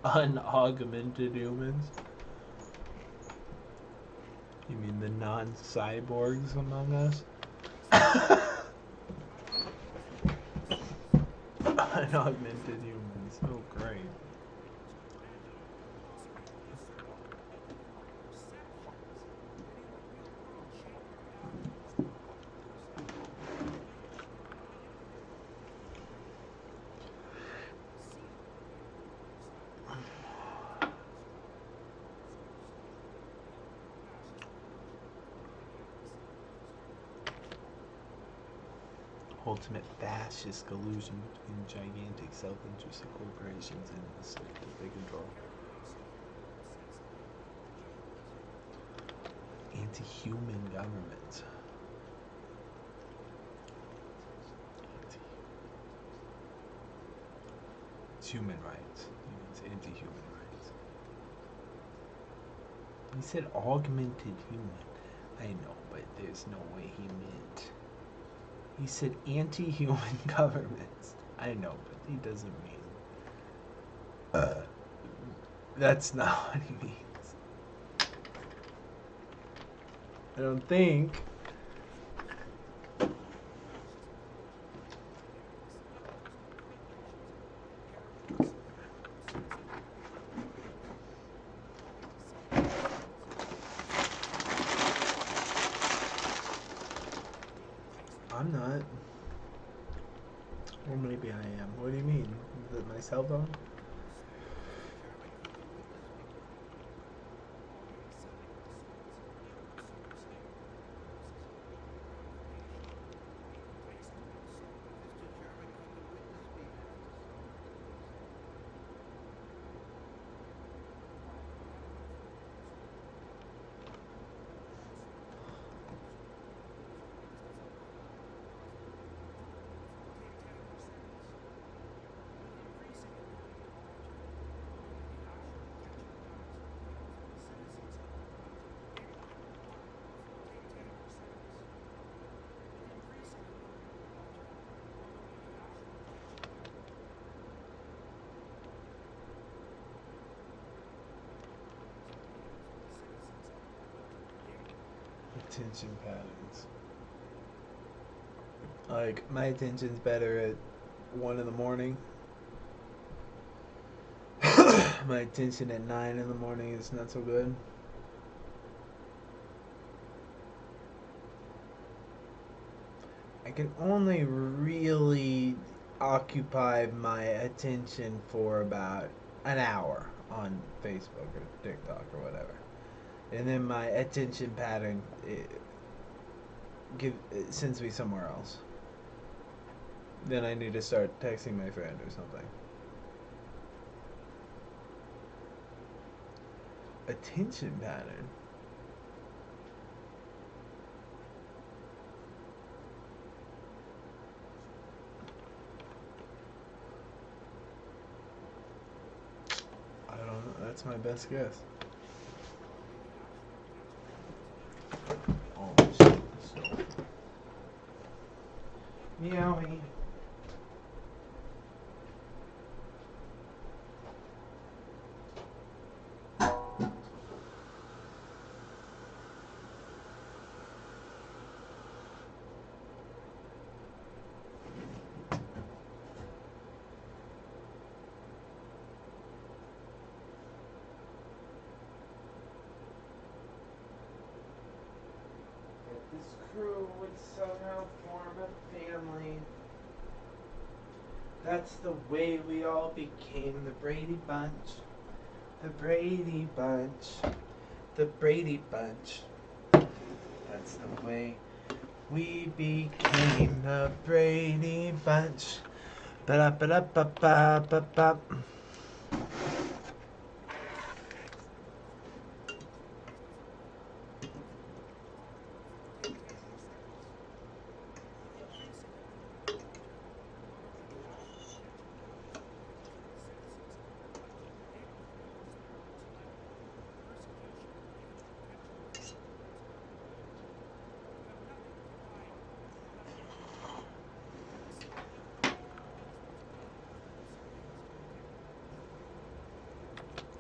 S2: Unaugmented humans? You mean the non-cyborgs among us? Unaugmented humans. Oh, great. Ultimate fascist collusion between gigantic self-interested corporations and the state that they control. Anti-human governments. It's human rights. It's anti-human rights. He said augmented human. I know, but there's no way he meant. He said anti-human governments. I know, but he doesn't mean. That's not what he means. I don't think. I'm not. Or maybe I am. What do you mean? Is it my cell phone? Attention patterns. Like, my attention's better at 1 in the morning. My attention at 9 in the morning is not so good. I can only really occupy my attention for about an hour on Facebook or TikTok or whatever. And then my attention pattern it sends me somewhere else. Then I need to start texting my friend or something. Attention pattern. I don't know. That's my best guess. Oh, shit. Meowie. crew would somehow form a family. That's the way we all became the Brady Bunch. The Brady Bunch. The Brady Bunch. That's the way we became the Brady Bunch. Ba-da-ba-da-ba-ba-ba-ba.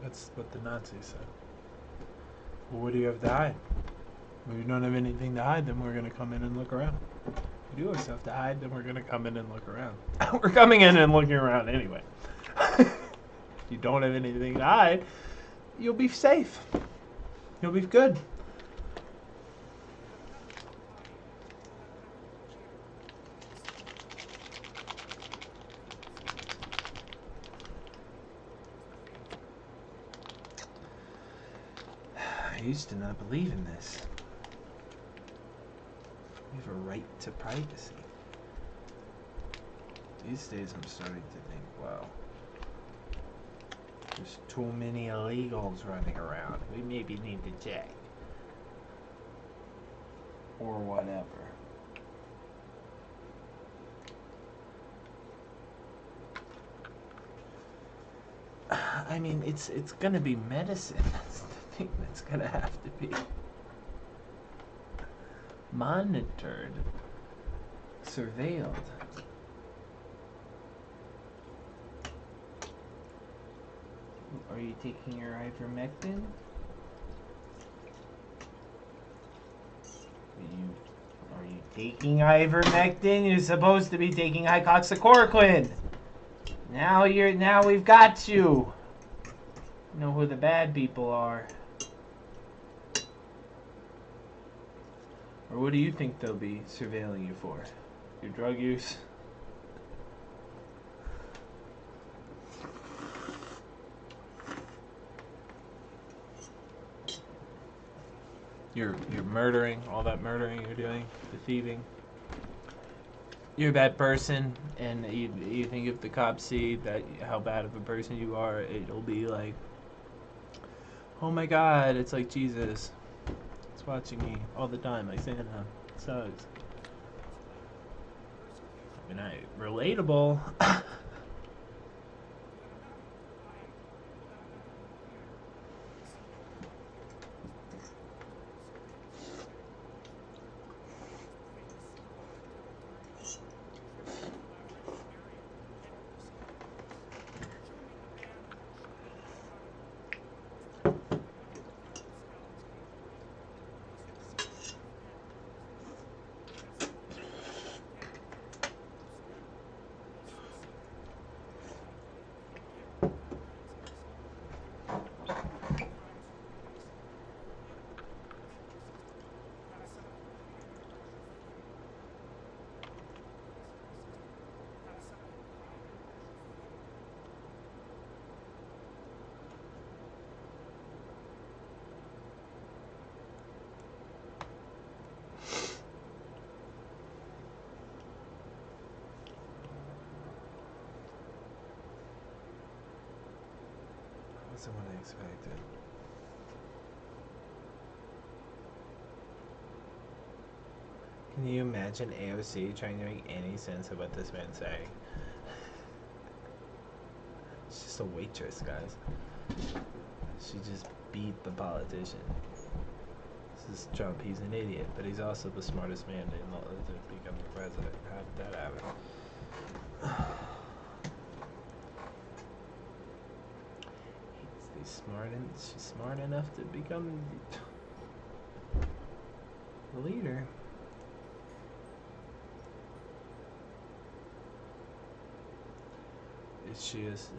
S1: That's what the Nazis said. Well, what do you have to hide? If you don't have anything to hide, then we're going to come in and look around. If you do have stuff to hide, then we're going to come in and look around. We're coming in and looking around anyway. If you don't have anything to hide, you'll be safe. You'll be good. I used to not believe in this. We have a right to privacy. These days I'm starting to think, wow, there's too many illegals running around. We maybe need to check. Or whatever. I mean, it's gonna be medicine. That's the thing that's gonna have to be monitored, surveilled. Are you taking your ivermectin? Are you taking ivermectin? You're supposed to be taking hydroxychloroquine. Now we've got you. You know who the bad people are. Or what do you think they'll be surveilling you for? Your drug use? You're murdering, all that murdering you're doing, the thieving. You're a bad person, and you think if the cops see that how bad of a person you are, it'll be like, oh my God, it's like Jesus. It's watching me all the time, like Santa. It sucks. I mean, relatable. Wasn't what I expected. Can you imagine AOC trying to make any sense of what this man's saying? She's just a waitress, guys. She just beat the politician. This is Trump. He's an idiot, but he's also the smartest man to become the president. How did that happen? She's smart enough to become the leader. She is,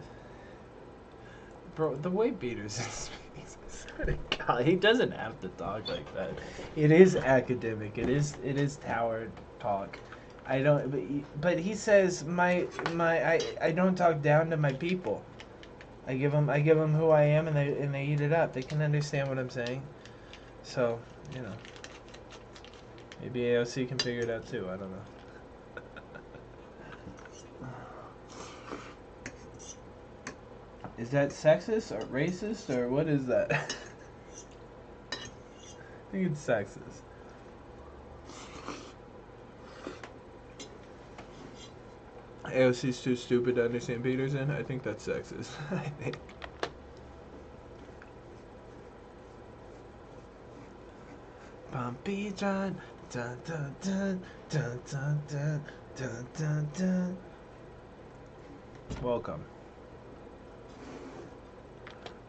S1: bro. The way Peterson speaks.
S2: God, he doesn't have to talk like that. It is academic. It is tower talk. I don't. But he says I don't talk down to my people. I give them who I am, and they eat it up. They can understand what I'm saying. So you know, maybe AOC can figure it out too. I don't know. Is that sexist or racist or what is that? I think it's sexist. AOC's too stupid to understand Peterson. I think that's sexist. I think. Bumpy John, dun dun dun dun dun dun dun dun dun. Welcome.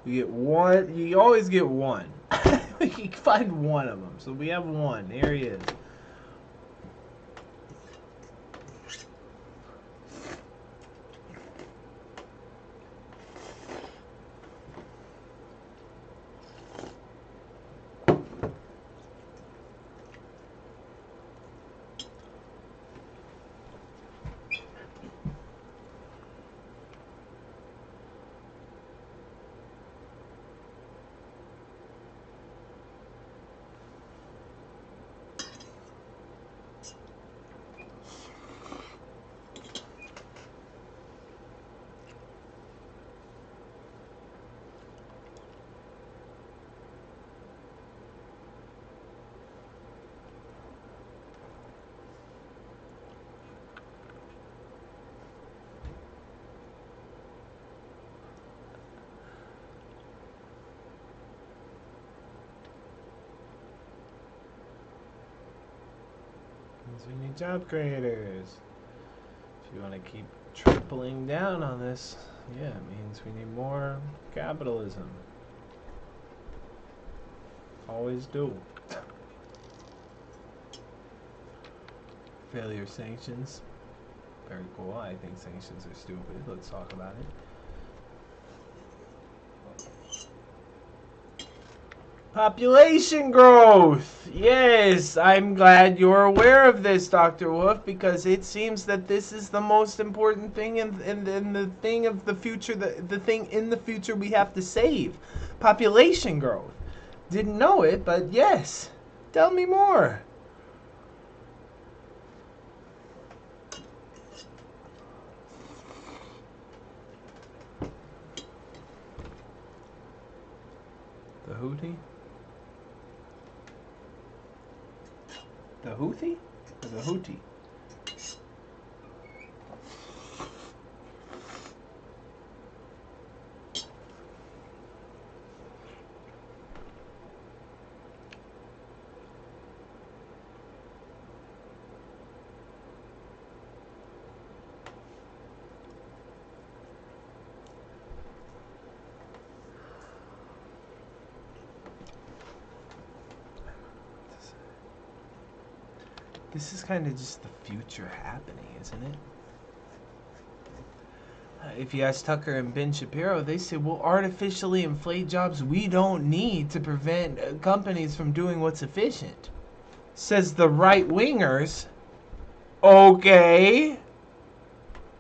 S2: You get one. You always get one. We can find one of them. So we have one. Here he is. We need job creators. If you want to keep tripling down on this, yeah, it means we need more capitalism. Always do. Failure sanctions. Very cool. I think sanctions are stupid. Let's talk about it. Population growth! Yes, I'm glad you're aware of this, Dr. Wolf, because it seems that this is the most important thing in the thing of the future, the thing in the future we have to save. Population growth. Didn't know it, but yes. Tell me more. The Houthi? The Houthi? Or the Houthi? This is kind of just the future happening, isn't it? If you ask Tucker and Ben Shapiro, they say we'll artificially inflate jobs we don't need to prevent companies from doing what's efficient. Says the right-wingers. Okay.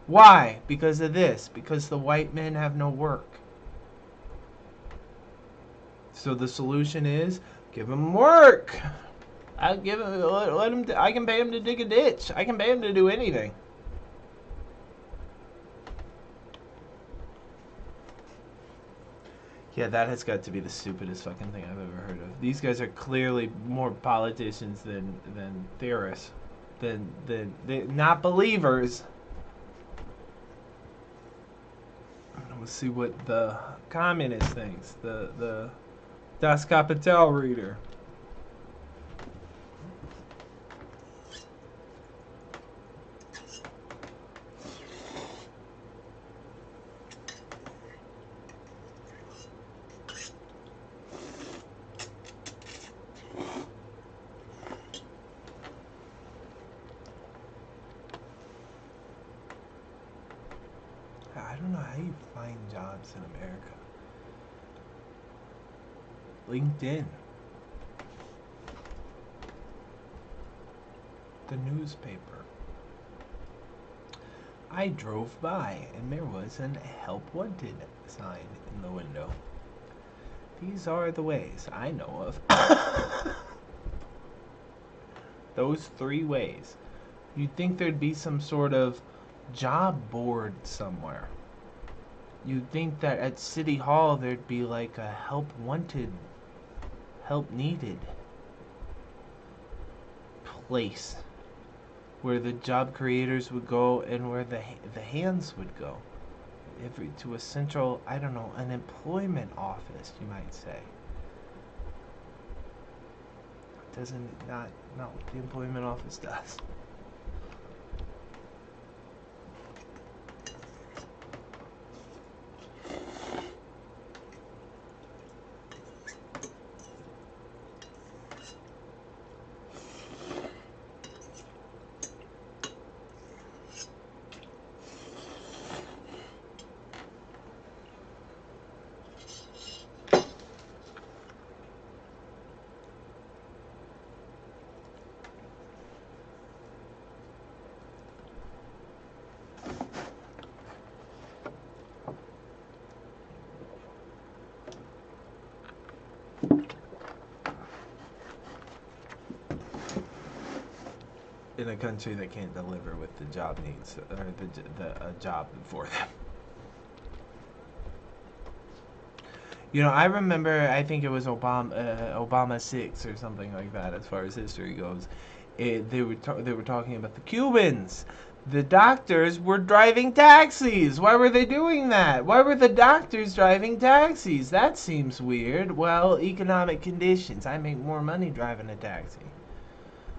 S2: Why? Because of this. Because the white men have no work. So the solution is give them work. I'll give him, let him. I can pay him to dig a ditch. I can pay him to do anything. Yeah, that has got to be the stupidest fucking thing I've ever heard of. These guys are clearly more politicians than theorists, than not believers. Let's see what the communist thinks. The Das Kapital reader. I don't know how you find jobs in America.
S1: LinkedIn. The newspaper. I drove by and there was an help wanted sign in the window. These are the ways I know of. Those 3 ways. You'd think there'd be some sort of job board somewhere. You'd think that at City Hall there'd be like a help wanted, help needed place where the job creators would go and where the hands would go. To a central, I don't know, an employment office, you might say. Doesn't not what the employment office does. In a country that can't deliver what the job needs, or the job for them. You know, I remember, I think it was Obama 6 or something like that, as far as history goes. They were talking about the Cubans. The doctors were driving taxis. Why were they doing that? Why were the doctors driving taxis? That seems weird. Well, economic conditions. I make more money driving a taxi.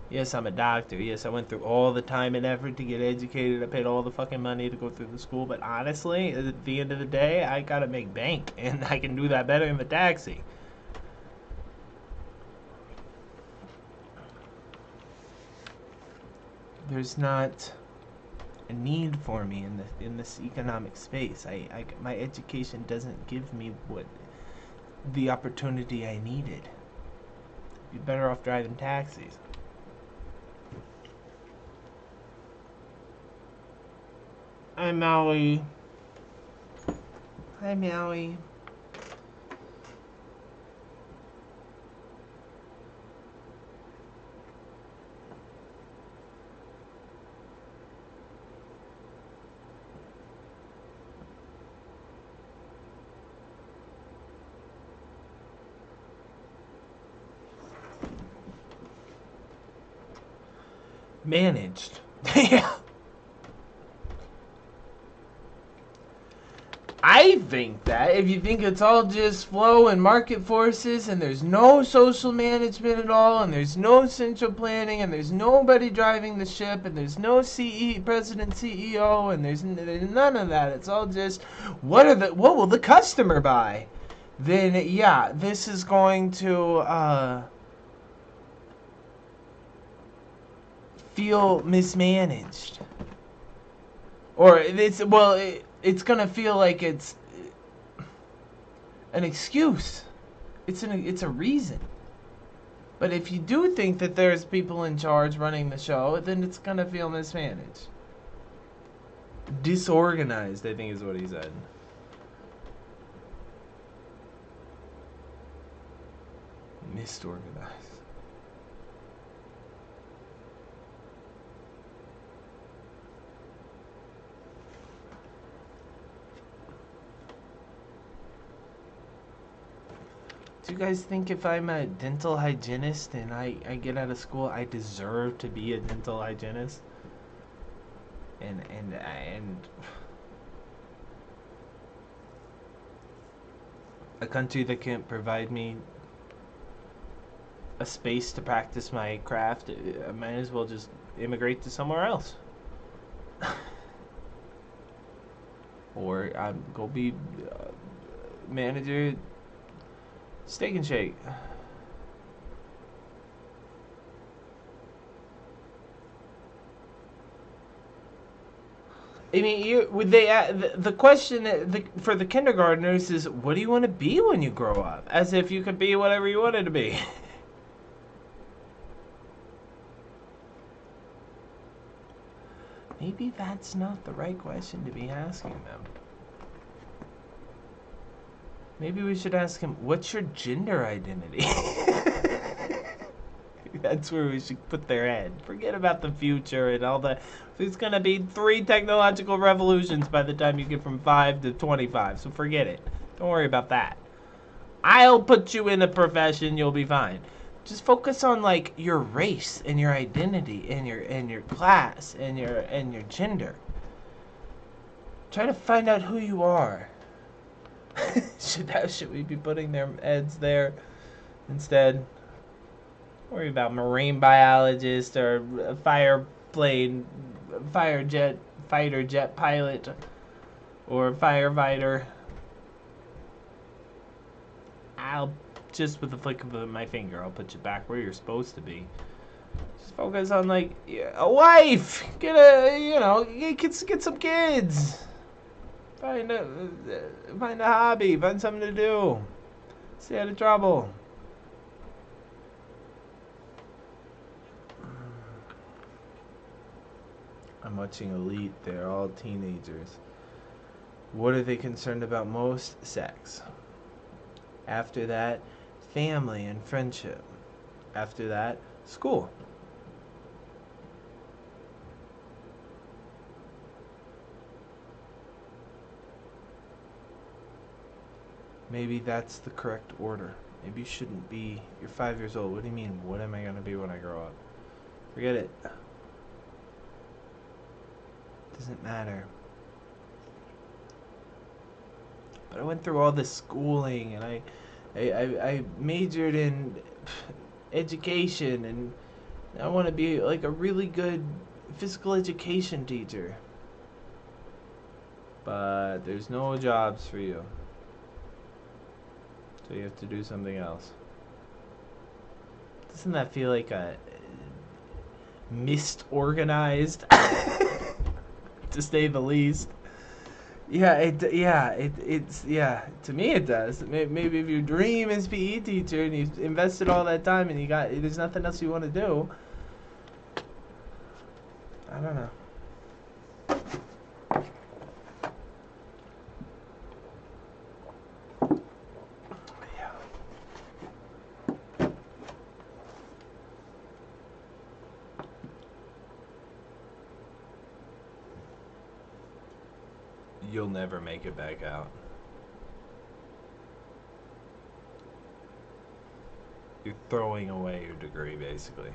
S1: Yes, I'm a doctor. Yes, I went through all the time and effort to get educated. I paid all the fucking money to go through the school. But honestly, at the end of the day, I gotta make bank. And I can do that better in the taxi. There's not a need for me in this economic space. My education doesn't give me the opportunity I needed. I'd be better off driving taxis. Hi, Maui. Hi, Maui. Managed. Yeah. I think that if you think it's all just flow and market forces and there's no social management at all and there's no central planning and there's nobody driving the ship and there's no president CEO and there's none of that, it's all just what will the customer buy? Then yeah, this is going to feel mismanaged. Or it's gonna feel like it's an excuse. It's a reason. But if you do think that there's people in charge running the show, then it's gonna feel mismanaged. Disorganized, I think is what he said. Misorganized. Do you guys think if I'm a dental hygienist and I get out of school, I deserve to be a dental hygienist? And a country that can't provide me a space to practice my craft, I might as well just immigrate to somewhere else. Or go be manager Steak and Shake.
S2: I mean, would they? The question for the kindergartners is, what do you want to be when you grow up? As if you could be whatever you wanted to be. Maybe that's not the right question to be asking them. Maybe we should ask him, what's your gender identity? That's where we should put their head. Forget about the future and all the... There's going to be 3 technological revolutions by the time you get from 5 to 25, so forget it. Don't worry about that. I'll put you in a profession, you'll be fine. Just focus on like your race and your identity and your class and your gender. Try to find out who you are. Should we be putting their heads there instead? Worry about marine biologist or a fighter jet pilot or firefighter. I'll just with the flick of my finger, I'll put you back where you're supposed to be. Just focus on like a wife. Get some kids. Find a hobby. Find something to do. Stay out of trouble. I'm watching Elite. They're all teenagers. What are they concerned about most? Sex. After that, family and friendship. After that, school. Maybe that's the correct order. Maybe you shouldn't be... You're 5 years old. What do you mean, what am I going to be when I grow up? Forget it. Doesn't matter. But I went through all this schooling, and I majored in education, and I want to be like a really good physical education teacher. But there's no jobs for you. So you have to do something else. Doesn't that feel like a misorganized, to say the least? Yeah, to me it does. Maybe if your dream is PE teacher and you've invested all that time and there's nothing else you want to do. I don't know. You'll never make it back out. You're throwing away your degree, basically.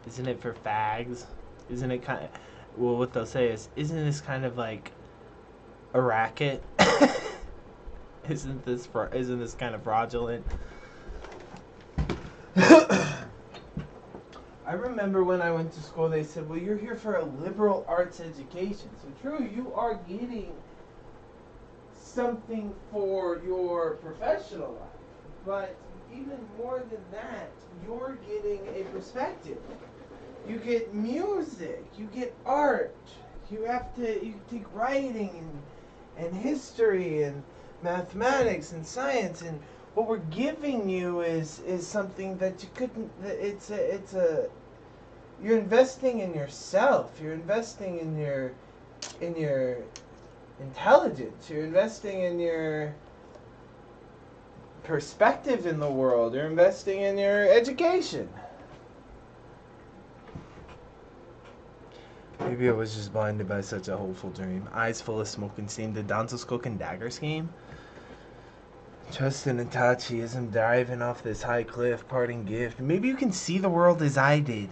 S2: Isn't it for fags? Isn't it kind of... Well, what they'll say is, isn't this kind of like a racket? Isn't this kind of fraudulent? I remember when I went to school, they said, well, you're here for a liberal arts education. So true, you are getting something for your professional life. But even more than that, you're getting a perspective. You get music, you get art, you take writing and history and mathematics and science, and what we're giving you is something that you couldn't. You're investing in yourself. You're investing in your intelligence. You're investing in your perspective in the world. You're investing in your education. Maybe I was just blinded by such a hopeful dream. Eyes full of smoke and steam. The Danzo's Cloak and Dagger scheme. Trust in Itachi as I'm diving off this high cliff, parting gift. Maybe you can see the world as I did.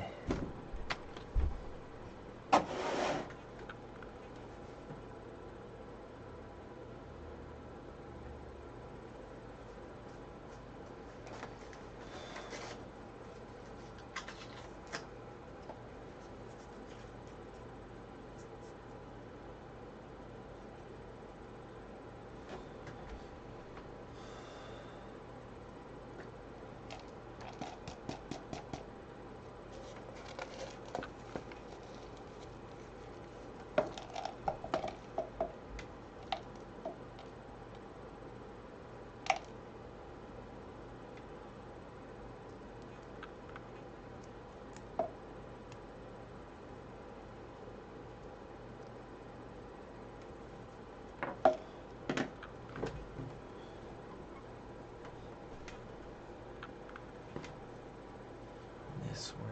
S2: Disorganized.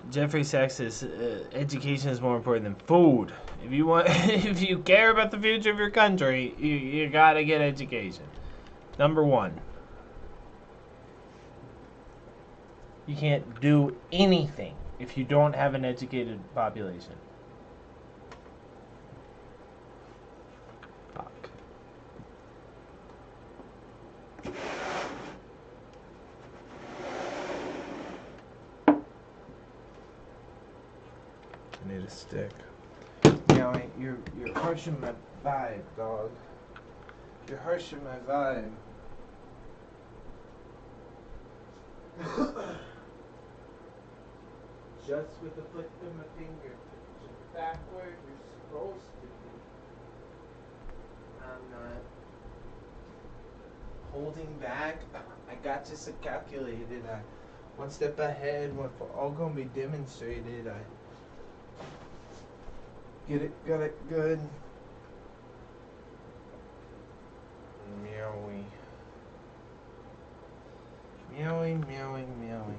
S2: Jeffrey Sachs says education is more important than food. If you want, if you care about the future of your country, you gotta get education. Number one. You can't do anything if you don't have an educated population. Fuck.
S1: I need a stick.
S2: Now you're harshing my vibe, dog. You're harshing my vibe. Just with the flick of my finger, just back where you're supposed to be. I'm not holding back. I got this calculated. I one step ahead. What all gonna be demonstrated. I got it good. Meowy. Meowy, meowy, meowy.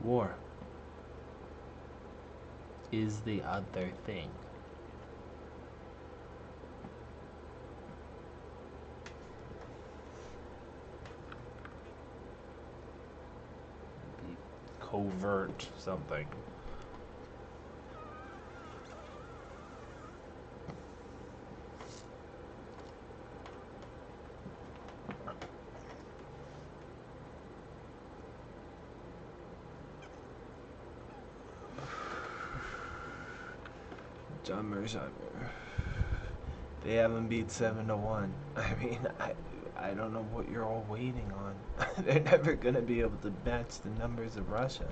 S2: War is the other thing. Be covert something. John Mersheimer. They haven't beat 7-1. I mean, I don't know what you're all waiting on. They're never gonna be able to match the numbers of Russia.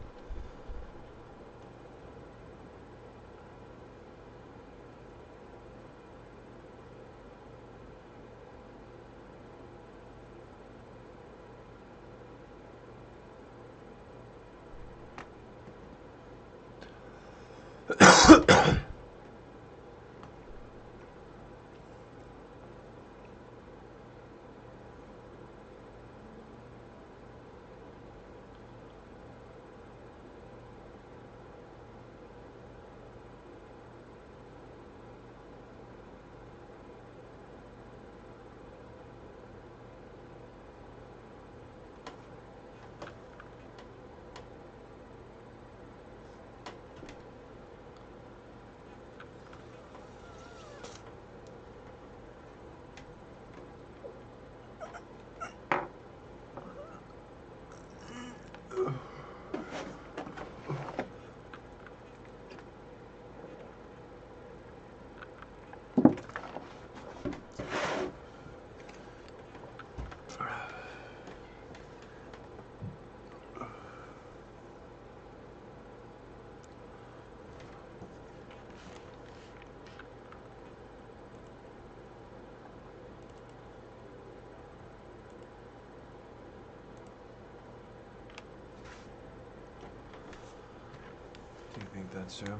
S1: that's true.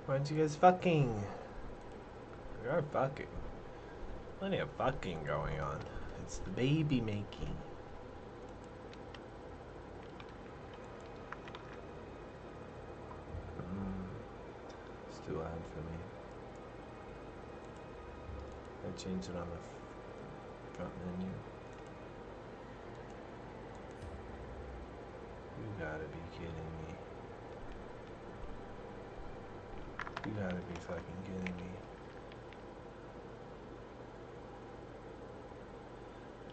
S1: Why aren't you guys fucking? We are fucking. Plenty of fucking going on. It's the baby making. It's too loud for me. I changed it on the front menu. You gotta be kidding me. You gotta be fucking kidding me.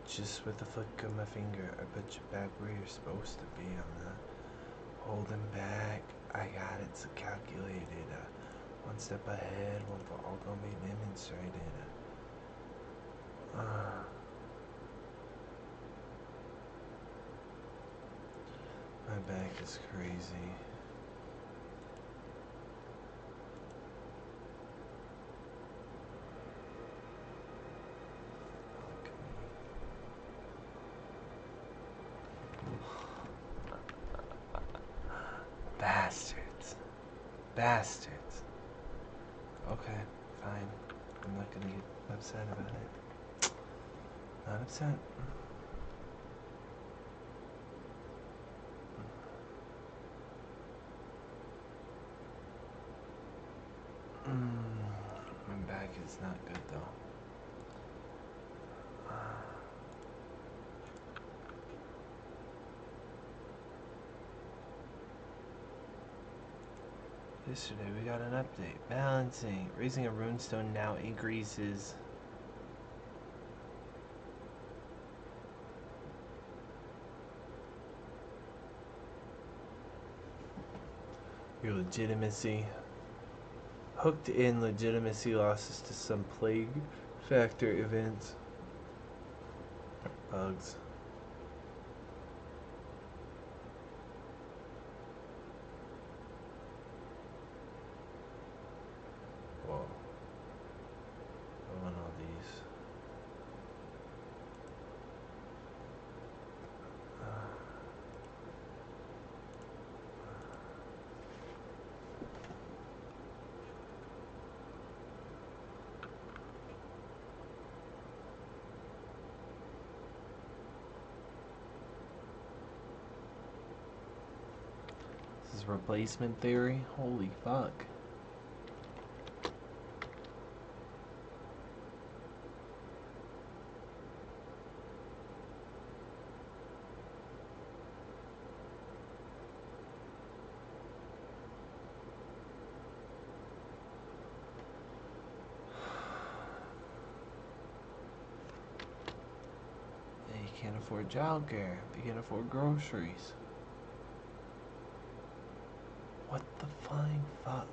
S1: Just with the flick of my finger, I put you back where you're supposed to be. I'm not holding back. I got it so calculated. One step ahead, one for all gonna be demonstrated. My back is crazy. Bastards. Bastards. Okay, fine. I'm not gonna get upset about it. Not upset. My back is not good though. Yesterday we got an update. Balancing. Raising a runestone now increases. Your legitimacy. Hooked in legitimacy losses to some plague factor events. Bugs. Whoa. I want all these. This is replacement theory? Holy fuck. You can't afford childcare. You can't afford groceries. What the flying fuck?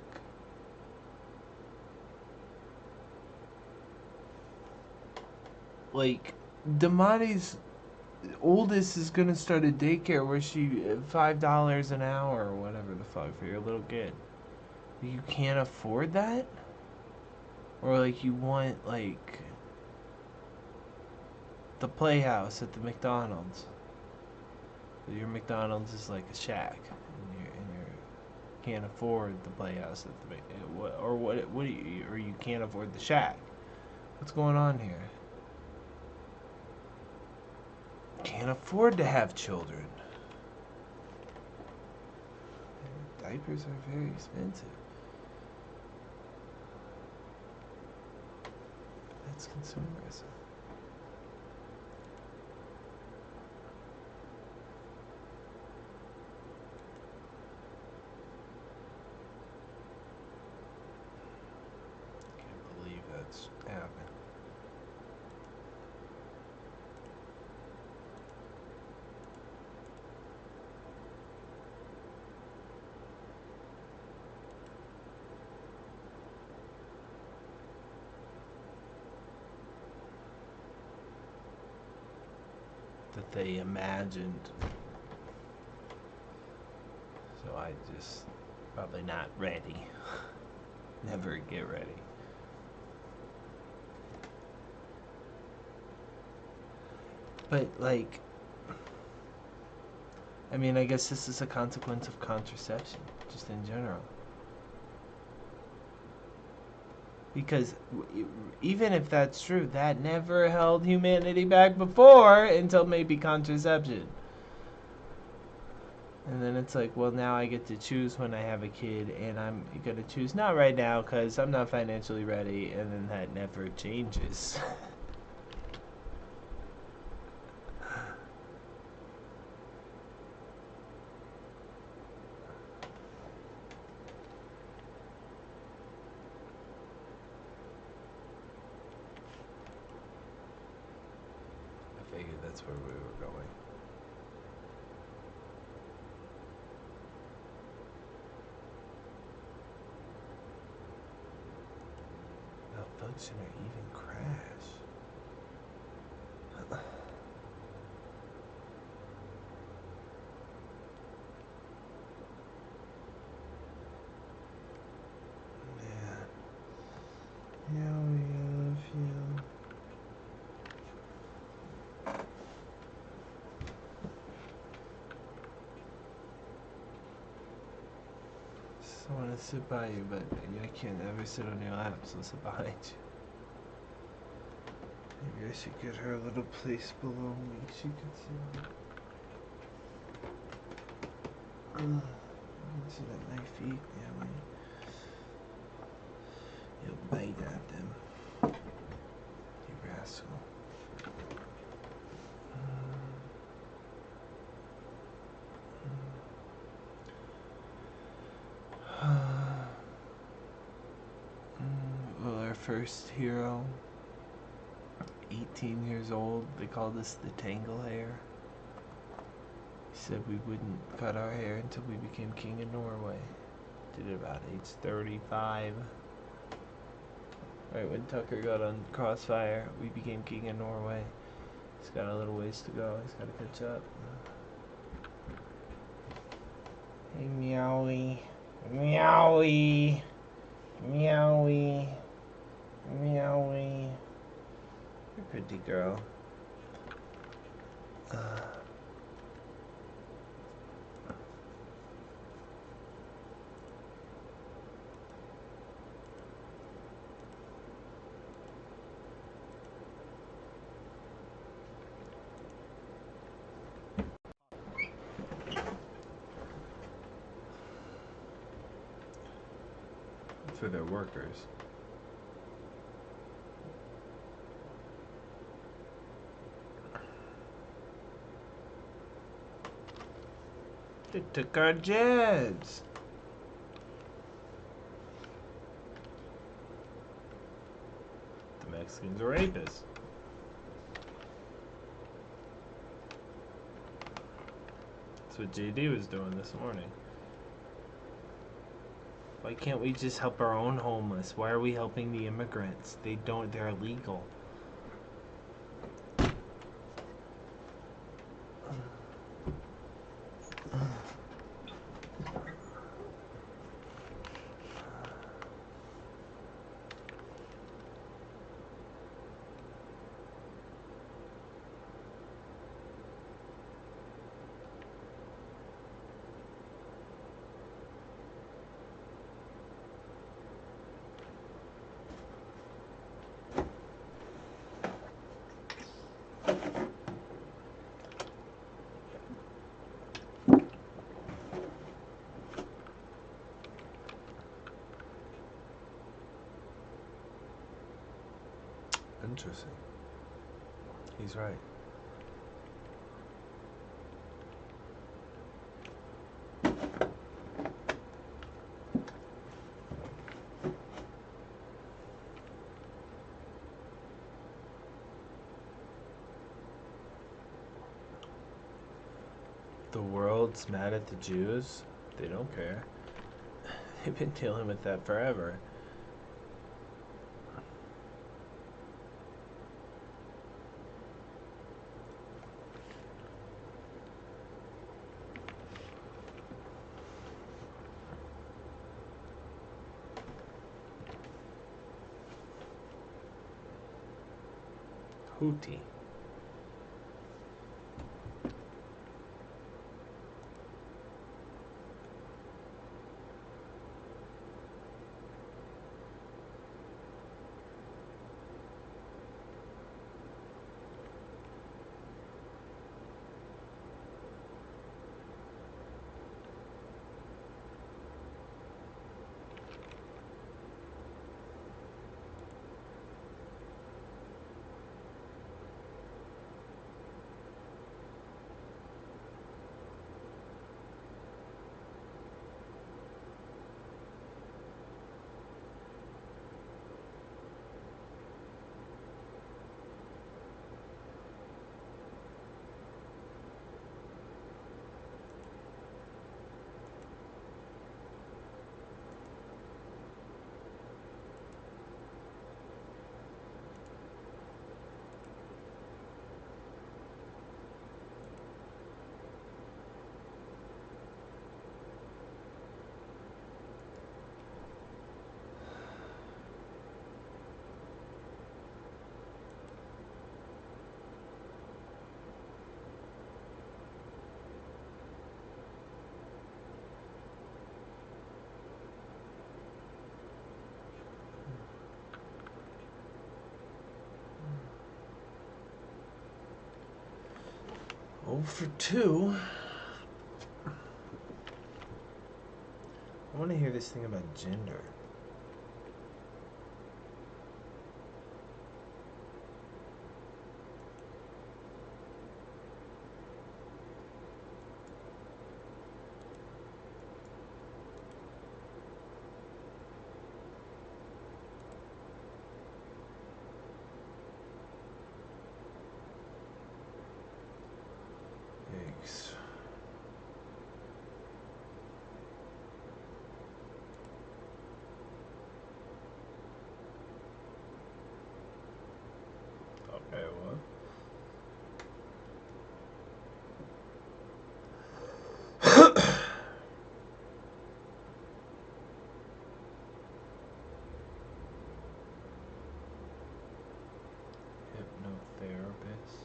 S1: Like, Damati's oldest is gonna start a daycare where she $5 an hour or whatever the fuck for your little kid. You can't afford that? Or like you want like the playhouse at the McDonald's. Your McDonald's is like a shack, and you can't afford the playhouse at the or you can't afford the shack. What's going on here? Can't afford to have children. Diapers are very expensive. That's consumerism. Can't believe that's happened. That they imagined. So
S2: I just probably not ready. Never get ready. But like, I mean, I guess this is a consequence of contraception, just in general. Because even if that's true, that never held humanity back before until maybe contraception. And then it's like, well, now I get to choose when I have a kid, and I'm going to choose not right now because I'm not financially ready, and then that never changes. I figured that's where we were going. Malfunction or even crash. Yeah, we love you. I want to sit by you, but I can't ever sit on your lap, so I'll sit behind you. Maybe I should get her a little place below me. She can sit. You can sit at my feet, yeah, you'll bite at them. You rascal. Well, our first hero, 18 years old, they called us the Tangle Hair. He said we wouldn't cut our hair until we became king of Norway. Did it about age 35. Right when Tucker got on Crossfire, we became king of Norway. He's got a little ways to go. He's got to catch up. Hey, Meowie. Meowie. Meowie. Meowie. You're a pretty girl. For their workers. They took our jabs. The Mexicans are rapists. That's what JD was doing this morning. Why can't we just help our own homeless? Why are we helping the immigrants? They're illegal. Interesting. He's right. The world's mad at the Jews. They don't care. They've been dealing with that forever. Hootie.
S1: Oh, for 2. I want to hear this thing about gender. Yikes. Okay, what? Hypnotherapist.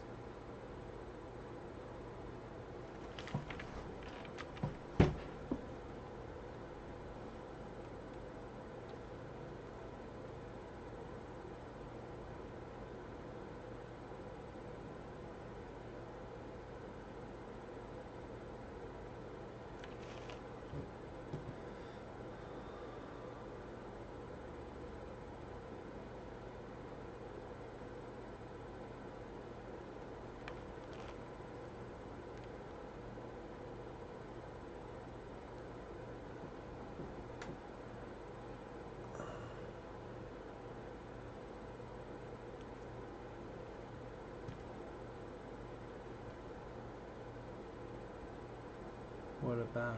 S1: What about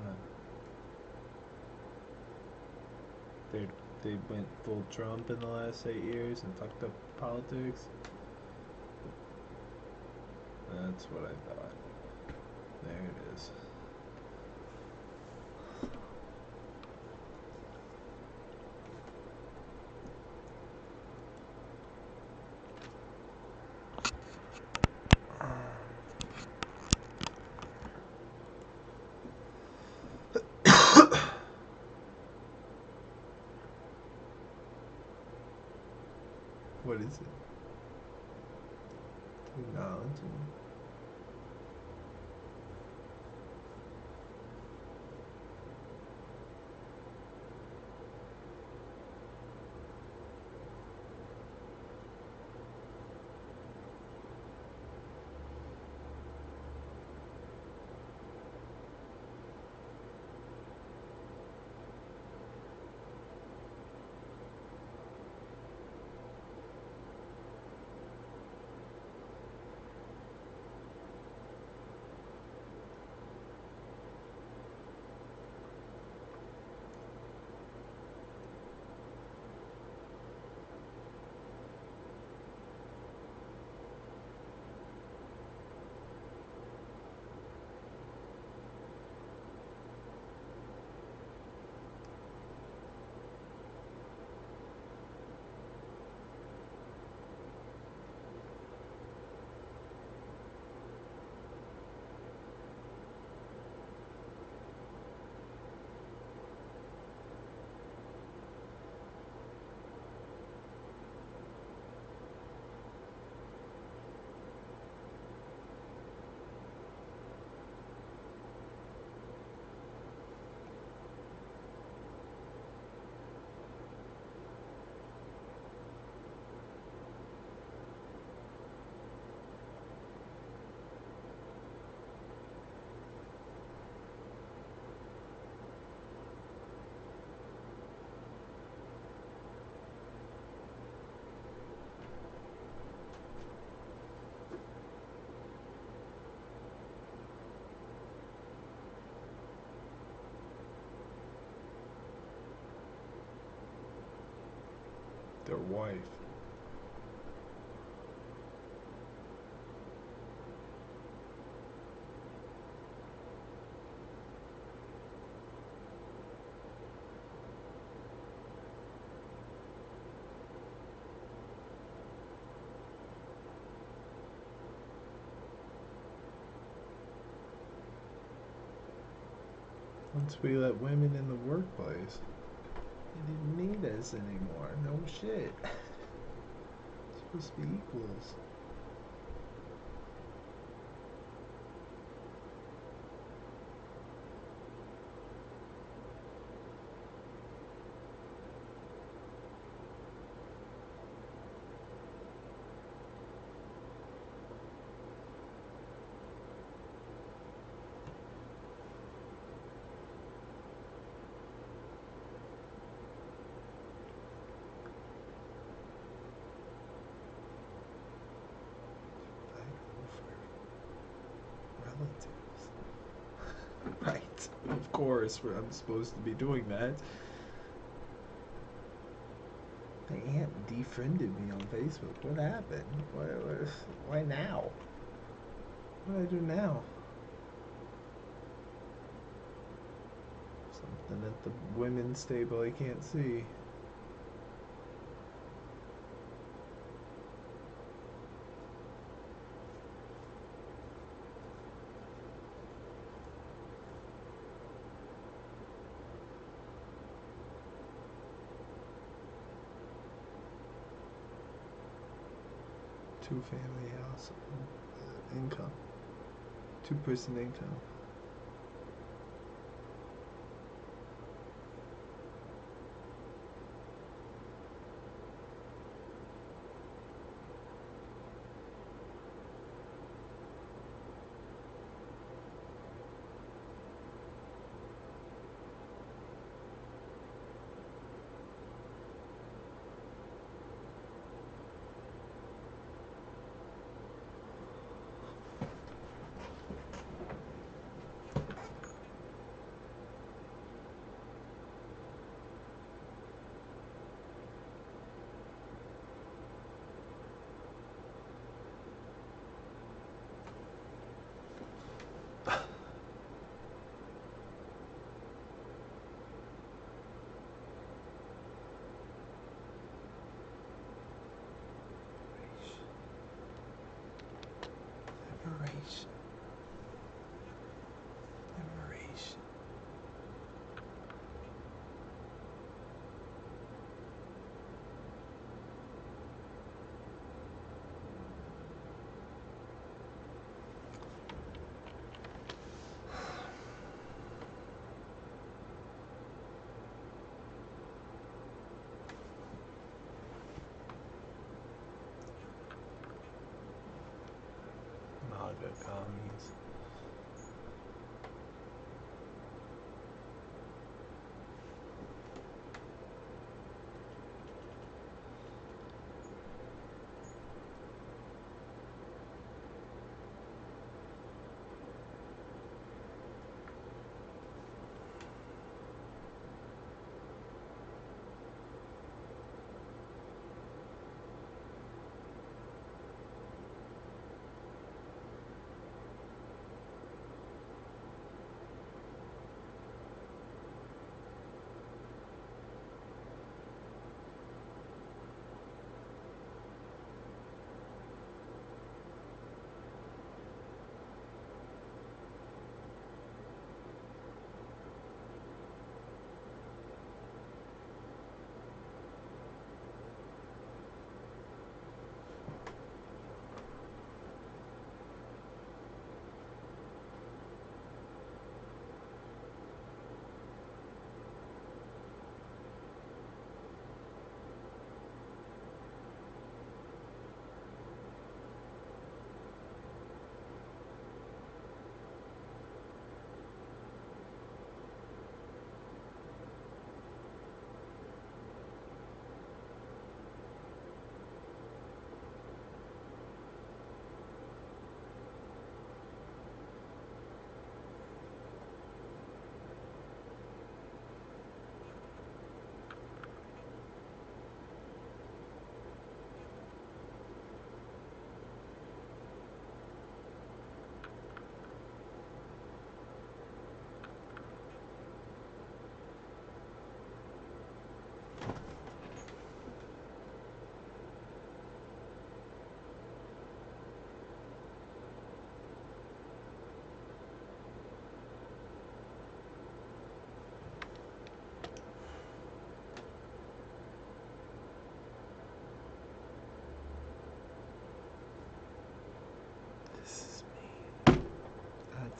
S1: it? They went full Trump in the last 8 years and fucked up politics? That's what I thought. There it is. What is it? Technology? their wife. Once we let women in the workplace, they didn't need us anymore. No shit. It's supposed to be equals. Relatives. Right. Of course, I'm supposed to be doing that. My aunt defriended me on Facebook. What happened? Why now? What do I do now? Something at the women's table I can't see. Two-family house income. Two-person income. Liberation. Liberation. MAGA commies.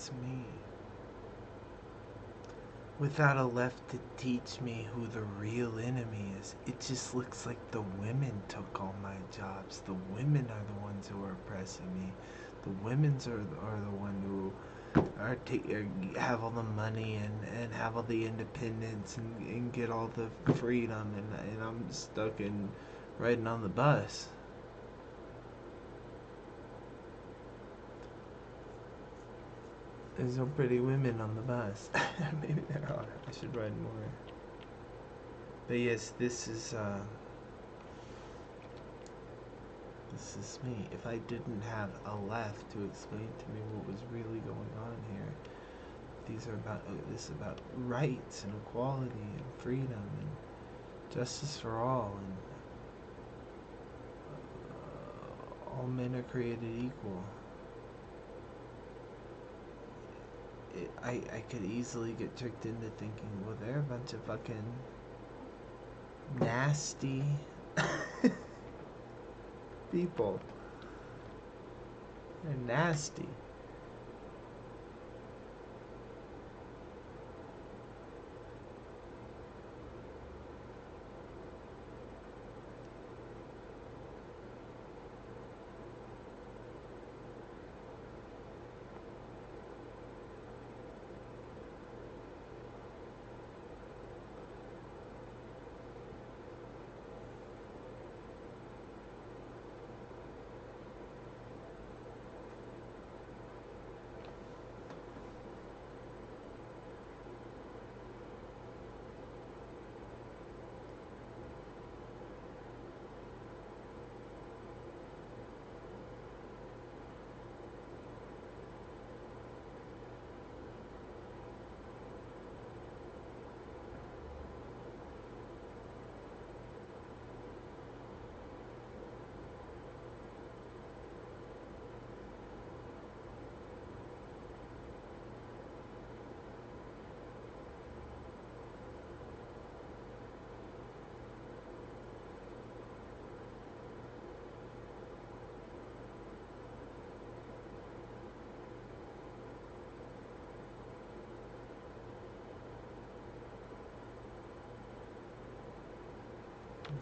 S1: it's me. Without a left to teach me who the real enemy is, it just looks like the women took all my jobs. The women are the ones who are oppressing me. The women's are the one who have all the money and have all the independence and get all the freedom, and I'm stuck in riding on the bus. There's no pretty women on the bus. Maybe there are. I should ride more. But yes, this is me. If I didn't have a left to explain to me what was really going on here, this is about rights and equality and freedom and justice for all, and all men are created equal. I could easily get tricked into thinking, well, they're a bunch of fucking nasty people. They're nasty.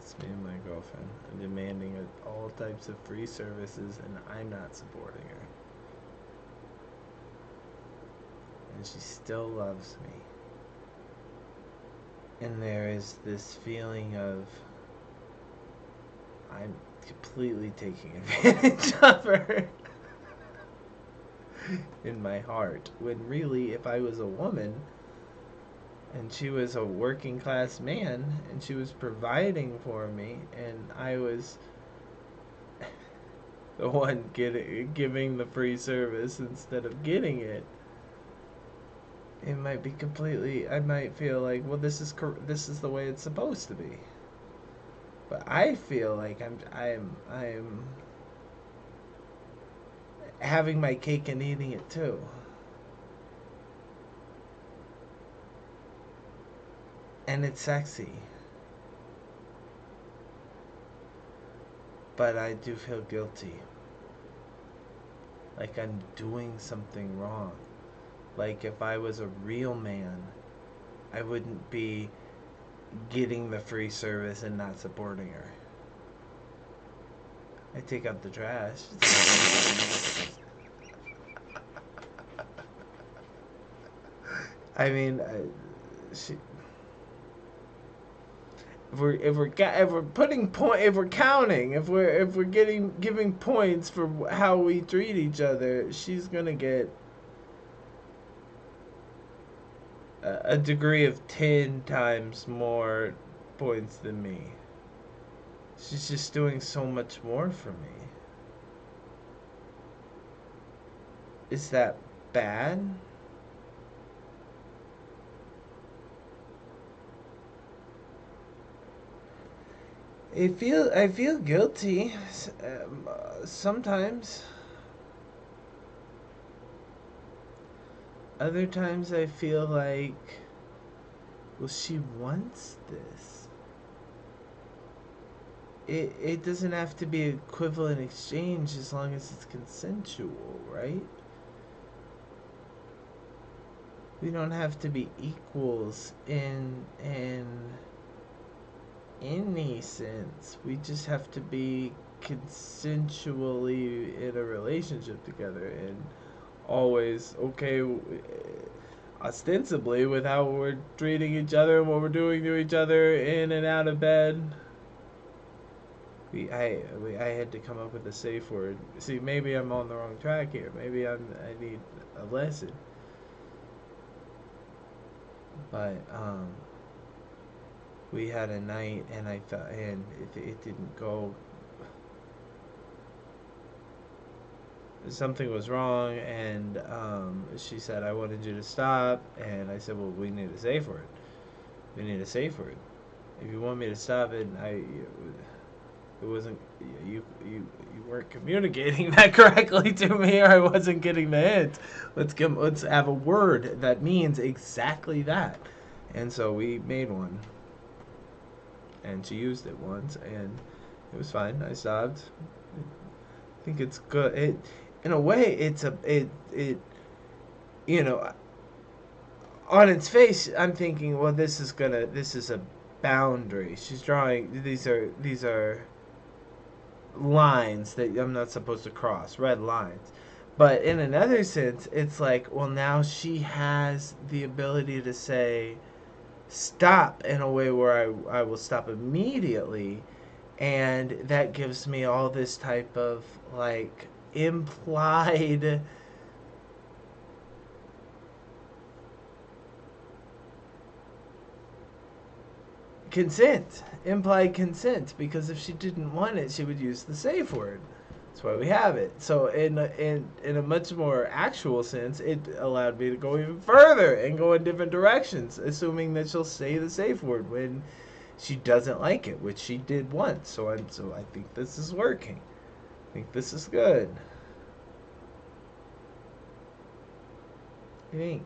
S1: It's me and my girlfriend demanding all types of free services, and I'm not supporting her. And she still loves me. And there is this feeling of I'm completely taking advantage of her in my heart. When really, if I was a woman and she was a working class man and she was providing for me and I was the one giving the free service instead of getting it, it might be completely, I might feel like, well, this is the way it's supposed to be. But I feel like I'm having my cake and eating it too. And it's sexy. But I do feel guilty. Like I'm doing something wrong. Like if I was a real man, I wouldn't be getting the free service and not supporting her. I take out the trash. I mean, if we're counting, if we're giving points for how we treat each other, she's gonna get a degree of 10 times more points than me. She's just doing so much more for me. Is that bad? I feel guilty sometimes. Other times I feel like, well, she wants this. It doesn't have to be equivalent exchange as long as it's consensual, right?
S2: we don't have to be equals in any sense. We just have to be consensually in a relationship together and always okay ostensibly with how we're treating each other and what we're doing to each other in and out of bed. I had to come up with a safe word. See, maybe I'm on the wrong track here. Maybe I need a lesson. But we had a night, and I thought, and it didn't go. Something was wrong, and she said, I wanted you to stop, and I said, well, we need a safe word. We need a safe word. If you want me to stop it, it wasn't, you weren't communicating that correctly to me, or I wasn't getting the hint. Let's have a word that means exactly that. And so we made one, and she used it once, and it was fine. I stopped. I think it's good. In a way, you know, on its face, I'm thinking, well, this is a boundary. She's drawing, these are lines that I'm not supposed to cross, red lines. But in another sense, it's like, well, now she has the ability to say stop in a way where I will stop immediately, and that gives me all this type of like implied consent, because if she didn't want it, she would use the safe word. That's why we have it. So in a much more actual sense, it allowed me to go even further and go in different directions, assuming that she'll say the safe word when she doesn't like it, which she did once. So I think this is working. I think this is good. I think.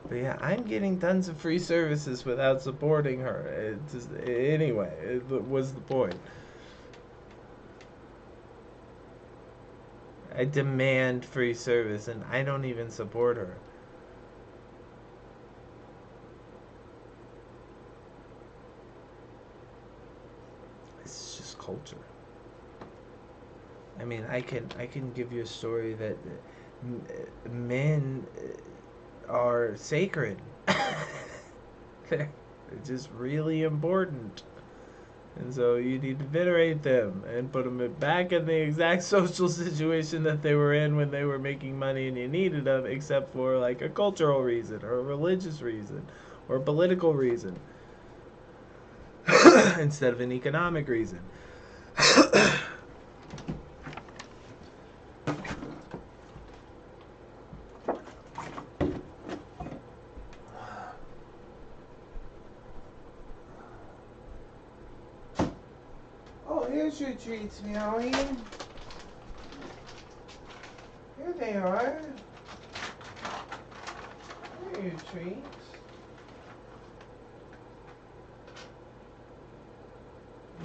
S2: But yeah, I'm getting tons of free services without supporting her. Anyway, it was the point. I demand free service, and I don't even support her. It's just culture. I mean, I can give you a story that men are sacred. They're just really important. And so you need to venerate them and put them back in the exact social situation that they were in when they were making money and you needed them, except for like a cultural reason or a religious reason or a political reason instead of an economic reason. Here's your treats, Meowie. Here they are. Here are your treats.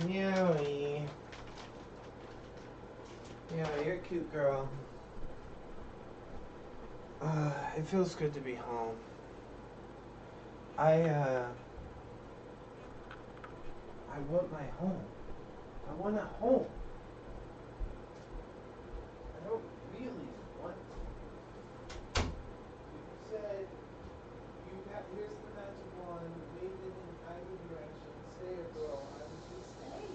S2: Meowie. Yeah, you're a cute girl. It feels good to be home. I want my home. I want a home. I don't really want to. You said, here's the magic wand, wave it in either direction, stay or go. I would just stay.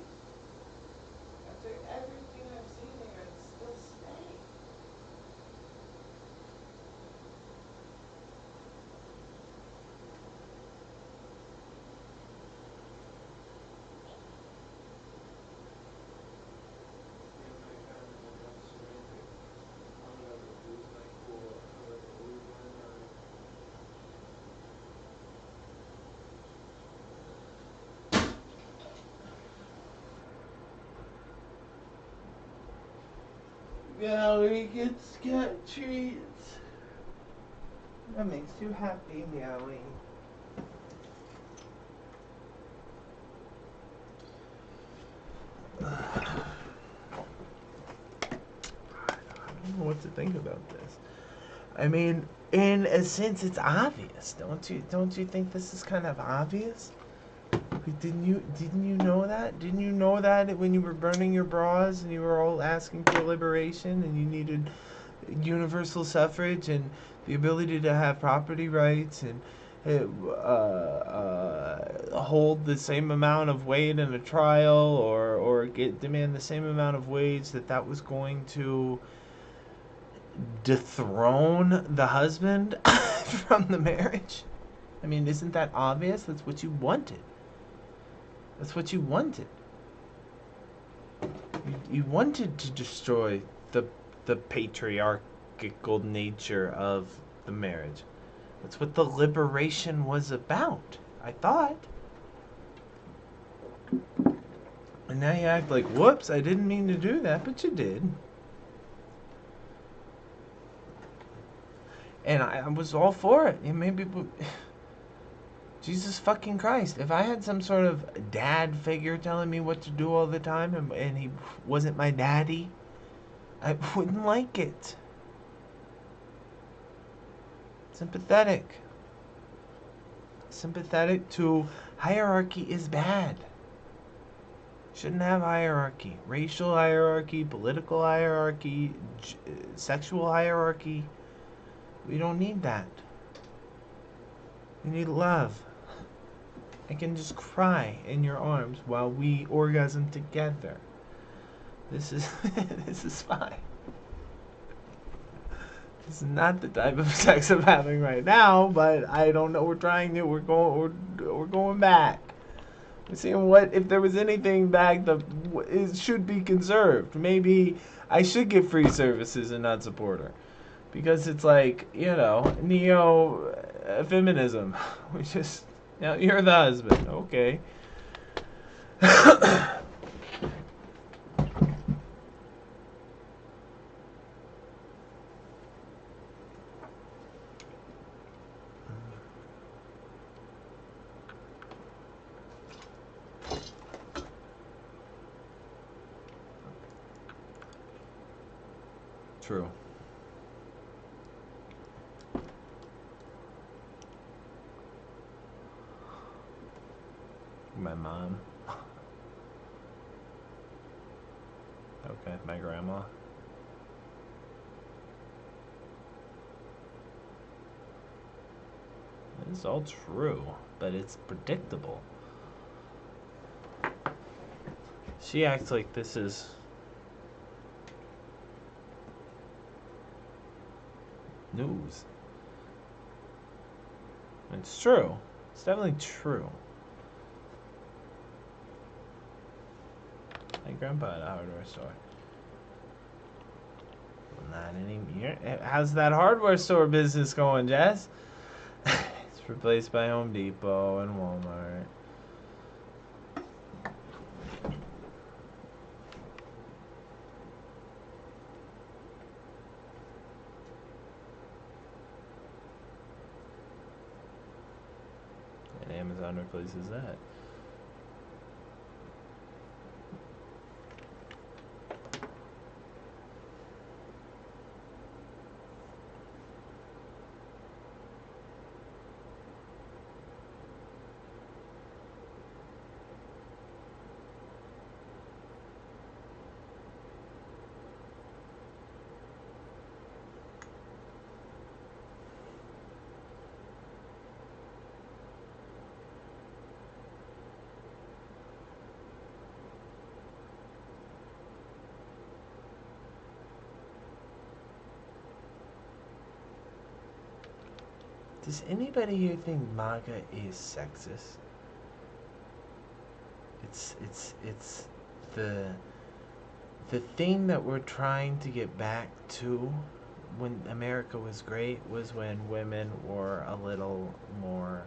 S2: After everything I've seen here, I'd still stay. Meowie gets cat treats. That makes you happy, Meowie. I don't know what
S1: what to think about this. I mean, in a sense, it's obvious. Don't you think this is kind of obvious? Like, didn't you know that? Didn't you know that when you were burning your bras and you were all asking for liberation and you needed universal suffrage and the ability to have property rights and hold the same amount of weight in a trial, or demand the same amount of wage, that was going to dethrone the husband from the marriage? I mean, isn't that obvious? That's what you wanted. That's what you wanted. You wanted to destroy the patriarchal nature of the marriage. That's what the liberation was about, I thought. And now you act like, whoops, I didn't mean to do that, but you did. And I was all for it. And maybe, Jesus fucking Christ, if I had some sort of dad figure telling me what to do all the time and he wasn't my daddy, I wouldn't like it. Sympathetic. Sympathetic to hierarchy is bad. Shouldn't have hierarchy. Racial hierarchy, political hierarchy, sexual hierarchy. We don't need that. We need love. I can just cry in your arms while we orgasm together. This is this is fine. This is not the type of sex I'm having right now, but I don't know. We're going back. We're seeing what if there was anything back that should be conserved. Maybe I should get free services and not support her, because it's like, neo feminism. We just, you're the husband, okay. True. My mom. Okay, my grandma. It's all true, but it's predictable. She acts like this is news. It's true. It's definitely true. My grandpa had a hardware store. Well, not anymore. How's that hardware store business going, Jess? It's replaced by Home Depot and Walmart. And Amazon replaces that. Does anybody here think MAGA is sexist? It's the thing that we're trying to get back to. When America was great was when women were a little more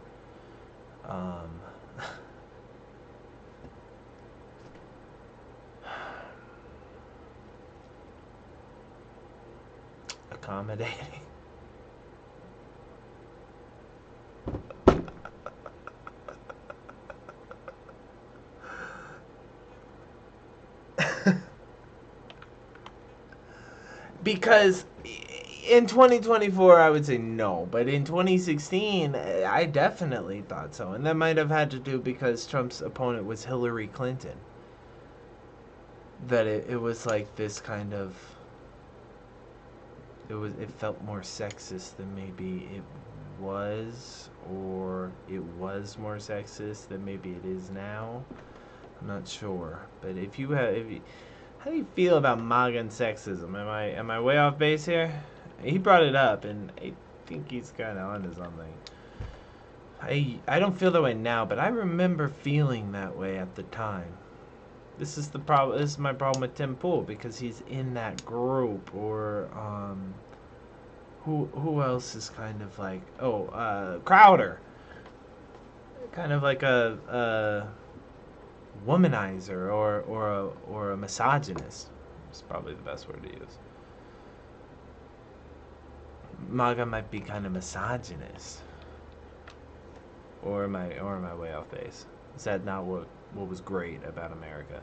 S1: accommodating. Because
S2: In 2024, I would say no, but in 2016, I definitely thought so, and that might have had to do because Trump's opponent was Hillary Clinton. That it was like this kind of, it felt more sexist than maybe it was, or it was more sexist than maybe it is now. I'm not sure, but how do you feel about MAGA and sexism? Am I way off base here? He brought it up, and I think he's kind of onto something. I don't feel that way now, but I remember feeling that way at the time. This is the problem. This is my problem with Tim Pool, because he's in that group. Or who else is kind of like, Crowder, kind of like a womanizer, or a misogynist. It's probably the best word to use. MAGA might be kind of misogynist. Or am I way off base? Is that not what was great about America?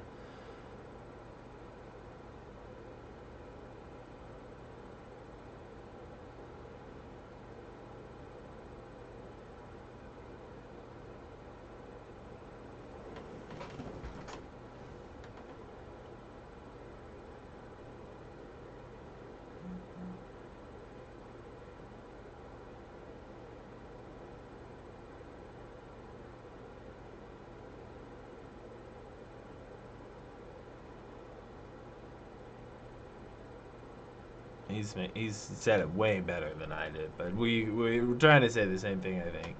S2: He's said it way better than I did, but we're trying to say the same thing, I think.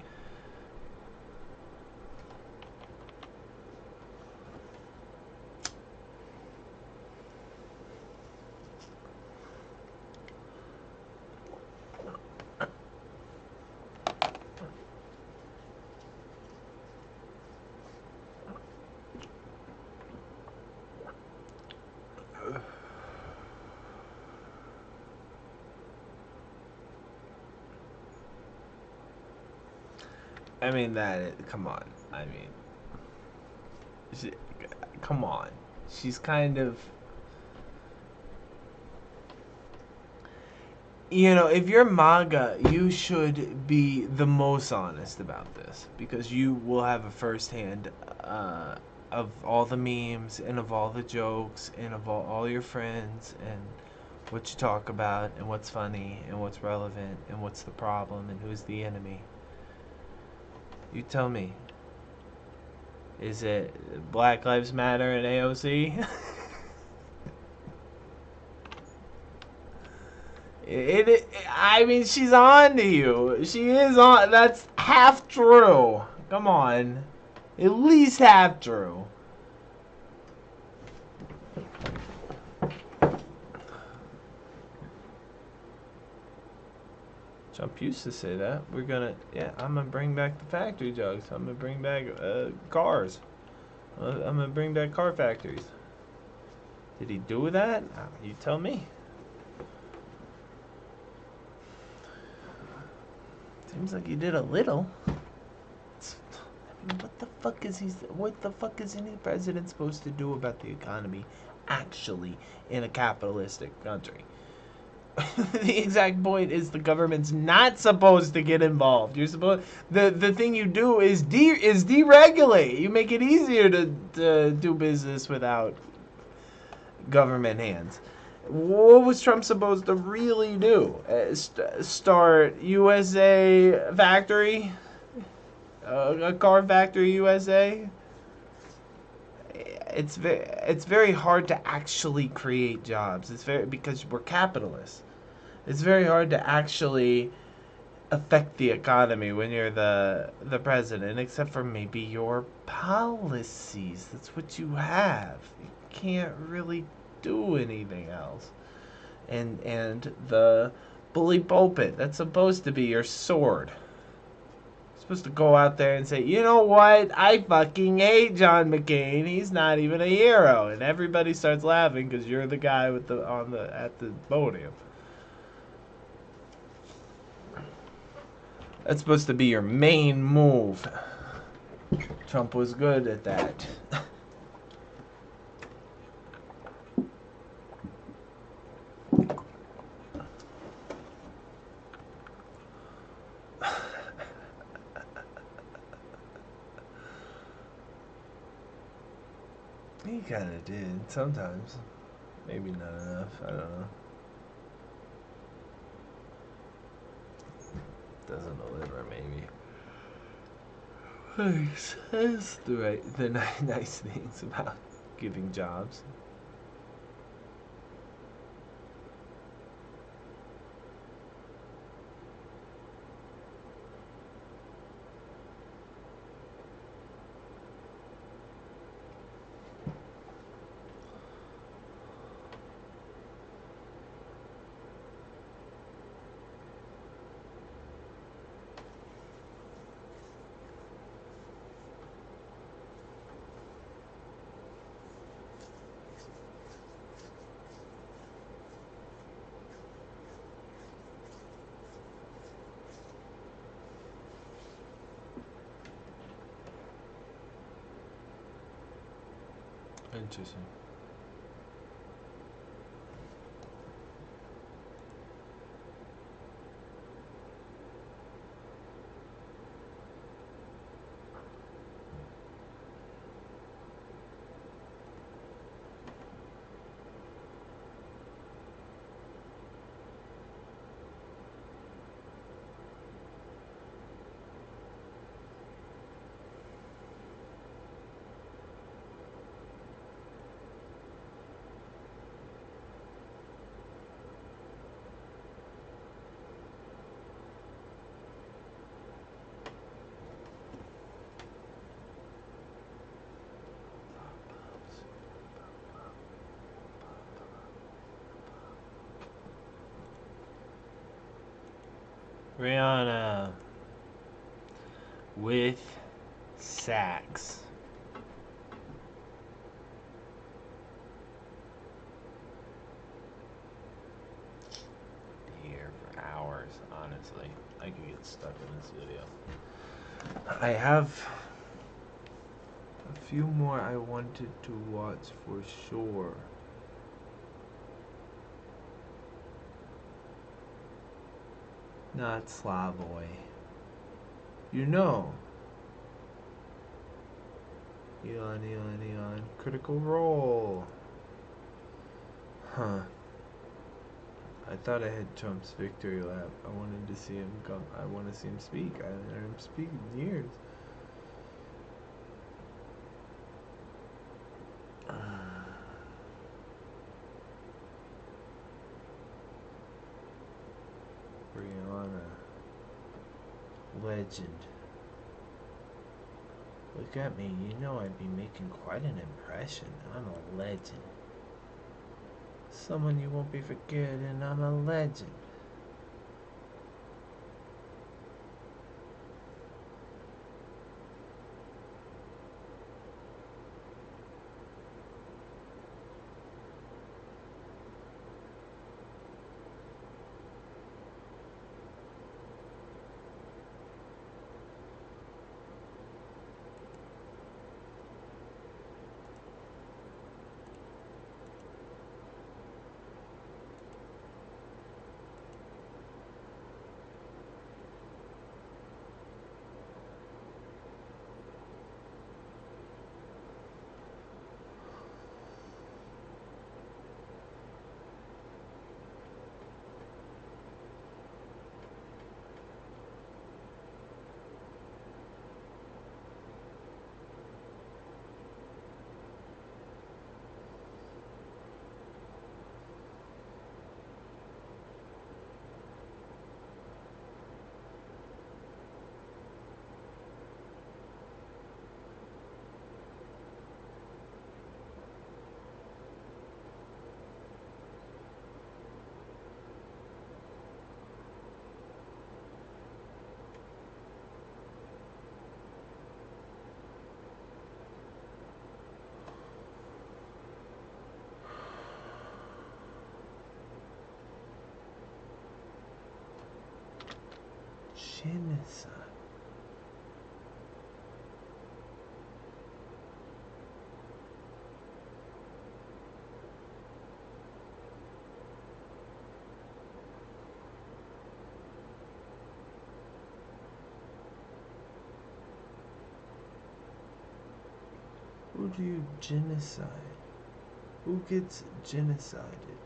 S2: I mean come on. I mean, she, come on. She's kind of, if you're MAGA, you should be the most honest about this, because you will have a firsthand of all the memes and of all the jokes and of all your friends, and what you talk about and what's funny and what's relevant and what's the problem and who's the enemy. You tell me. Is it Black Lives Matter and AOC? I mean, she's on to you. She is on. That's half true. Come on. At least half true. Trump used to say that. I'm gonna bring back the factory jobs. I'm gonna bring back cars. I'm gonna bring back car factories. Did he do that? You tell me. Seems like he did a little. I mean, what the fuck is any president supposed to do about the economy actually in a capitalistic country? The exact point is the government's not supposed to get involved. You're supposed the thing you do is deregulate. You make it easier to do business without government hands. What was Trump supposed to really do? Start USA factory, a car factory USA? It's very hard to actually create jobs. Because we're capitalists. It's very hard to actually affect the economy when you're the president, except for maybe your policies. That's what you have. You can't really do anything else. And the bully pulpit, that's supposed to be your sword. Supposed to go out there and say, you know what? I fucking hate John McCain. He's not even a hero, and everybody starts laughing because you're the guy at the podium. That's supposed to be your main move. Trump was good at that.
S1: He kind of did sometimes. Maybe not enough. I don't know. Doesn't deliver, maybe. He says the nice things about giving jobs. Interesting. Rihanna with sax. Here for hours, honestly. I could get stuck in this video. I have a few more I wanted to watch for sure. Not Slavoy. You know. Elon. Critical Role. Huh. I thought I had Trump's victory lap. I wanted to see him go. I want to see him speak. I haven't heard him speak in years. Brianna. Legend. Look at me. You know I'd be making quite an impression. I'm a legend. Someone you won't be forgetting. I'm a legend. Genocide. Who do you genocide?
S2: Who gets genocided?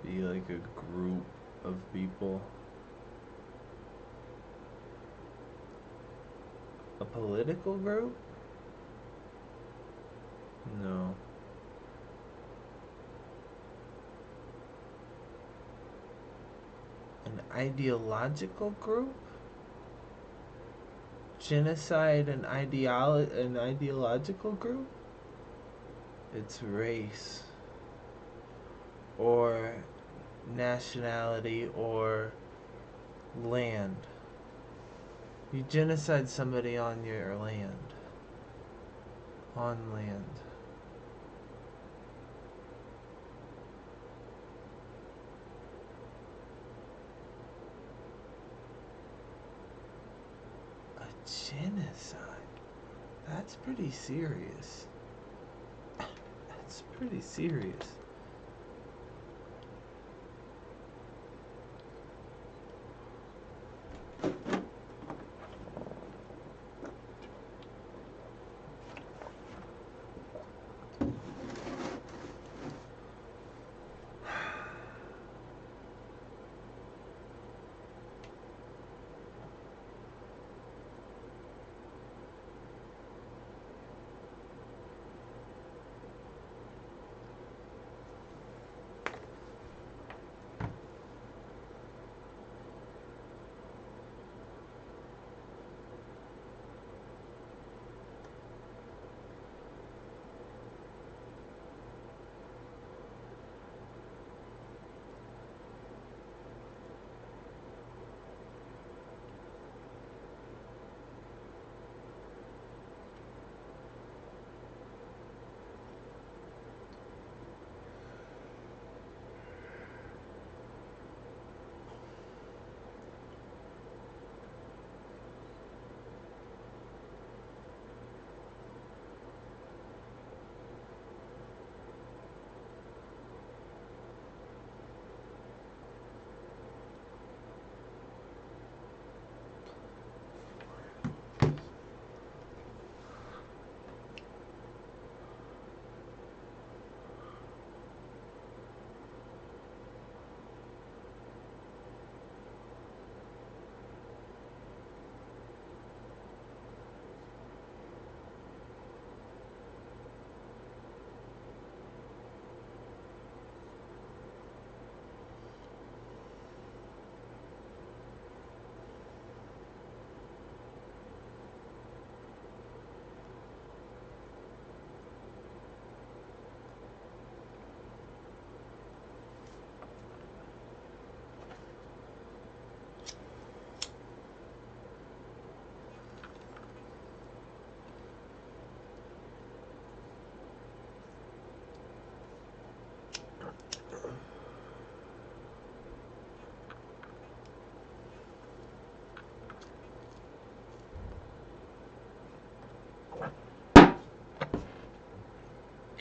S2: Be like a group of people. A political group? No. An ideological group? Genocide an ideological group? It's race or nationality or land. You genocide somebody on your land. On land. A genocide? That's pretty serious. That's pretty serious.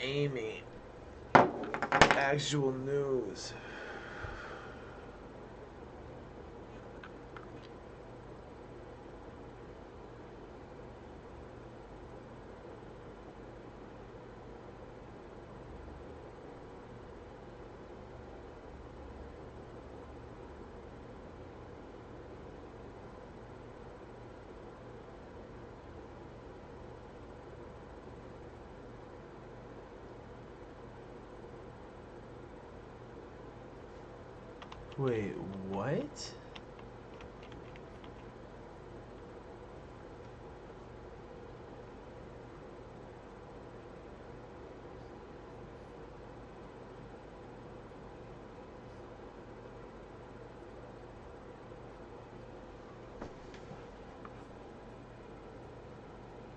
S2: Amy. Actual news. Wait, what?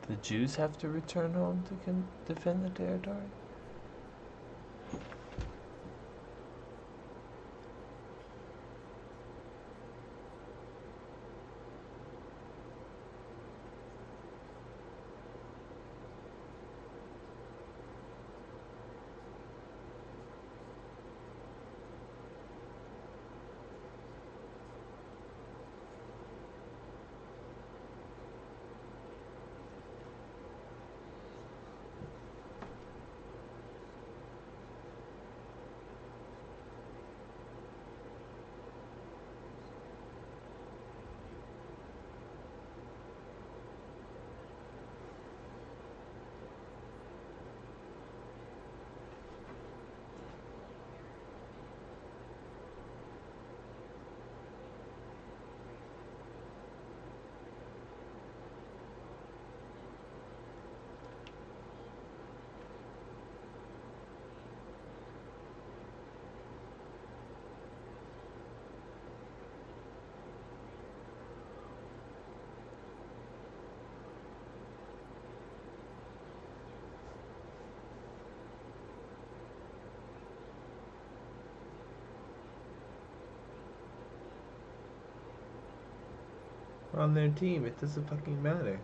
S2: The Jews have to return home to defend the territory?
S1: on their team. It doesn't fucking matter.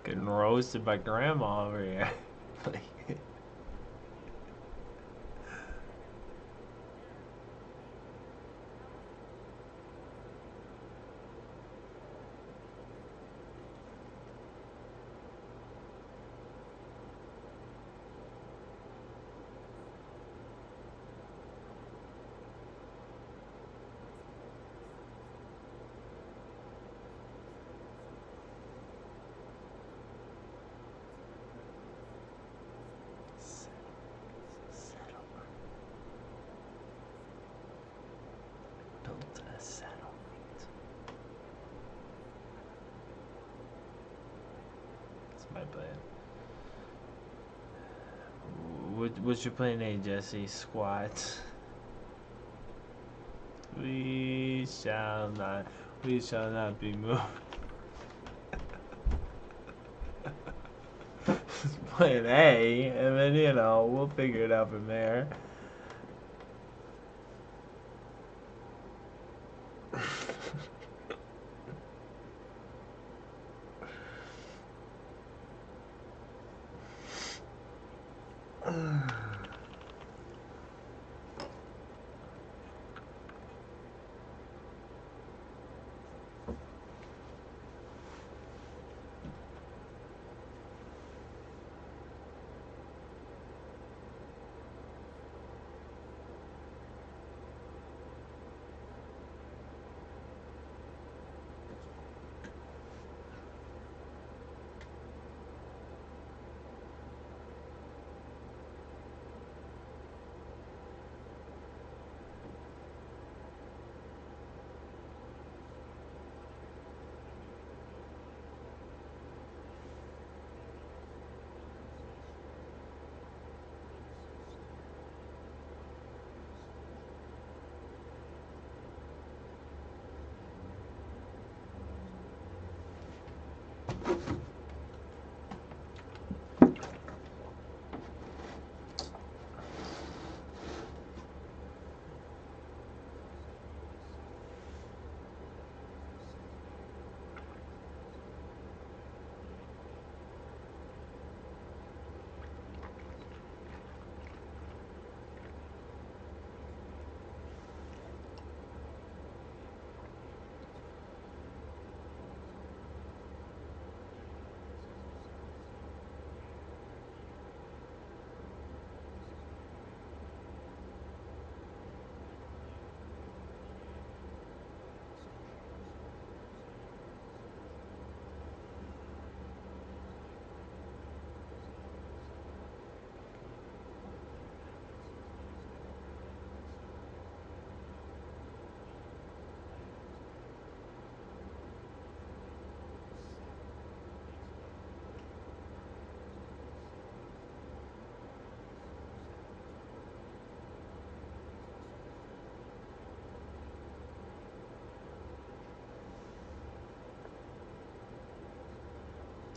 S2: Getting roasted by grandma over here. Built a settlement. That's my plan. What's your plan A, Jesse? Squat. We shall not be moved. Plan A, and then we'll figure it out from there.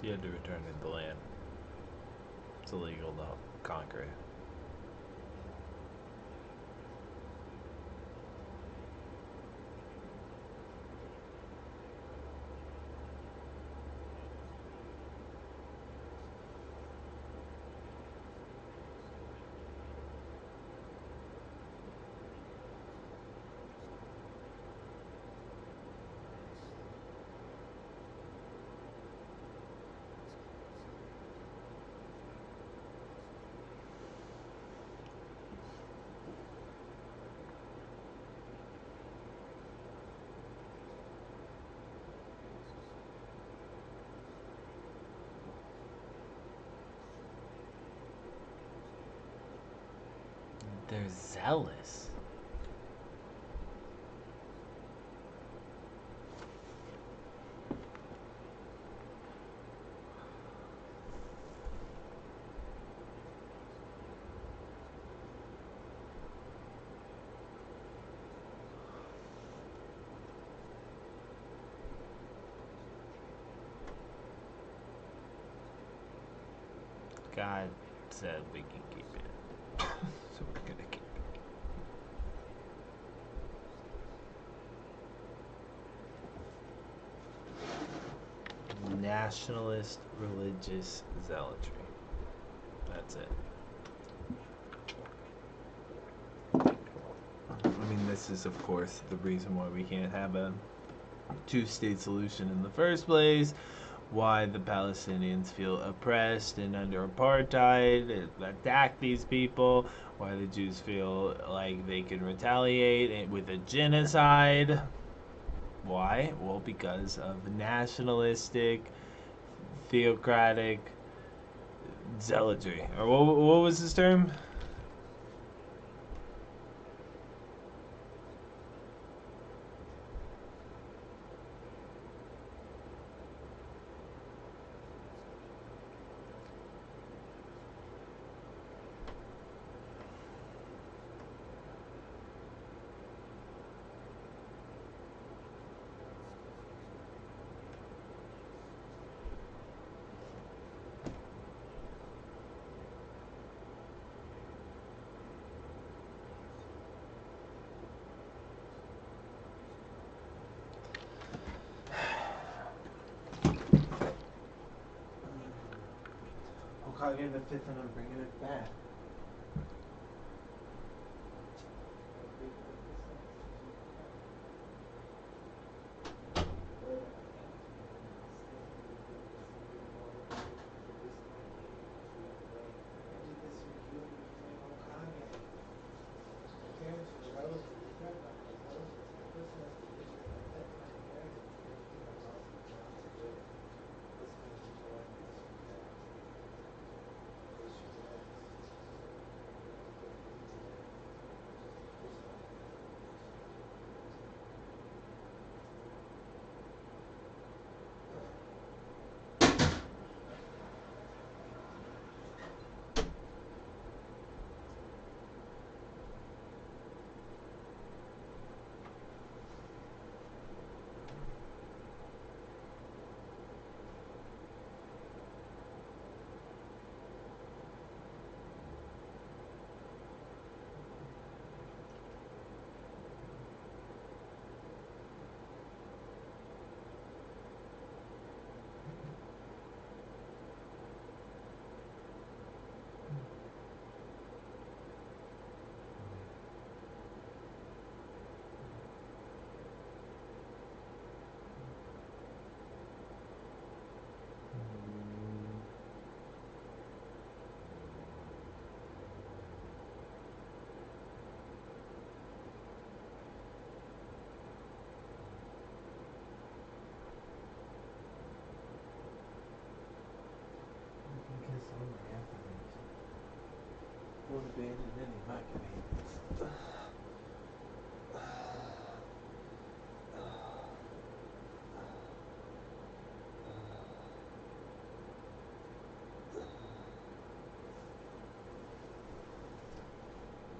S2: You had to return to the land. It's illegal to conquer it. They're zealous. God said we can keep it. So we're gonna keep it. Nationalist religious zealotry. That's it. I mean, this is, of course, the reason why we can't have a two-state solution in the first place, why the Palestinians feel oppressed and under apartheid, attack these people, why the Jews feel like they can retaliate with a genocide. Why? Well, because of nationalistic, theocratic zealotry. Or what was this term? Hokage the fifth, and I'm bringing it back. Won't abandon any of my commands.